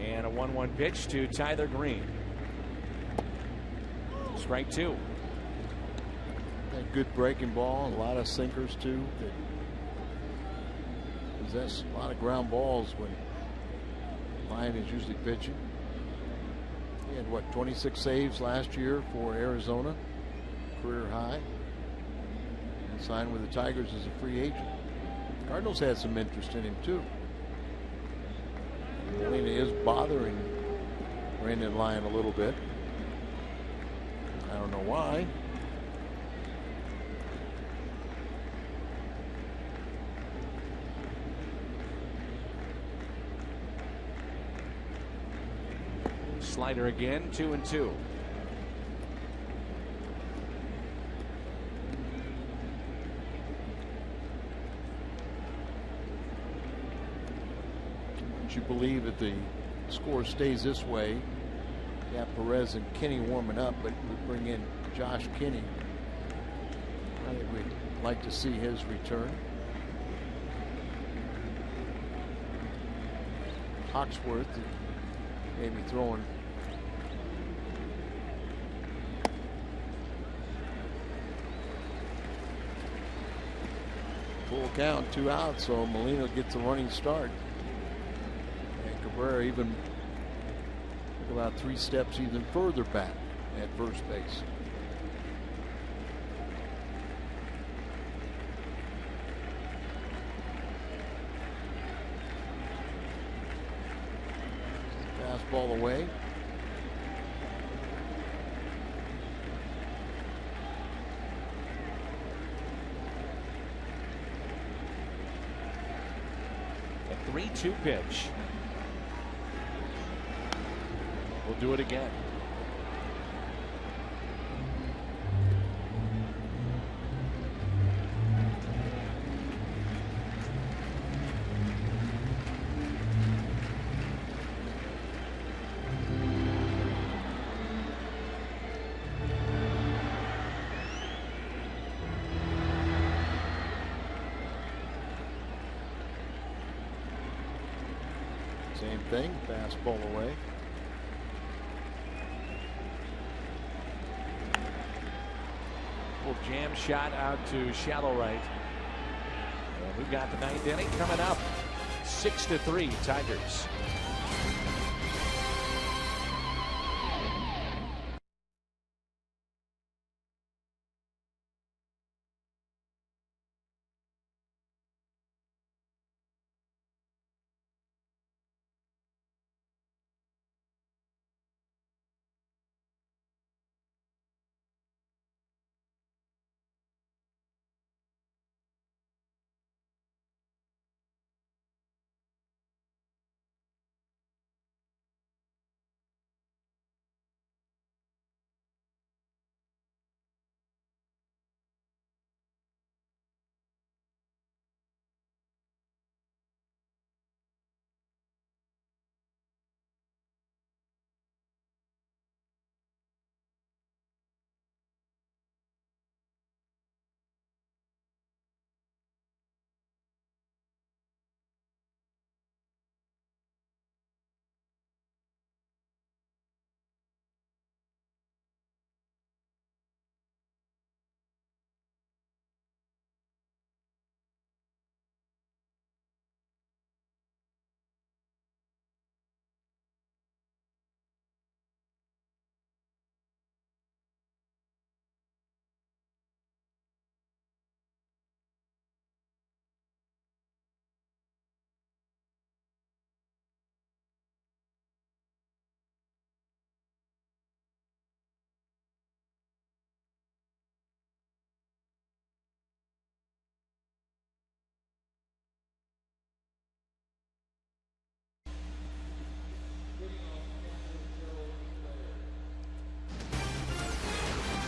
And a 1-1 pitch to Tyler Green. Strike 2. That good breaking ball, a lot of sinkers too. That possess a lot of ground balls when Lyon is usually pitching. He had what, 26 saves last year for Arizona, career high, and signed with the Tigers as a free agent. Cardinals had some interest in him too. Molina is bothering Brandon Lyon a little bit. I don't know why. Slider again, 2-2. Would you believe that the score stays this way? Yeah, Perez and Kinney warming up, but we bring in Josh Kinney. I think we'd like to see his return. Hawksworth maybe throwing full count, 2 outs, so Molina gets a running start. And Cabrera even about 3 steps even further back at first base. Fastball away. A 3-2 pitch. We'll do it again. Same thing, fastball away. Jam shot out to shallow right. And we've got the ninth inning coming up. 6-3 Tigers.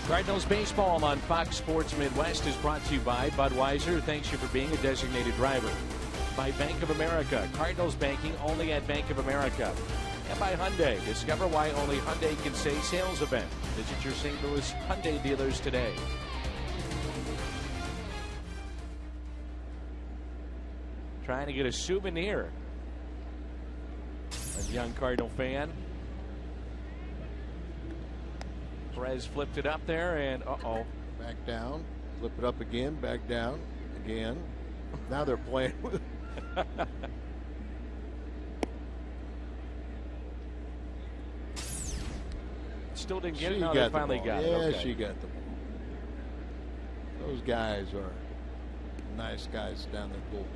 Cardinals baseball on Fox Sports Midwest is brought to you by Budweiser. Thanks you for being a designated driver. By Bank of America. Cardinals banking only at Bank of America. And by Hyundai. Discover why only Hyundai can say sales event. Visit your St. Louis Hyundai dealers today. Trying to get a souvenir. A young Cardinal fan. Perez flipped it up there and back down, flip it up again, back down again. Now they're playing with Still didn't get it. Now they finally got it. Yeah, okay. She got the ball. Those guys are nice guys down the bullpen.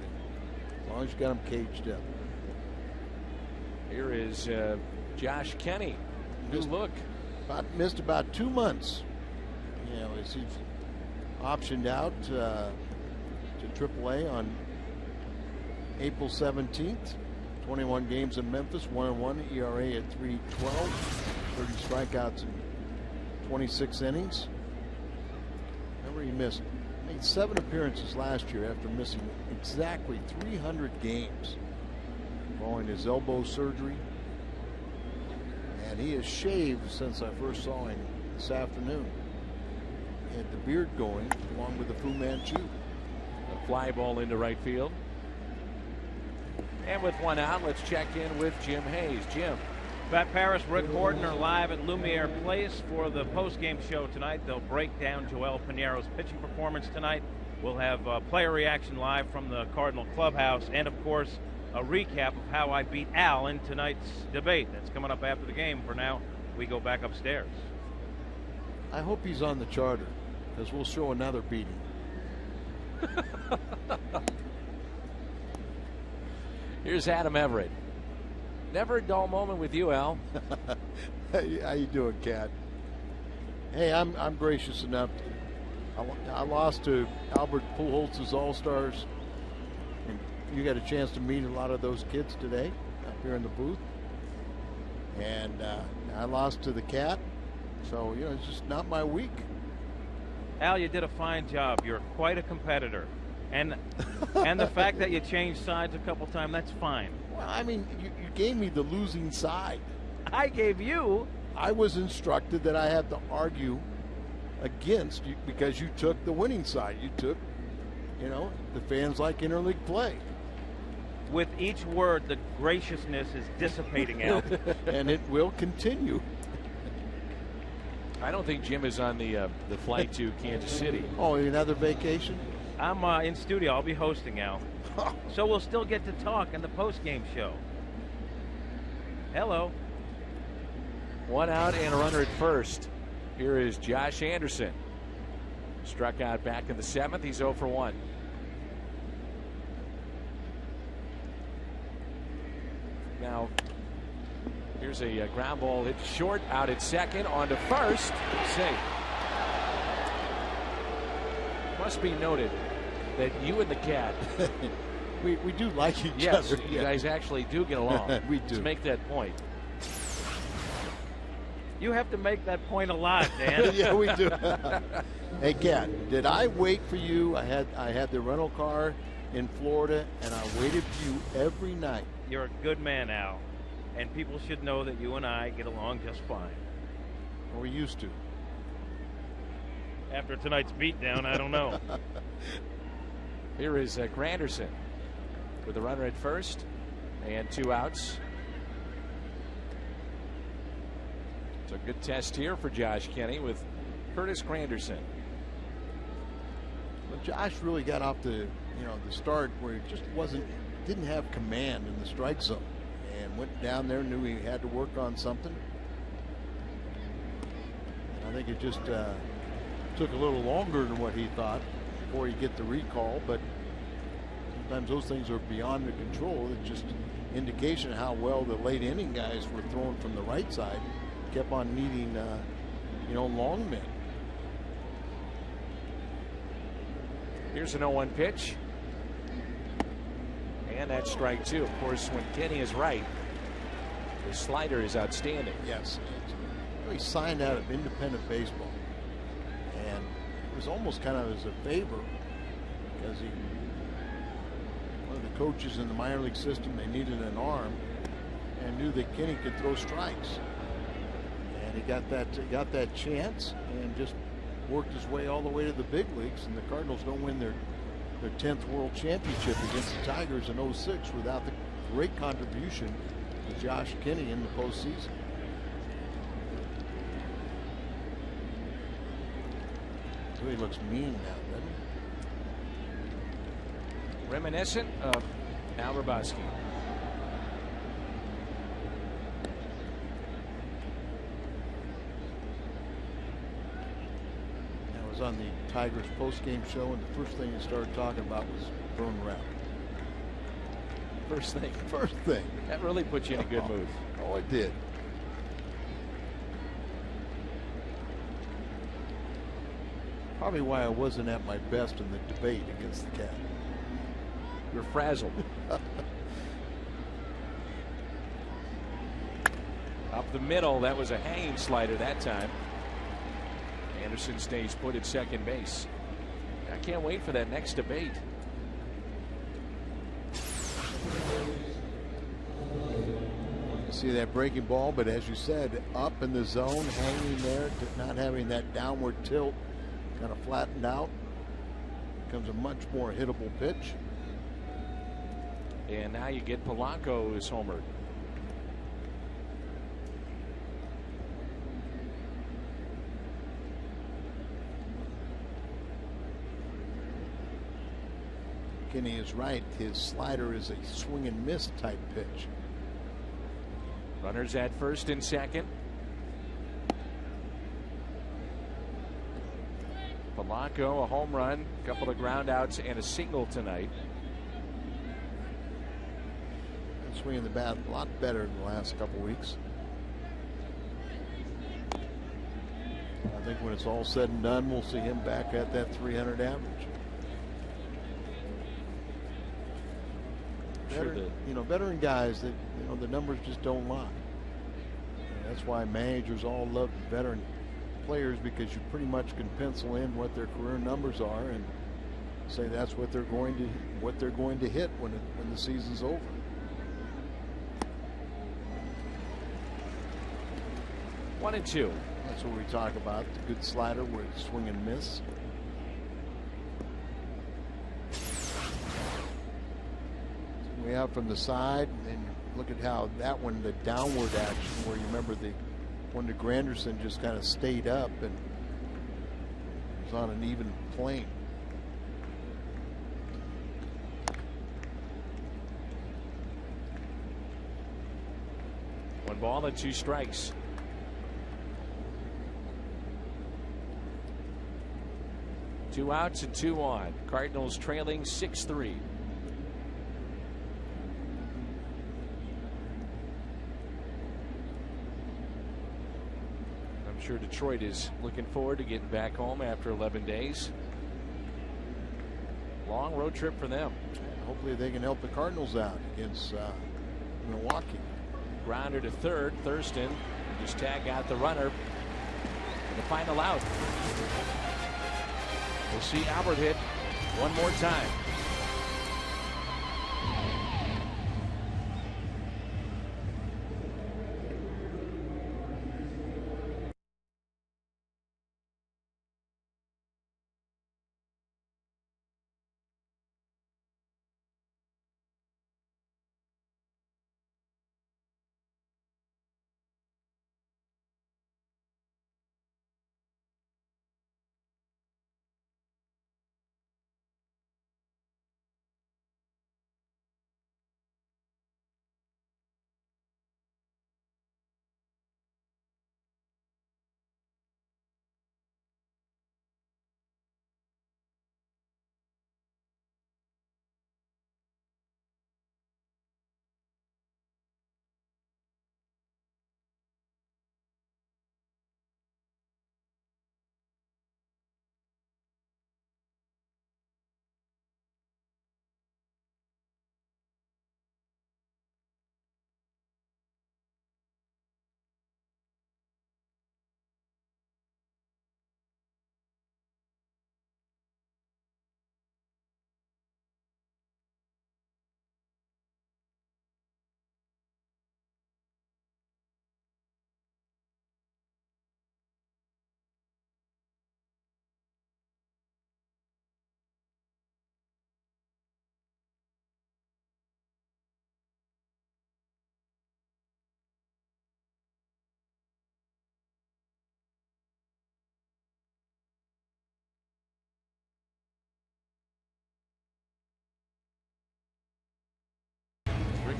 As long as you got them caged up. Here is Josh Kenny. New look. Missed about 2 months. You know, he's optioned out to AAA on April 17th. 21 games in Memphis, 1-1, ERA at 3.12, 30 strikeouts in 26 innings. Remember, he made 7 appearances last year after missing exactly 300 games following his elbow surgery. And he has shaved since I first saw him this afternoon. He had the beard going along with the Fu Manchu. A fly ball into right field. And with one out, let's check in with Jim Hayes. Jim. Pat Paris, Rick Horton are live at Lumiere Place for the postgame show tonight. They'll break down Joel Pinero's pitching performance tonight. We'll have player reaction live from the Cardinal clubhouse, and of course a recap of how I beat Al in tonight's debate. That's coming up after the game. For now, we go back upstairs. I hope he's on the charter, because we'll show another beating. Here's Adam Everett. Never a dull moment with you, Al. How you doing, Cat? Hey, I'm gracious enough. I lost to Albert Pujols' All-Stars. And you got a chance to meet a lot of those kids today up here in the booth. And I lost to the Cat. So, you know, it's just not my week. Al, you did a fine job. You're quite a competitor. And the fact that you changed sides a couple times, that's fine. Well, I mean, you gave me the losing side. I gave you. I was instructed that I had to argue against you because you took the winning side. You took, you know, the fans like interleague play. With each word, the graciousness is dissipating out. And it will continue. I don't think Jim is on the flight to Kansas City. Oh, another vacation? I'm in studio. I'll be hosting, Al. So we'll still get to talk in the post-game show. Hello. 1 out and a runner at first. Here is Josh Anderson. Struck out back in the 7th. He's 0 for 1. Now, here's a ground ball hit short, out at second, on to first. Safe. Must be noted that you and the cat, we do like each yes, other. You guys actually do get along. We do. Let's make that point. You have to make that point a lot, Dan. Yeah, we do. Hey, Cat, did I wait for you? I had the rental car in Florida, and I waited for you every night. You're a good man, Al. And people should know that you and I get along just fine. Or we used to. After tonight's beatdown, I don't know. Here is Granderson with a runner at first and 2 outs. It's a good test here for Josh Kenny with Curtis Granderson. Well, Josh really got off the start where he just didn't have command in the strike zone, and went down there, knew he had to work on something. And I think it just took a little longer than what he thought before he get the recall, but sometimes those things are beyond their control. It's just indication of how well the late inning guys were throwing from the right side. Kept on needing, long men. Here's an 0-1 pitch. And that's strike 2. Of course, when Kenny is right, the slider is outstanding. Yes. He signed out of independent baseball. And it was almost kind of as a favor because one of the coaches in the minor league system, they needed an arm and knew that Kenny could throw strikes. And he got that chance and just worked his way all the way to the big leagues. And the Cardinals don't win their 10th World Championship against the Tigers in 06 without the great contribution of Josh Kenny in the postseason. Really looks mean now, doesn't he? Reminiscent of Al Hrabosky. On the Tigers post-game show, and the first thing he started talking about was Vern Rapp. First thing. That really put you in a good mood. Oh, it did. Probably why I wasn't at my best in the debate against the Cat. You're frazzled. Up the middle, that was a hanging slider that time. Anderson stays put at second base. I can't wait for that next debate. See that breaking ball, but as you said, up in the zone, hanging there, not having that downward tilt, kind of flattened out. Becomes a much more hittable pitch. And now you get Polanco who's homered. Kenny is right. His slider is a swing and miss type pitch. Runners at first and second. Polanco, a home run, a couple of ground outs, and a single tonight. And swinging the bat a lot better in the last couple weeks. I think when it's all said and done, we'll see him back at that 300 average. Veteran guys that the numbers just don't lie. And that's why managers all love veteran players, because you pretty much can pencil in what their career numbers are and say that's what they're going to hit when the season's over. One and two. That's what we talk about, the good slider where it's swing and miss. We have from the side, and look at how that one, the downward action, where you remember when the Granderson just kind of stayed up and was on an even plane. 1 ball and 2 strikes. Two outs and 2 on. Cardinals trailing 6-3. I'm sure Detroit is looking forward to getting back home after 11 days. Long road trip for them. Hopefully they can help the Cardinals out against Milwaukee. Grounder to third. Thurston just tag out the runner for the final out. We'll see Albert hit one more time.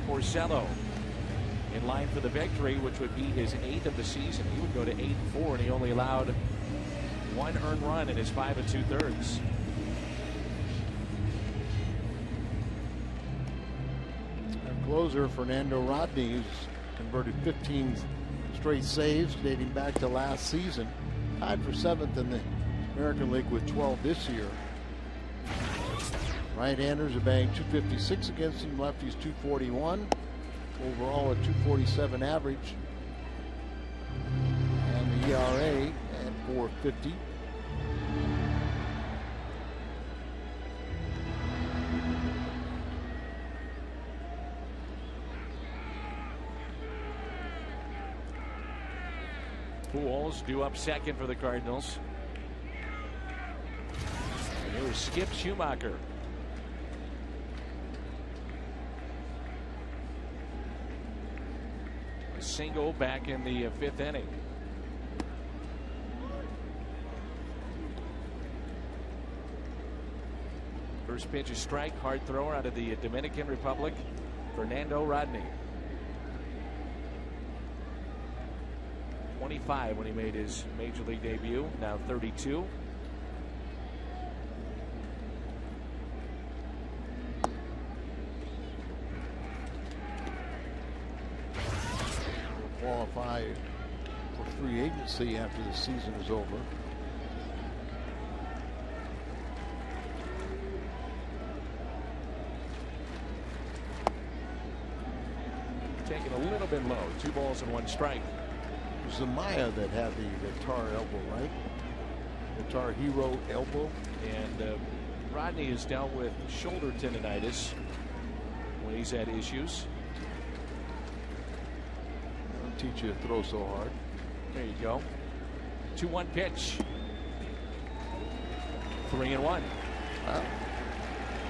Porcello in line for the victory, which would be his 8th of the season. He would go to 8-4, and he only allowed 1 earned run in his 5 2/3. Our closer, Fernando Rodney, who's converted 15 straight saves dating back to last season, tied for 7th in the American League with 12 this year. Right-handers are batting .256 against him, lefties .241. Overall a .247 average. And the ERA at .450. Pujols due up second for the Cardinals. And here's Skip Schumacher. A single back in the 5th inning. First pitch is strike. Hard thrower out of the Dominican Republic, Fernando Rodney. 25 when he made his major league debut, now 32. Qualify for free agency after the season is over. Taking a little bit low. 2 balls and 1 strike. It was Amaya that had the guitar elbow, right? Guitar Hero elbow. And Rodney has dealt with shoulder tendonitis when he's had issues. Teach you to throw so hard. There you go. 2-1 pitch. 3-1. Wow.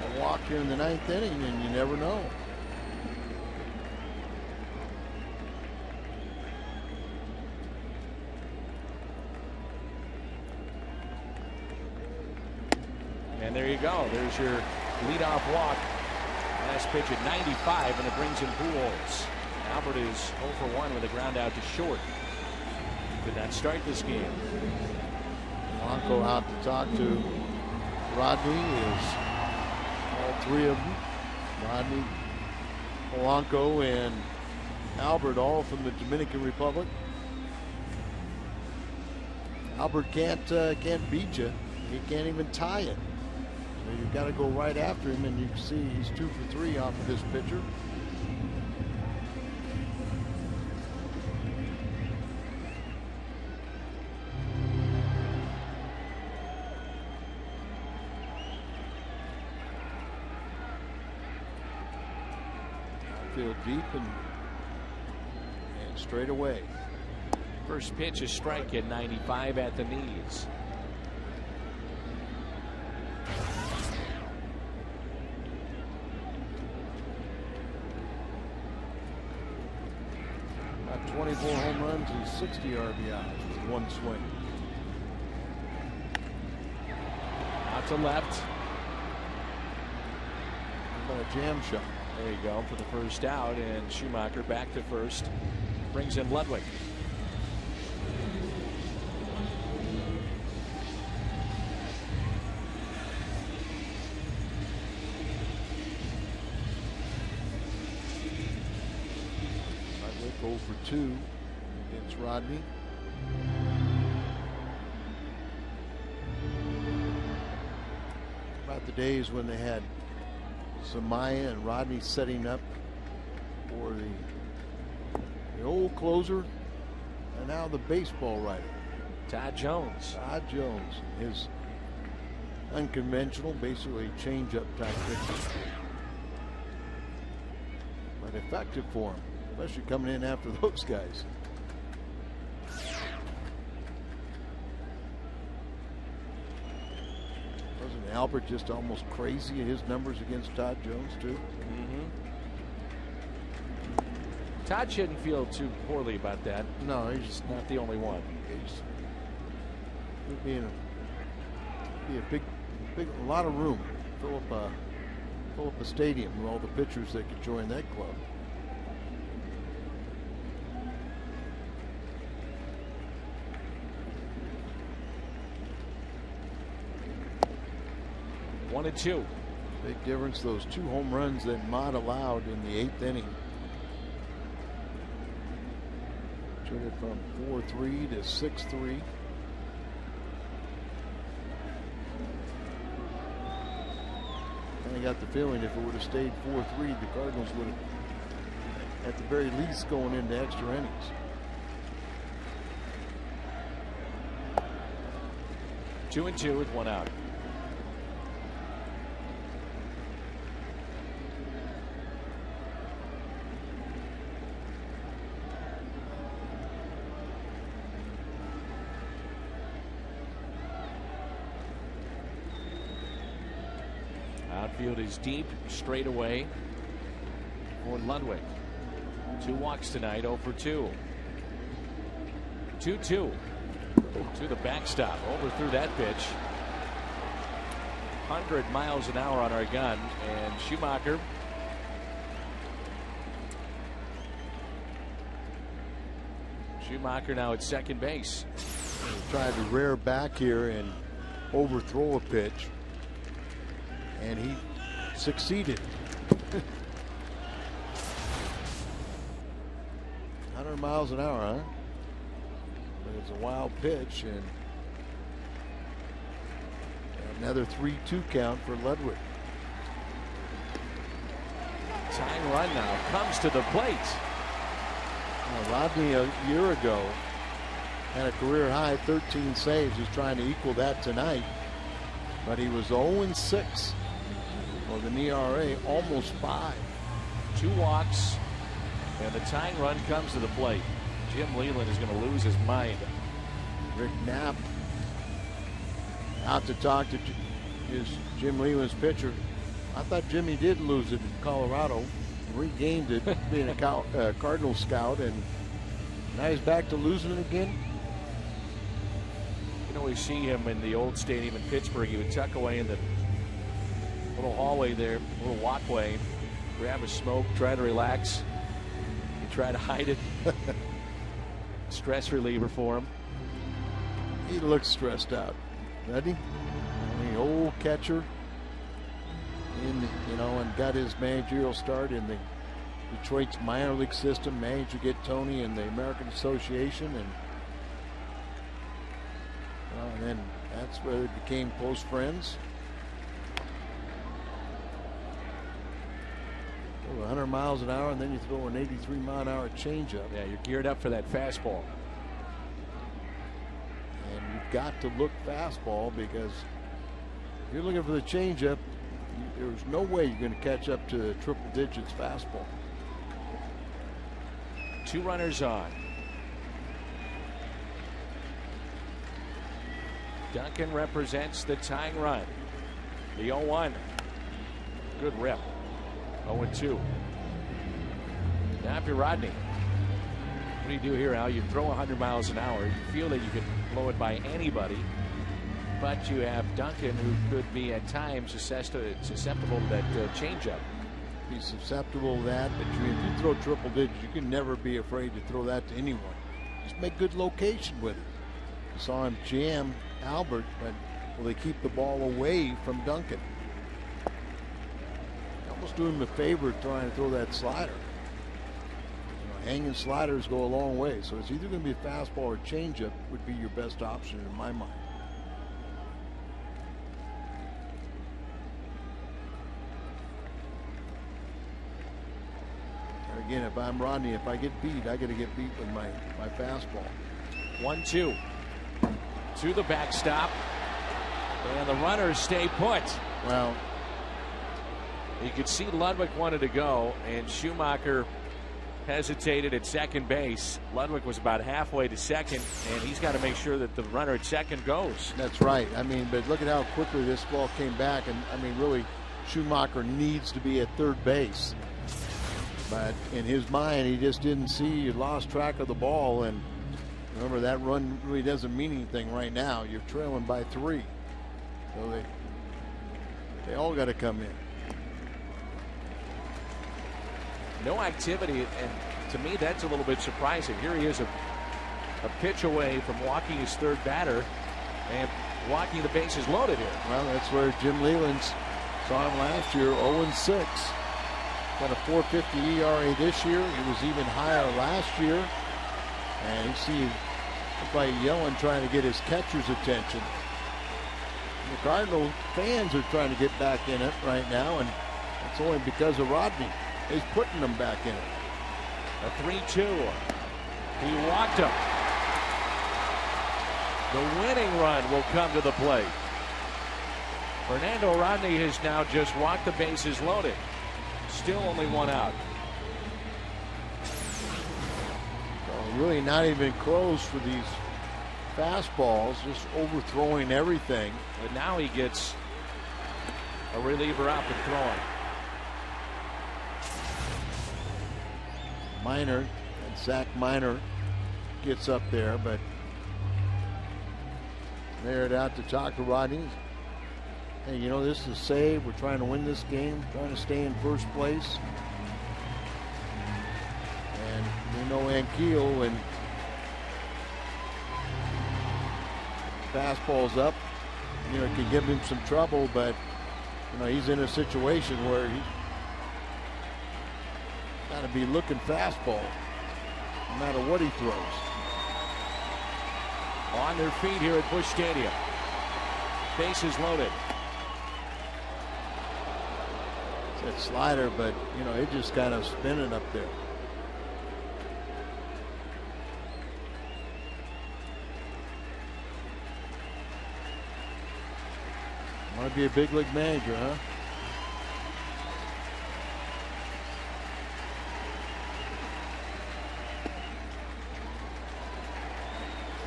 A walk here in the 9th inning, and you never know. And there you go. There's your leadoff walk. Last pitch at 95, and it brings in Pujols. Albert is 0 for 1 with a ground out to short. Could not start this game. Polanco out to talk to Rodney. Is all three of them. Rodney, Polanco, and Albert, all from the Dominican Republic. Albert can't beat you. He can't even tie it. So you've got to go right after him, and you can see he's 2 for 3 off of this pitcher. Field deep and straight away. First pitch, a strike at 95 at the knees. About 24 home runs and 60 RBIs with one swing. Out to left. How about a jam shot? There you go for the first out, and Schumacher back to first. Brings in Ludwig. Ludwig 0 for 2 against Rodney. About the days when they had Samaya and Rodney setting up for the old closer, and now the baseball writer. Todd Jones. Todd Jones, his unconventional, basically change-up type pitches, but effective for him, especially coming in after those guys. Wasn't Albert just almost crazy in his numbers against Todd Jones too? Todd shouldn't feel too poorly about that. No, he's just Not the only one. would be a big, a lot of room. Fill up a stadium with all the pitchers that could join that club. One and two. Big difference, those 2 home runs that Mott allowed in the 8th inning. Turned it from 4-3 to 6-3. Kind of got the feeling if it would have stayed 4-3, the Cardinals would have, at the very least, going into extra innings. Two and two with one out. Outfield is deep, straight away for Ludwig. 2 walks tonight, 0 for 2. 2-2 to the backstop. Overthrew that pitch. 100 miles an hour on our gun, and Schumacher now at second base. He tried to rear back here and overthrow a pitch, and he succeeded. 100 miles an hour, huh? But it's a wild pitch, and another 3-2 count for Ludwig. Tying run now comes to the plate. Rodney a year ago had a career high 13 saves. He's trying to equal that tonight, but he was 0-6 with an ERA almost 5. 2 walks, and the tying run comes to the plate. Jim Leland is going to lose his mind. Rick Knapp out to talk to Jim Leland's pitcher. I thought Jimmy did lose it in Colorado, regained it being a Cardinal scout, and now he's back to losing it again. You know, we see him in the old stadium in Pittsburgh. He would tuck away in the little hallway there, little walkway, grab a smoke, try to relax. He'd try to hide it. Stress reliever for him. He looks stressed out, doesn't he? The old catcher, and got his managerial start in the Detroit's minor league system. Managed to get Tony in the American Association, and then that's where they became close friends. 100 miles an hour, and then you throw an 83-mile-an-hour changeup. Yeah, you're geared up for that fastball. And you've got to look fastball, because if you're looking for the changeup, there's no way you're going to catch up to the triple digits fastball. 2 runners on. Duncan represents the tying run. The 0-1. Good rip. 0-2. Now if you're Rodney, what do you do here, Al? You throw 100 miles an hour. You feel that you can blow it by anybody, but you have Duncan, who could be at times susceptible to that changeup. Be susceptible to that, but if you throw triple digits, you can never be afraid to throw that to anyone. Just make good location with it. You saw him jam Albert, but will they keep the ball away from Duncan? Almost doing him a favor trying to throw that slider. Hanging sliders go a long way, so it's either going to be a fastball or changeup would be your best option in my mind. And again, if I'm Rodney, if I get beat, I got to get beat with my fastball. 1-2 to the backstop, and the runners stay put. Well, you could see Ludwig wanted to go, and Schumacher hesitated at second base. Ludwig was about halfway to second, and he's got to make sure that the runner at second goes. That's right. But look at how quickly this ball came back, and really Schumacher needs to be at third base. But in his mind, he just didn't see, he lost track of the ball, and remember, that run really doesn't mean anything right now. You're trailing by 3. So they all got to come in. No activity, and to me that's a little bit surprising. Here he is a pitch away from walking his third batter and walking the bases loaded here. Well, that's where Jim Leland's saw him last year, 0-6. Got a 4.50 ERA this year. He was even higher last year. And you see looked like Yellen trying to get his catcher's attention. And the Cardinal fans are trying to get back in it right now, and it's only because of Rodney. He's putting them back in it. A 3-2. He walked him. The winning run will come to the plate. Fernando Rodney has now just walked the bases loaded. Still only 1 out. So really not even close for these fastballs, just overthrowing everything. But now he gets a reliever up and throwing. Minor, and Zach Minor gets up there, but they're it out to talk to Rodney. Hey, this is a save. We're trying to win this game, trying to stay in first place. And we know Ankiel, when fastball's up, it can give him some trouble, but he's in a situation where he's got to be looking fastball no matter what he throws. On their feet here at Busch Stadium. Bases loaded. It's that slider, but it just kind of spinning up there. Want to be a big league manager, huh?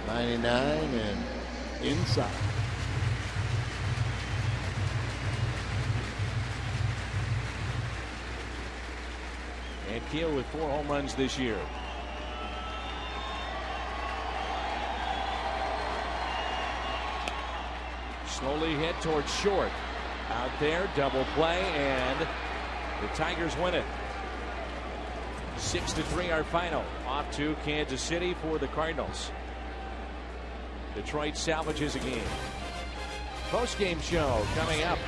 '99 and inside. And Keel with 4 home runs this year. Slowly hit towards short. Out there, double play, and the Tigers win it. 6-3 our final. Off to Kansas City for the Cardinals. Detroit salvages a game. Post-game show coming up.